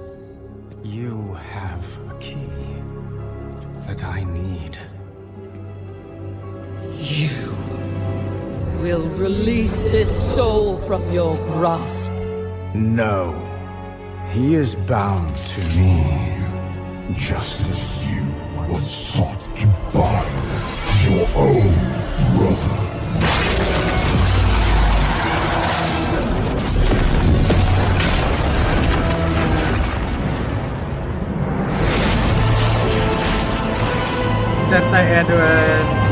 You have a key that I need. You will release this soul from your grasp. No. He is bound to me. Just as you once sought to bind your own brother. Death Knight Anduin.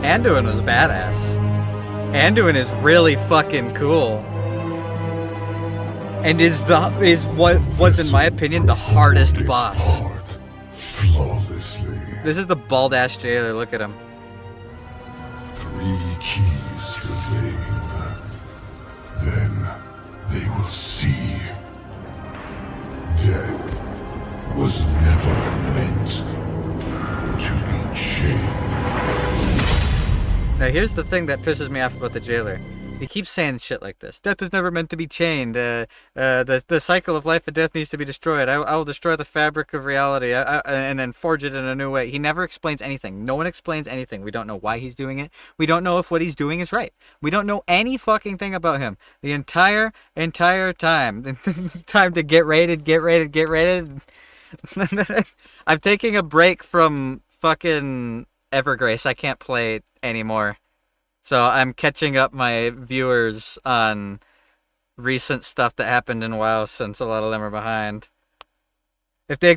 Anduin was badass. Anduin is really fucking cool. And is what was, in my opinion, the hardest boss. Flawlessly. This is the bald ass jailer, look at him. 3 keys remain. Then they will see. Death was never meant to be chained. Now here's the thing that pisses me off about the jailer. He keeps saying shit like this. Death was never meant to be chained. The cycle of life and death needs to be destroyed. I will destroy the fabric of reality and then forge it in a new way. He never explains anything. No one explains anything. We don't know why he's doing it. We don't know if what he's doing is right. We don't know any fucking thing about him. The entire time. Time to get rated. I'm taking a break from fucking Evergrace. I can't play anymore. So I'm catching up my viewers on recent stuff that happened in WoW since a lot of them are behind.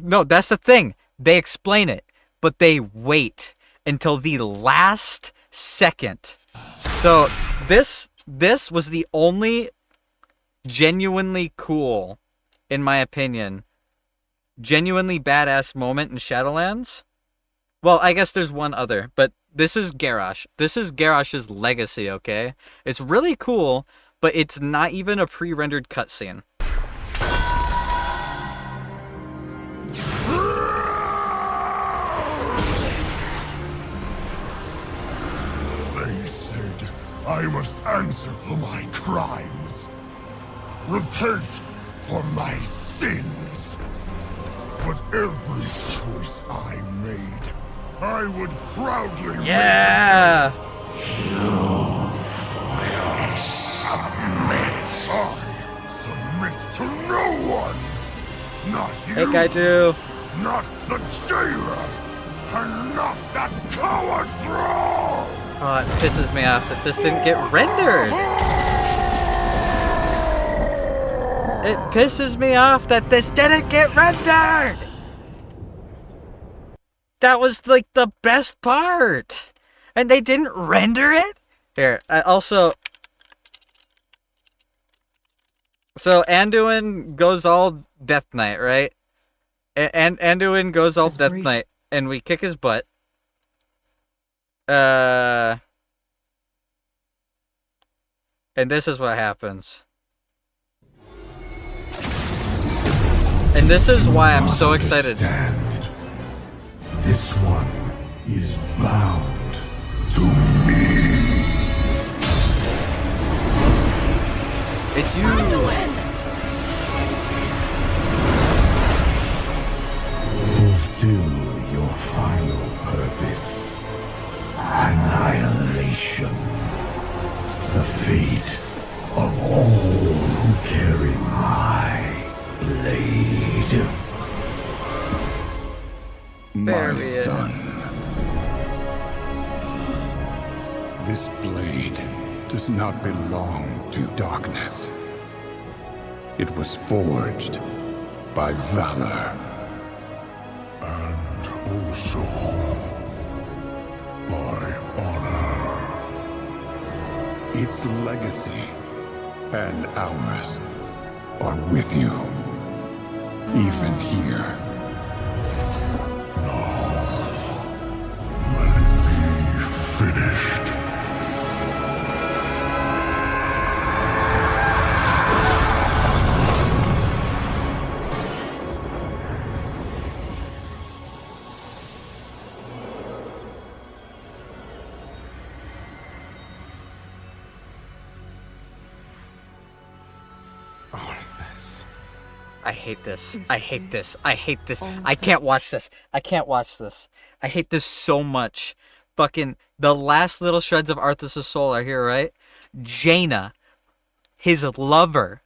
No, that's the thing. They explain it, but they wait until the last second. So this was the only genuinely cool, in my opinion, genuinely badass moment in Shadowlands. Well, I guess there's one other, but this is Garrosh. This is Garrosh's legacy, okay? It's really cool, but it's not even a pre-rendered cutscene. They said I must answer for my crimes. Repent for my sins. But every choice I made, I would proudly make. Yeah! You will submit. I submit to no one. Not you. Hey, Kaiju. Not the jailer. And not that coward thrall. Oh, it pisses me off that this didn't get rendered. It pisses me off that this didn't get rendered. That was like the best part. And they didn't render it? Here, I also... So Anduin goes all Death Knight, right? And Anduin goes all Death Knight, and we kick his butt. And this is what happens. And this is why I'm so excited. This one is bound to me. It's you. Fulfill your final purpose. Annihilation. The fate of all who carry my blade. My son. This blade does not belong to darkness. It was forged by valor. And also by honor. Its legacy and ours are with you, even here. Finished. I hate this. I hate this. I hate this. I can't watch this. I can't watch this. I hate this so much. Fucking the last little shreds of Arthas' soul are here, right? Jaina, his lover,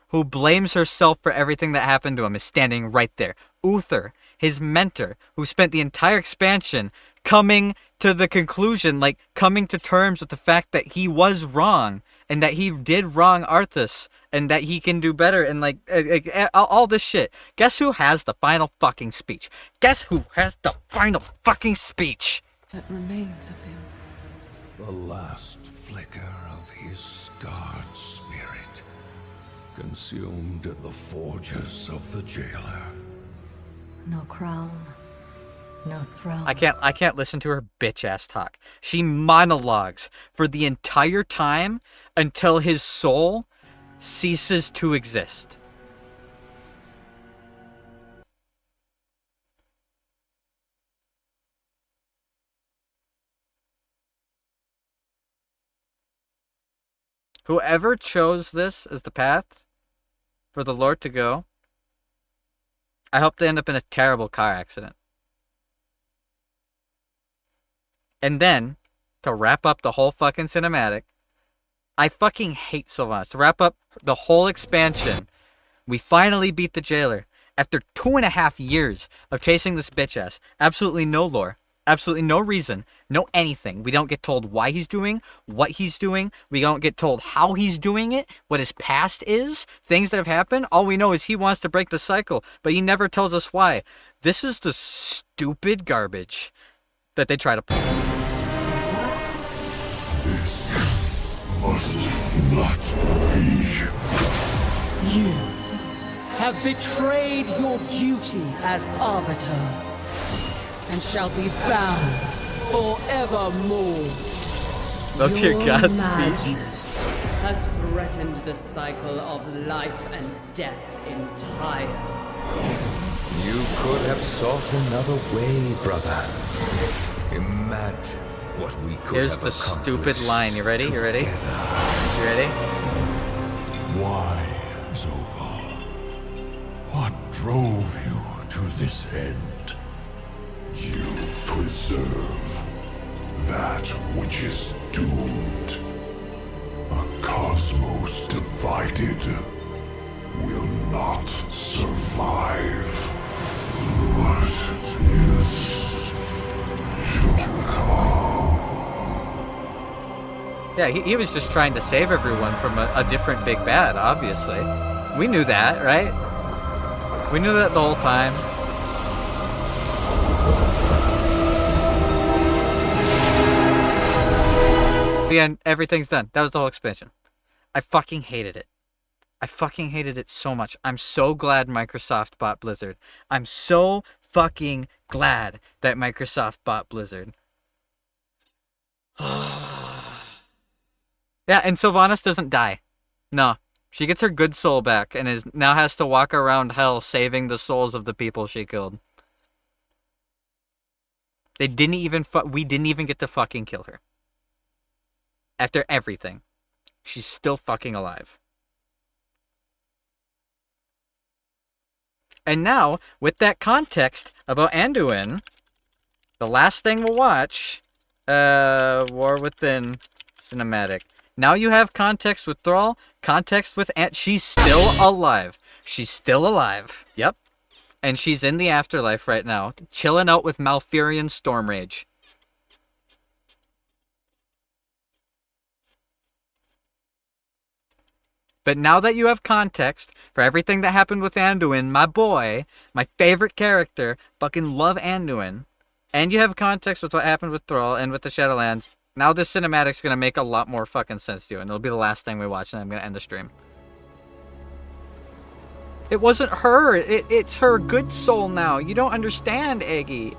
who blames herself for everything that happened to him, is standing right there. Uther, his mentor, who spent the entire expansion coming to the conclusion, like coming to terms with the fact that he was wrong and that he did wrong Arthas and that he can do better and like all this shit. Guess who has the final fucking speech? Guess who has the final fucking speech? That remains of him. The last flicker of his scarred spirit, consumed in the forges of the jailer. No crown, no throne. I can't listen to her bitch ass talk. She monologues for the entire time until his soul ceases to exist. Whoever chose this as the path for the Lord to go, I hope they end up in a terrible car accident. And then, to wrap up the whole fucking cinematic, I fucking hate Sylvanas. To wrap up the whole expansion, we finally beat the jailer. After 2.5 years of chasing this bitch ass. Absolutely no lore. Absolutely no reason. No anything. We don't get told why he's doing, what he's doing. We don't get told how he's doing it, what his past is, things that have happened. All we know is he wants to break the cycle, but he never tells us why. This is the stupid garbage that they try to pull. This must not be. You have betrayed your duty as Arbiter, and shall be bound forevermore. Love to your God's speech. speech. Has threatened the cycle of life and death entire. You could have sought another way, brother. Imagine what we could Here's have the stupid line. You ready? You ready? You ready? Why, Zovar? What drove you to this end? You preserve that which is doomed. A cosmos divided will not survive. What is to come? Yeah, he was just trying to save everyone from a different big bad, obviously. We knew that, right? We knew that the whole time. The end, everything's done. That was the whole expansion. I fucking hated it. I fucking hated it so much. I'm so glad Microsoft bought Blizzard. I'm so fucking glad that Microsoft bought Blizzard. Yeah, and Sylvanas doesn't die. No. She gets her good soul back and now has to walk around hell saving the souls of the people she killed. We didn't even get to fucking kill her. After everything, she's still fucking alive. And now, with that context about Anduin, the last thing we'll watch, War Within cinematic. Now you have context with Thrall, context with she's still alive. She's still alive. Yep. And she's in the afterlife right now, chilling out with Malfurion Stormrage. But now that you have context for everything that happened with Anduin, my boy, my favorite character, fucking love Anduin, and you have context with what happened with Thrall and with the Shadowlands, now this cinematic's gonna make a lot more fucking sense to you, and it'll be the last thing we watch, and I'm gonna end the stream. It wasn't her. It's her good soul now. You don't understand, Eggy.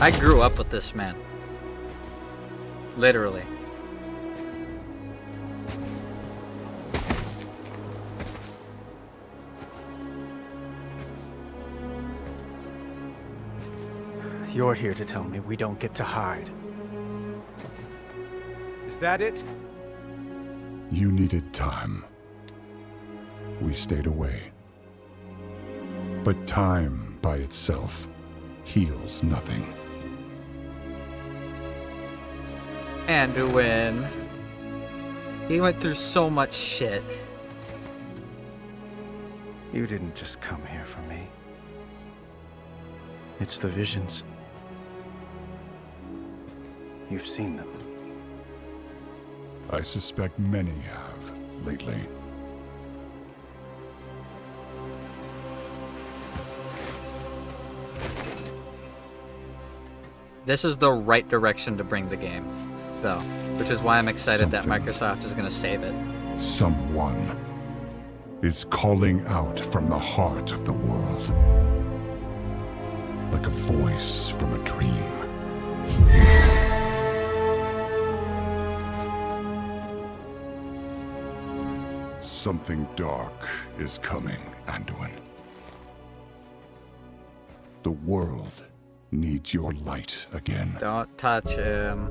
I grew up with this man. Literally. You're here to tell me we don't get to hide. Is that it? You needed time. We stayed away. But time by itself heals nothing. Anduin. He went through so much shit. You didn't just come here for me. It's the visions. You've seen them. I suspect many have lately. This is the right direction to bring the game, though, which is why I'm excited that Microsoft is going to save it. Someone is calling out from the heart of the world, like a voice from a dream. Something dark is coming, Anduin. The world needs your light again. Don't touch him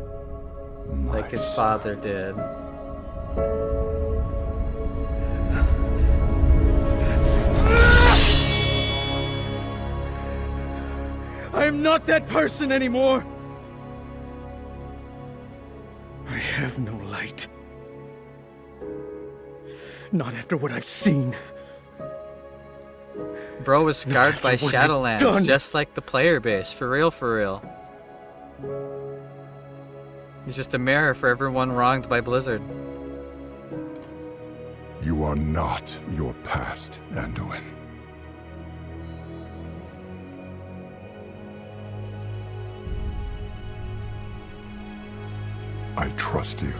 like his father did. I am not that person anymore! I have no light. Not after what I've seen. Bro was scarred by after what I've Shadowlands, done. just like the player base. For real, for real. He's just a mirror for everyone wronged by Blizzard. You are not your past, Anduin. I trust you.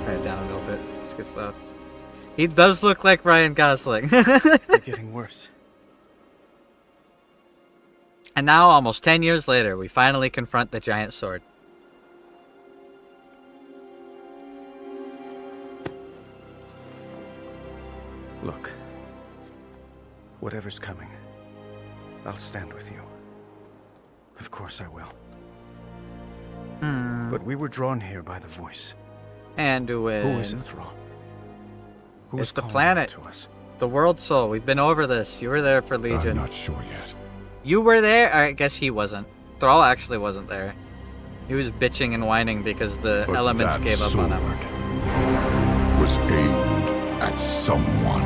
Turn it down a little bit. This gets loud. He does look like Ryan Gosling. They're getting worse. And now, almost 10 years later, we finally confront the giant sword. Look. Whatever's coming, I'll stand with you. Of course I will. But we were drawn here by the voice. Anduin. Who is it, Thrall? Who's It's the calling planet. out to us? The World Soul. We've been over this. You were there for Legion. I'm not sure yet. You were there? I guess he wasn't. Thrall actually wasn't there. He was bitching and whining because the But elements that gave up on him. sword was aimed at someone.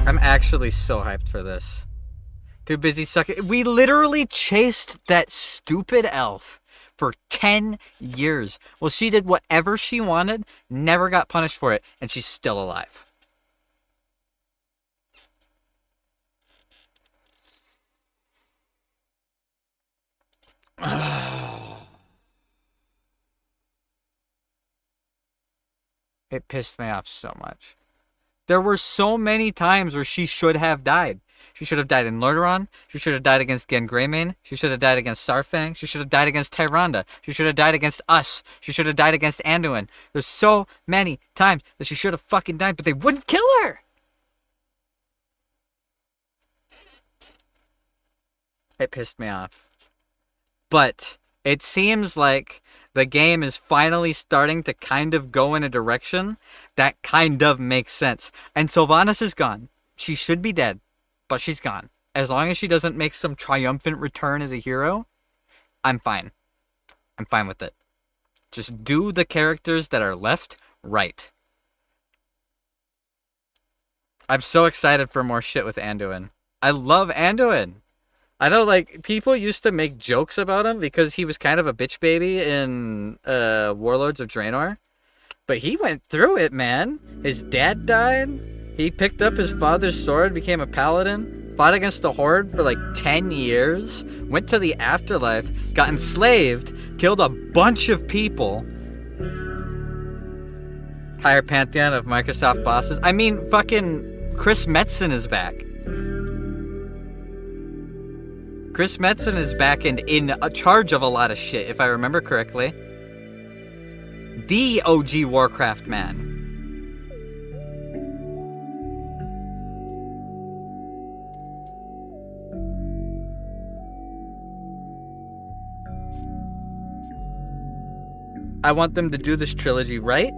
I'm actually so hyped for this. Too busy sucking. We literally chased that stupid elf for 10 years. Well, she did whatever she wanted, never got punished for it, and she's still alive. It pissed me off so much. There were so many times where she should have died. She should have died in Lordaeron. She should have died against Gen Greymane. She should have died against Sarfang. She should have died against Tyrande. She should have died against us. She should have died against Anduin. There's so many times that she should have fucking died, but they wouldn't kill her. It pissed me off. But it seems like the game is finally starting to kind of go in a direction that kind of makes sense. And Sylvanas is gone. She should be dead, but she's gone. As long as she doesn't make some triumphant return as a hero, I'm fine. I'm fine with it. Just do the characters that are left right. I'm so excited for more shit with Anduin. I love Anduin. I know, like, people used to make jokes about him because he was kind of a bitch baby in Warlords of Draenor. But he went through it, man. His dad died. He picked up his father's sword, became a paladin, fought against the Horde for like 10 years, went to the afterlife, got enslaved, killed a bunch of people. Higher pantheon of Microsoft bosses. I mean, fucking Chris Metzen is back. Chris Metzen is back and in charge of a lot of shit, if I remember correctly. The OG Warcraft man. I want them to do this trilogy right,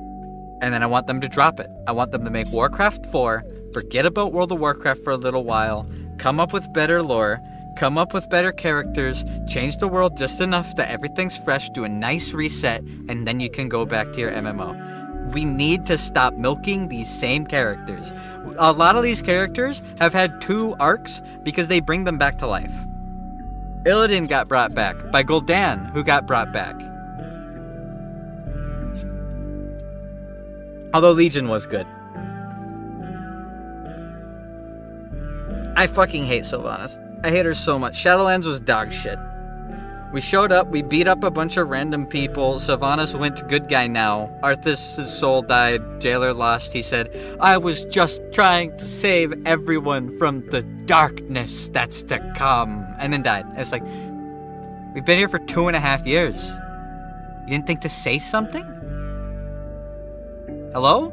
and then I want them to drop it. I want them to make Warcraft 4, forget about World of Warcraft for a little while, come up with better lore, come up with better characters, change the world just enough that everything's fresh, do a nice reset, and then you can go back to your MMO. We need to stop milking these same characters. A lot of these characters have had 2 arcs because they bring them back to life. Illidan got brought back by Gul'dan, who got brought back. Although Legion was good. I fucking hate Sylvanas. I hate her so much. Shadowlands was dog shit. We showed up, we beat up a bunch of random people. Sylvanas went good guy now. Arthas' soul died, Jailer lost. He said, I was just trying to save everyone from the darkness that's to come. And then died. And it's like, we've been here for 2.5 years. You didn't think to say something? Hello?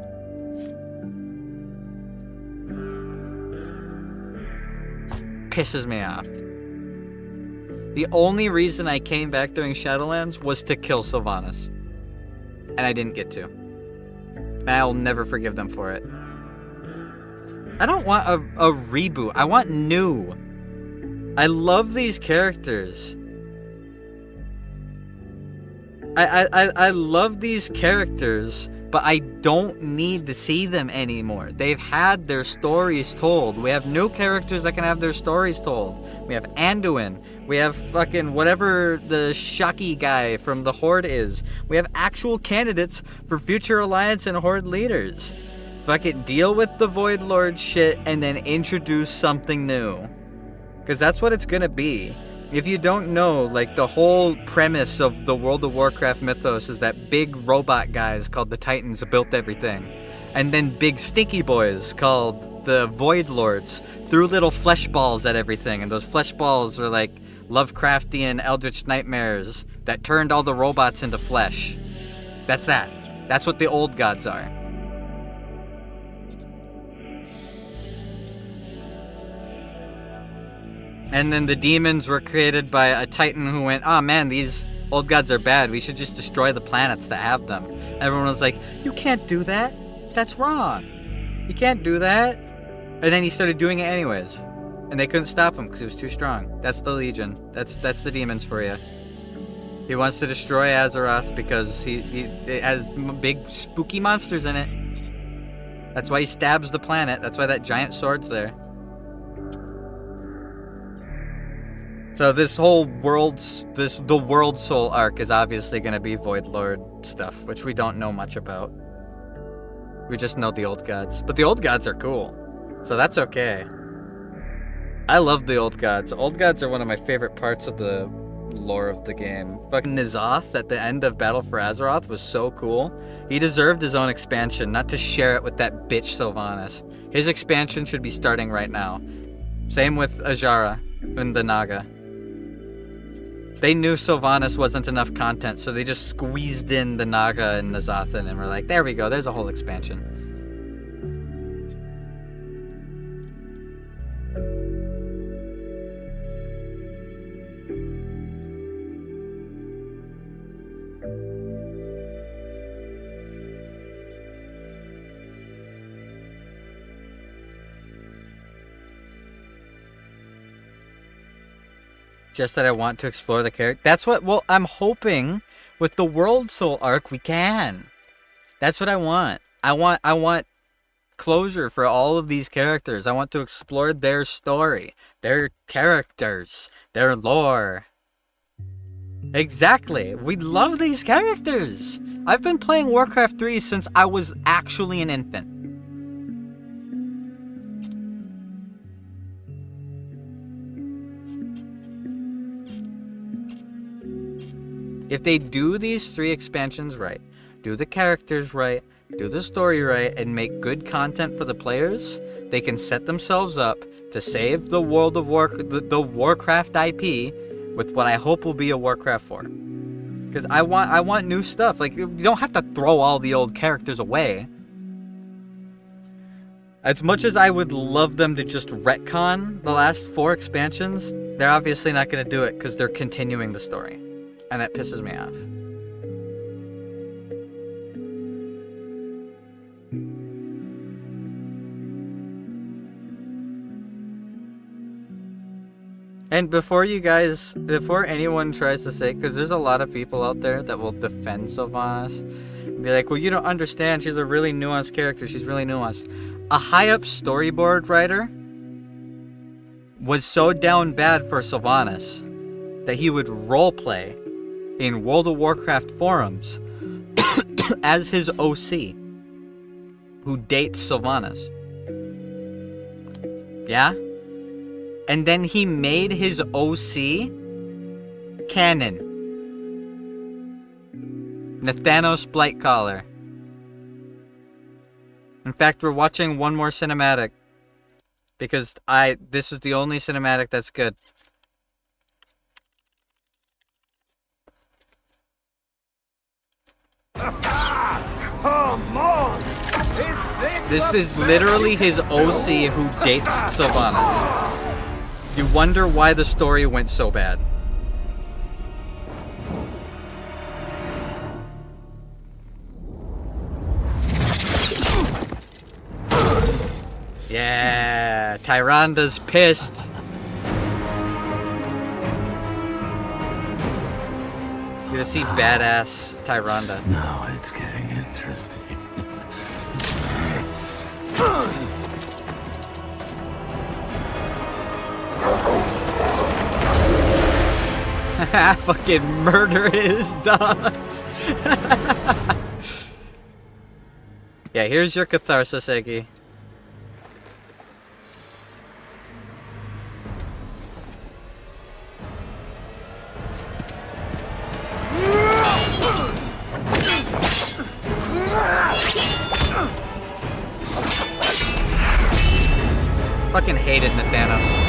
Pisses me off. The only reason I came back during Shadowlands was to kill Sylvanas. And I didn't get to. And I'll never forgive them for it. I don't want a reboot. I want new. I love these characters. I love these characters, but I don't need to see them anymore. They've had their stories told. We have new characters that can have their stories told. We have Anduin. We have fucking whatever the Shaki guy from the Horde is. We have actual candidates for future Alliance and Horde leaders. Fucking deal with the Void Lord shit and then introduce something new. Because that's what it's gonna be. If you don't know, like, the whole premise of the World of Warcraft mythos is that big robot guys called the Titans built everything. And then big stinky boys called the Void Lords threw little flesh balls at everything. And those flesh balls were like Lovecraftian eldritch nightmares that turned all the robots into flesh. That's that. That's what the old gods are. And then the demons were created by a titan who went, oh man, these old gods are bad. We should just destroy the planets that have them. Everyone was like, you can't do that. That's wrong. You can't do that. And then he started doing it anyways. And they couldn't stop him because he was too strong. That's the Legion. That's the demons for you. He wants to destroy Azeroth because it has big spooky monsters in it. That's why he stabs the planet. That's why that giant sword's there. So this whole the World Soul arc is obviously going to be Void Lord stuff, which we don't know much about. We just know the old gods. But the old gods are cool, so that's okay. I love the old gods. Old gods are one of my favorite parts of the lore of the game. Fucking N'Zoth at the end of Battle for Azeroth was so cool. He deserved his own expansion, not to share it with that bitch Sylvanas. His expansion should be starting right now. Same with Ajara and the Naga. They knew Sylvanas wasn't enough content, so they just squeezed in the Naga and N'Zoth and were like, there we go, there's a whole expansion. Just that I want to explore the character. That's what, well, I'm hoping with the World Soul arc we can. That's what I want. I want closure for all of these characters. I want to explore their story, their characters, their lore. Exactly. We love these characters. I've been playing Warcraft 3 since I was actually an infant. If they do these 3 expansions right, do the characters right, do the story right, and make good content for the players, they can set themselves up to save the World of the Warcraft IP with what I hope will be a Warcraft 4. Because I want new stuff. Like, you don't have to throw all the old characters away. As much as I would love them to just retcon the last 4 expansions, they're obviously not going to do it because they're continuing the story. And that pisses me off. And before anyone tries to say, because there's a lot of people out there that will defend Sylvanas, and be like, well, you don't understand, she's a really nuanced character, she's really nuanced. A high-up storyboard writer was so down bad for Sylvanas that he would roleplay in World of Warcraft forums as his OC, who dates Sylvanas. Yeah? And then he made his OC canon. Nathanos Blightcaller. In fact, we're watching one more cinematic. Because this is the only cinematic that's good. Come on! This is literally his OC who dates Sylvanas. You wonder why the story went so bad. Yeah, Tyranda's pissed. You're gonna see badass Tyranda. Now it's getting interesting. Fucking murder his dogs. Yeah, here's your catharsis, Eggy. Fucking hated Nathanos.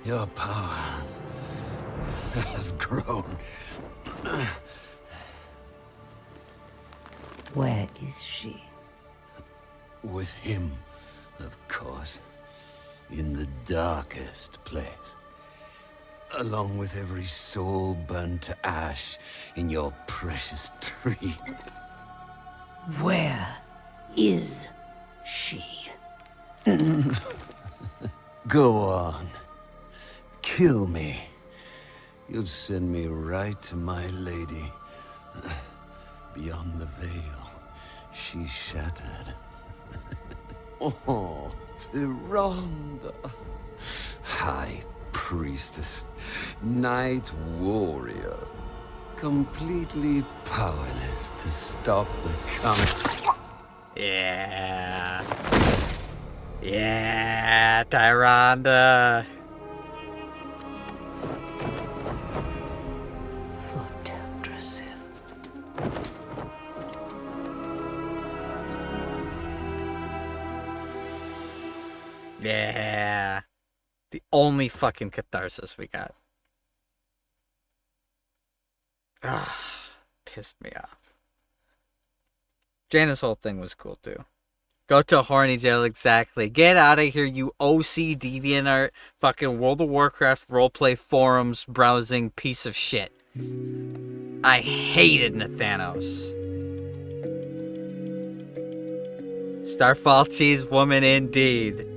Your power has grown. Where is she? With him, of course. In the darkest place. Along with every soul burned to ash in your precious tree. Where is she? Go on. Kill me. You'll send me right to my lady. Beyond the veil, she shattered. Oh, Tyranda. High priestess, night warrior. Completely powerless to stop the coming. Yeah. Yeah, Tyranda. Yeah. The only fucking catharsis we got. Ah, pissed me off. Jaina's whole thing was cool too. Go to horny jail, exactly. Get out of here, you OC DeviantArt fucking World of Warcraft roleplay forums browsing piece of shit. I hated Nathanos. Starfall cheese woman indeed.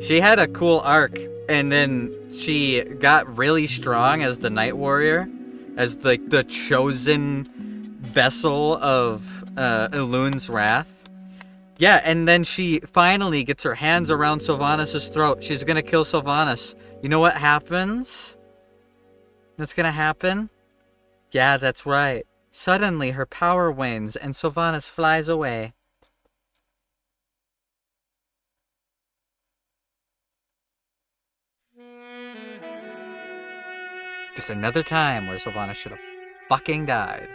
She had a cool arc, and then she got really strong as the Night Warrior, as like the chosen vessel of Elun's wrath. Yeah, and then she finally gets her hands around Sylvanas' throat. She's gonna kill Sylvanas. You know what happens? That's gonna happen? Yeah, that's right. Suddenly her power wanes and Sylvanas flies away. Just another time where Sylvanas should have fucking died.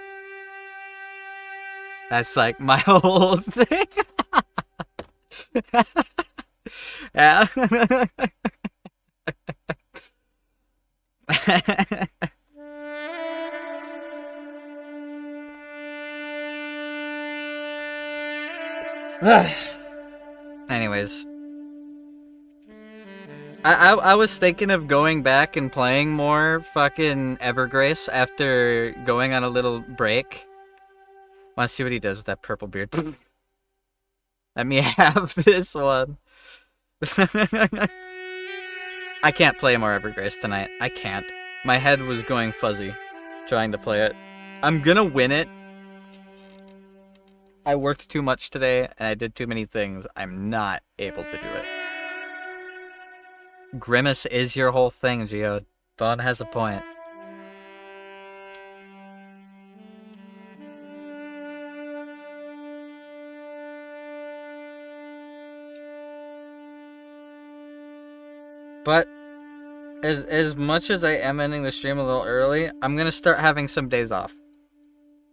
That's like my whole thing. Yeah. Anyways, I was thinking of going back and playing more fucking Evergrace after going on a little break. Want to see what he does with that purple beard? Let me have this one. I can't play more Evergrace tonight. I can't. My head was going fuzzy trying to play it. I'm gonna win it. I worked too much today and I did too many things. I'm not able to do it. Grimace is your whole thing, Geo. Dawn has a point. But as much as I am ending the stream a little early, I'm gonna start having some days off.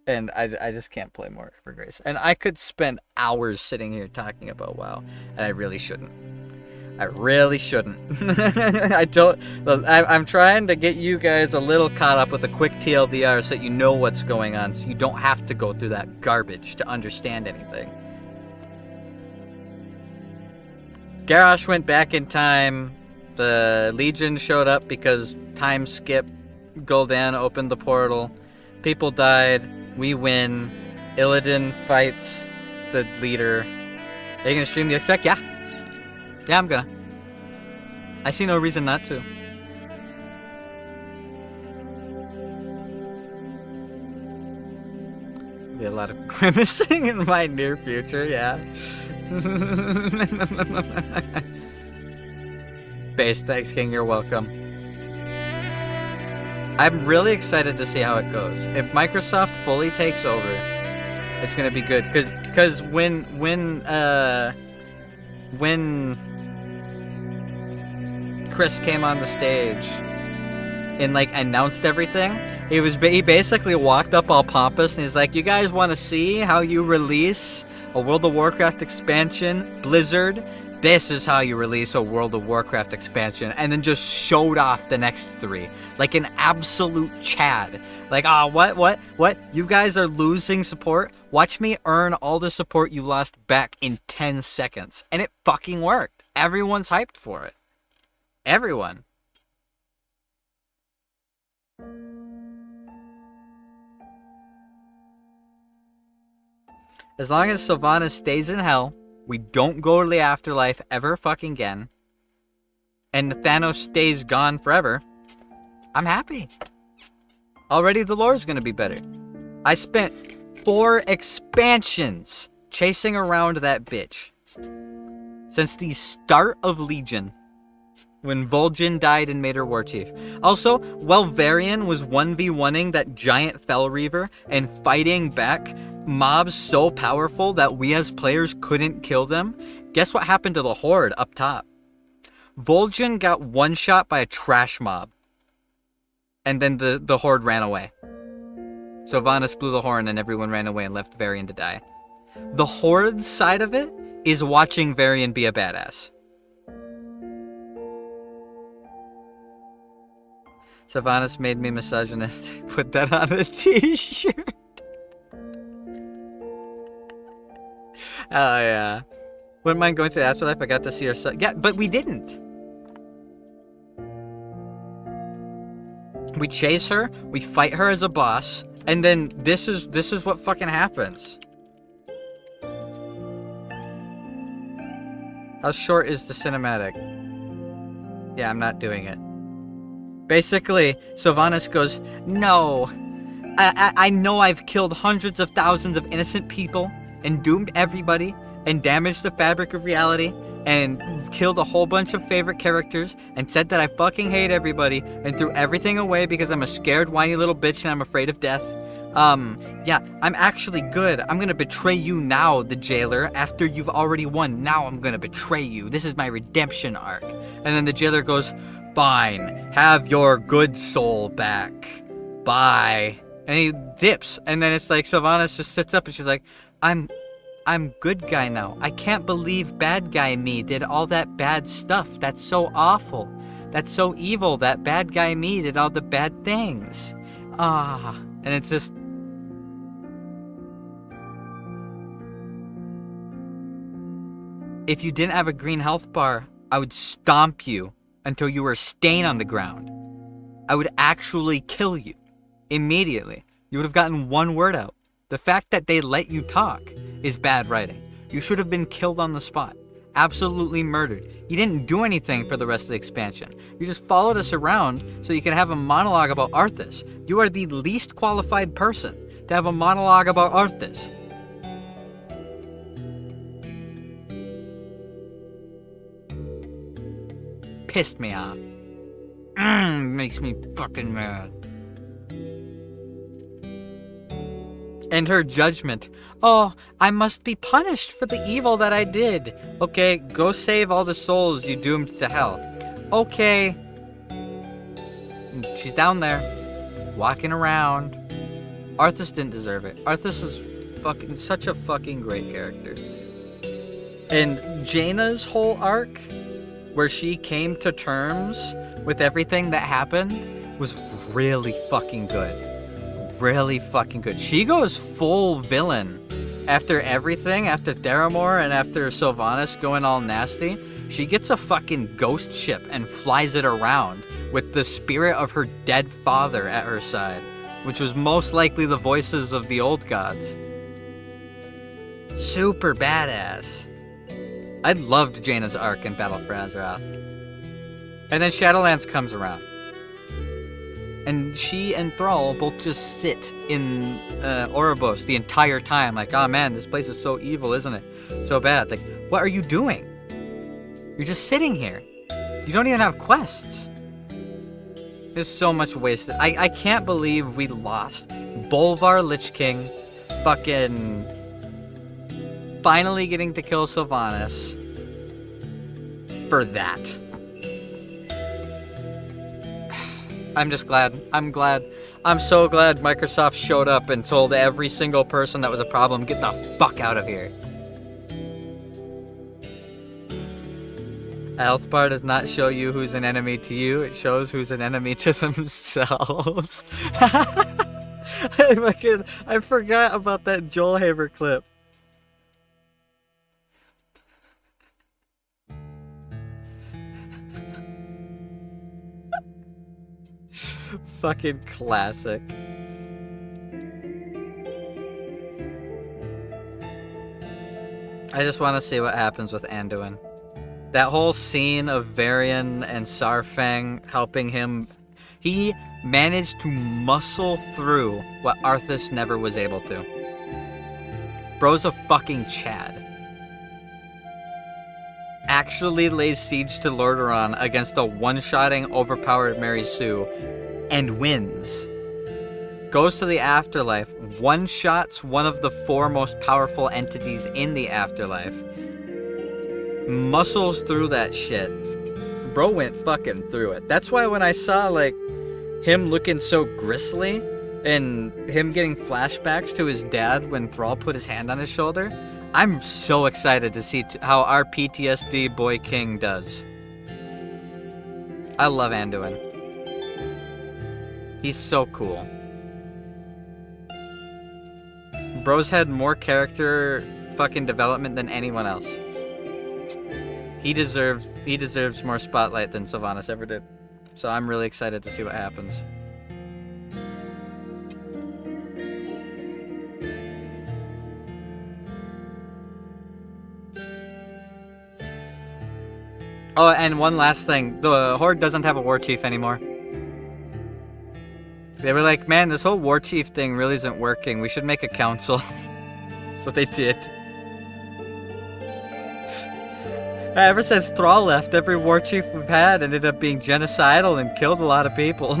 And I just can't play more for Grace. And I could spend hours sitting here talking about WoW, and I really shouldn't. I really shouldn't. I'm trying to get you guys a little caught up with a quick TLDR so that you know what's going on, so you don't have to go through that garbage to understand anything. Garrosh went back in time. The Legion showed up because time skip. Gul'dan opened the portal. People died. We win. Illidan fights the leader. Are you gonna stream the Expect? Yeah. Yeah, I'm gonna. I see no reason not to. Be a lot of grimacing in my near future, yeah. Base, thanks, King. You're welcome. I'm really excited to see how it goes. If Microsoft fully takes over, it's gonna be good. Cause when Chris came on the stage and like announced everything, he basically walked up all pompous and he's like, "You guys want to see how you release a World of Warcraft expansion, Blizzard? This is how you release a World of Warcraft expansion," and then just showed off the next 3 like an absolute Chad. Like, what? You guys are losing support? Watch me earn all the support you lost back in 10 seconds. And it fucking worked. Everyone's hyped for it. Everyone. As long as Sylvanas stays in hell, we don't go to the afterlife ever fucking again, and Thanos stays gone forever, I'm happy. Already the lore's gonna be better. I spent 4 expansions chasing around that bitch since the start of Legion, when Vol'jin died and made her war chief. Also, while Varian was 1v1ing that giant Fel Reaver and fighting back mobs so powerful that we as players couldn't kill them, guess what happened to the Horde up top? Vol'jin got one-shot by a trash mob. And then the Horde ran away. Sylvanas blew the horn and everyone ran away and left Varian to die. The Horde side of it is watching Varian be a badass. Sylvanas made me misogynistic. Put that on a t-shirt. Oh, yeah. Wouldn't mind going to the afterlife. I got to see her son. Yeah, but we didn't. We chase her, we fight her as a boss, and then this is what fucking happens. How short is the cinematic? Yeah, I'm not doing it. Basically, Sylvanas goes, "No, I know I've killed hundreds of thousands of innocent people and doomed everybody and damaged the fabric of reality and killed a whole bunch of favorite characters and said that I fucking hate everybody and threw everything away because I'm a scared whiny little bitch and I'm afraid of death. Yeah, I'm actually good. I'm gonna betray you now, the jailer, after you've already won. Now I'm gonna betray you. This is my redemption arc." And then the jailer goes, "Fine, have your good soul back. Bye." And he dips. And then it's like Sylvanas just sits up and she's like, I'm good guy now. I can't believe bad guy me did all that bad stuff. That's so awful. That's so evil. That bad guy me did all the bad things. And it's just... If you didn't have a green health bar, I would stomp you until you were a stain on the ground. I would actually kill you. Immediately. You would have gotten one word out. The fact that they let you talk is bad writing. You should have been killed on the spot. Absolutely murdered. You didn't do anything for the rest of the expansion. You just followed us around so you could have a monologue about Arthas. You are the least qualified person to have a monologue about Arthas. Pissed me off. Makes me fucking mad. And her judgment. Oh, I must be punished for the evil that I did. Okay, go save all the souls you doomed to hell. Okay. She's down there, walking around. Arthas didn't deserve it. Arthas is fucking such a fucking great character. And Jaina's whole arc, where she came to terms with everything that happened, was really fucking good. Really fucking good. She goes full villain after everything, after Theramore and after Sylvanas going all nasty. She gets a fucking ghost ship and flies it around with the spirit of her dead father at her side, which was most likely the voices of the old gods. Super badass. I loved Jaina's arc in Battle for Azeroth. And then Shadowlands comes around. And she and Thrall both just sit in Oribos the entire time. Like, oh man, this place is so evil, isn't it? So bad. Like, what are you doing? You're just sitting here. You don't even have quests. There's so much wasted. I can't believe we lost Bolvar Lich King, fucking finally getting to kill Sylvanas for that. I'm just glad. I'm glad. I'm so glad Microsoft showed up and told every single person that was a problem, get the fuck out of here. A health bar does not show you who's an enemy to you, it shows who's an enemy to themselves. I forgot about that Joel Haber clip. Fucking classic. I just want to see what happens with Anduin. That whole scene of Varian and Sarfang helping him, he managed to muscle through what Arthas never was able to. Bro's a fucking Chad. Actually lays siege to Lordaeron against a one-shotting overpowered Mary Sue and wins. Goes to the afterlife, one-shots one of the 4 most powerful entities in the afterlife. Muscles through that shit. Bro went fucking through it. That's why when I saw, like, him looking so gristly and him getting flashbacks to his dad when Thrall put his hand on his shoulder, I'm so excited to see how our PTSD boy king does. I love Anduin. He's so cool. Bro's had more character fucking development than anyone else. He deserves more spotlight than Sylvanas ever did. So I'm really excited to see what happens. Oh, and one last thing. The Horde doesn't have a war chief anymore. They were like, man, this whole war chief thing really isn't working. We should make a council. So they did. Ever since Thrall left, every war chief we've had ended up being genocidal and killed a lot of people.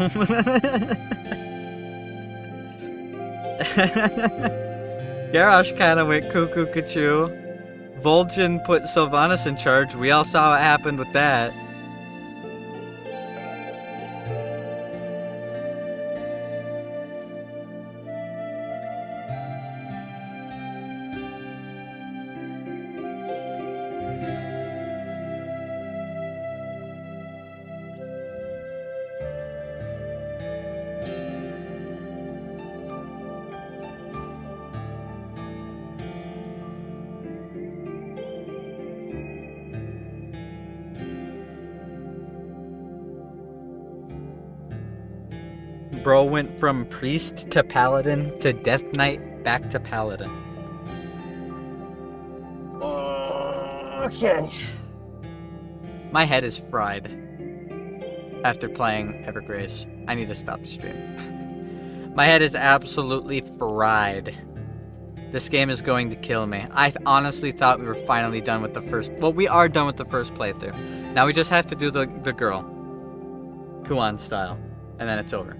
Garrosh kind of went cuckoo cuckoo. Vol'jin put Sylvanas in charge. We all saw what happened with that. bro went from priest to paladin to death knight back to paladin. Okay. My head is fried after playing Evergrace. I need to stop the stream. My head is absolutely fried. This game is going to kill me. I honestly thought we were finally done with the first... Well, we are done with the first playthrough. Now we just have to do the girl. Kuan style. And then it's over.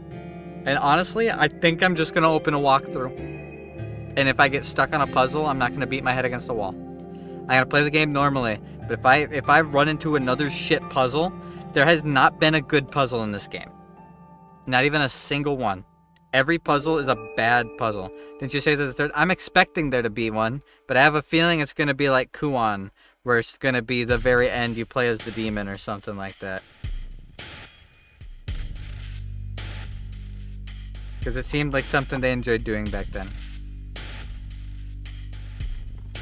And honestly, I think I'm just going to open a walkthrough. And if I get stuck on a puzzle, I'm not going to beat my head against the wall. I'm going to play the game normally. But if I run into another shit puzzle, there has not been a good puzzle in this game. Not even a single one. Every puzzle is a bad puzzle. Didn't you say there's a third? I'm expecting there to be one, but I have a feeling it's going to be like Kuan, where it's going to be the very end you play as the demon or something like that. Because it seemed like something they enjoyed doing back then.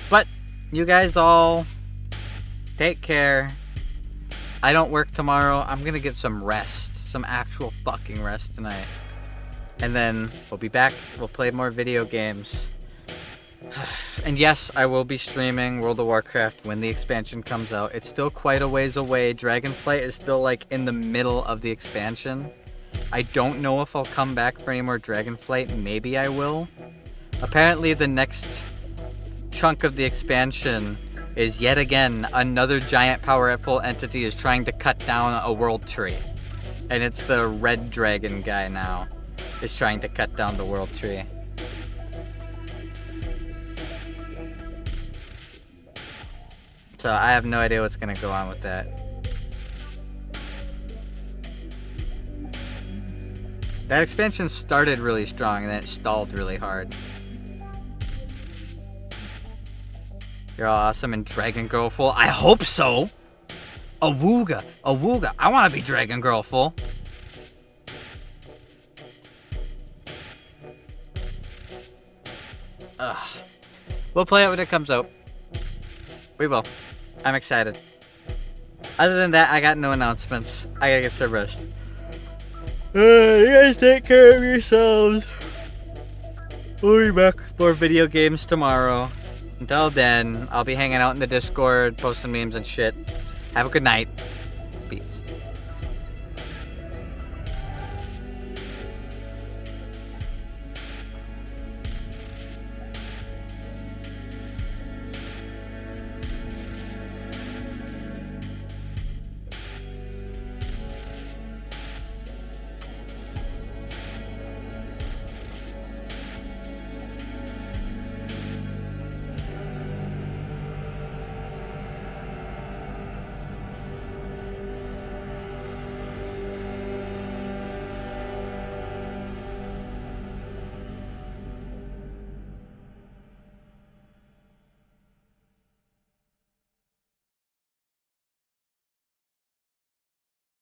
But you guys all take care. I don't work tomorrow. I'm going to get some rest. Some actual fucking rest tonight. And then we'll be back. We'll play more video games. And yes, I will be streaming World of Warcraft when the expansion comes out. It's still quite a ways away. Dragonflight is still like in the middle of the expansion. I don't know if I'll come back for any more Dragonflight. Maybe I will. Apparently the next chunk of the expansion is yet again another giant powerful entity is trying to cut down a world tree. And it's the red dragon guy now. Is trying to cut down the world tree. So I have no idea what's going to go on with that. That expansion started really strong and then it stalled really hard. You're all awesome and Dragon Girl full. I hope so! Awooga! Awooga! I want to be Dragon Girl full. Ugh. We'll play it when it comes out. We will. I'm excited. Other than that, I got no announcements. I gotta get some rest. You guys take care of yourselves. We'll be back with more video games tomorrow. Until then, I'll be hanging out in the Discord, posting memes and shit. Have a good night.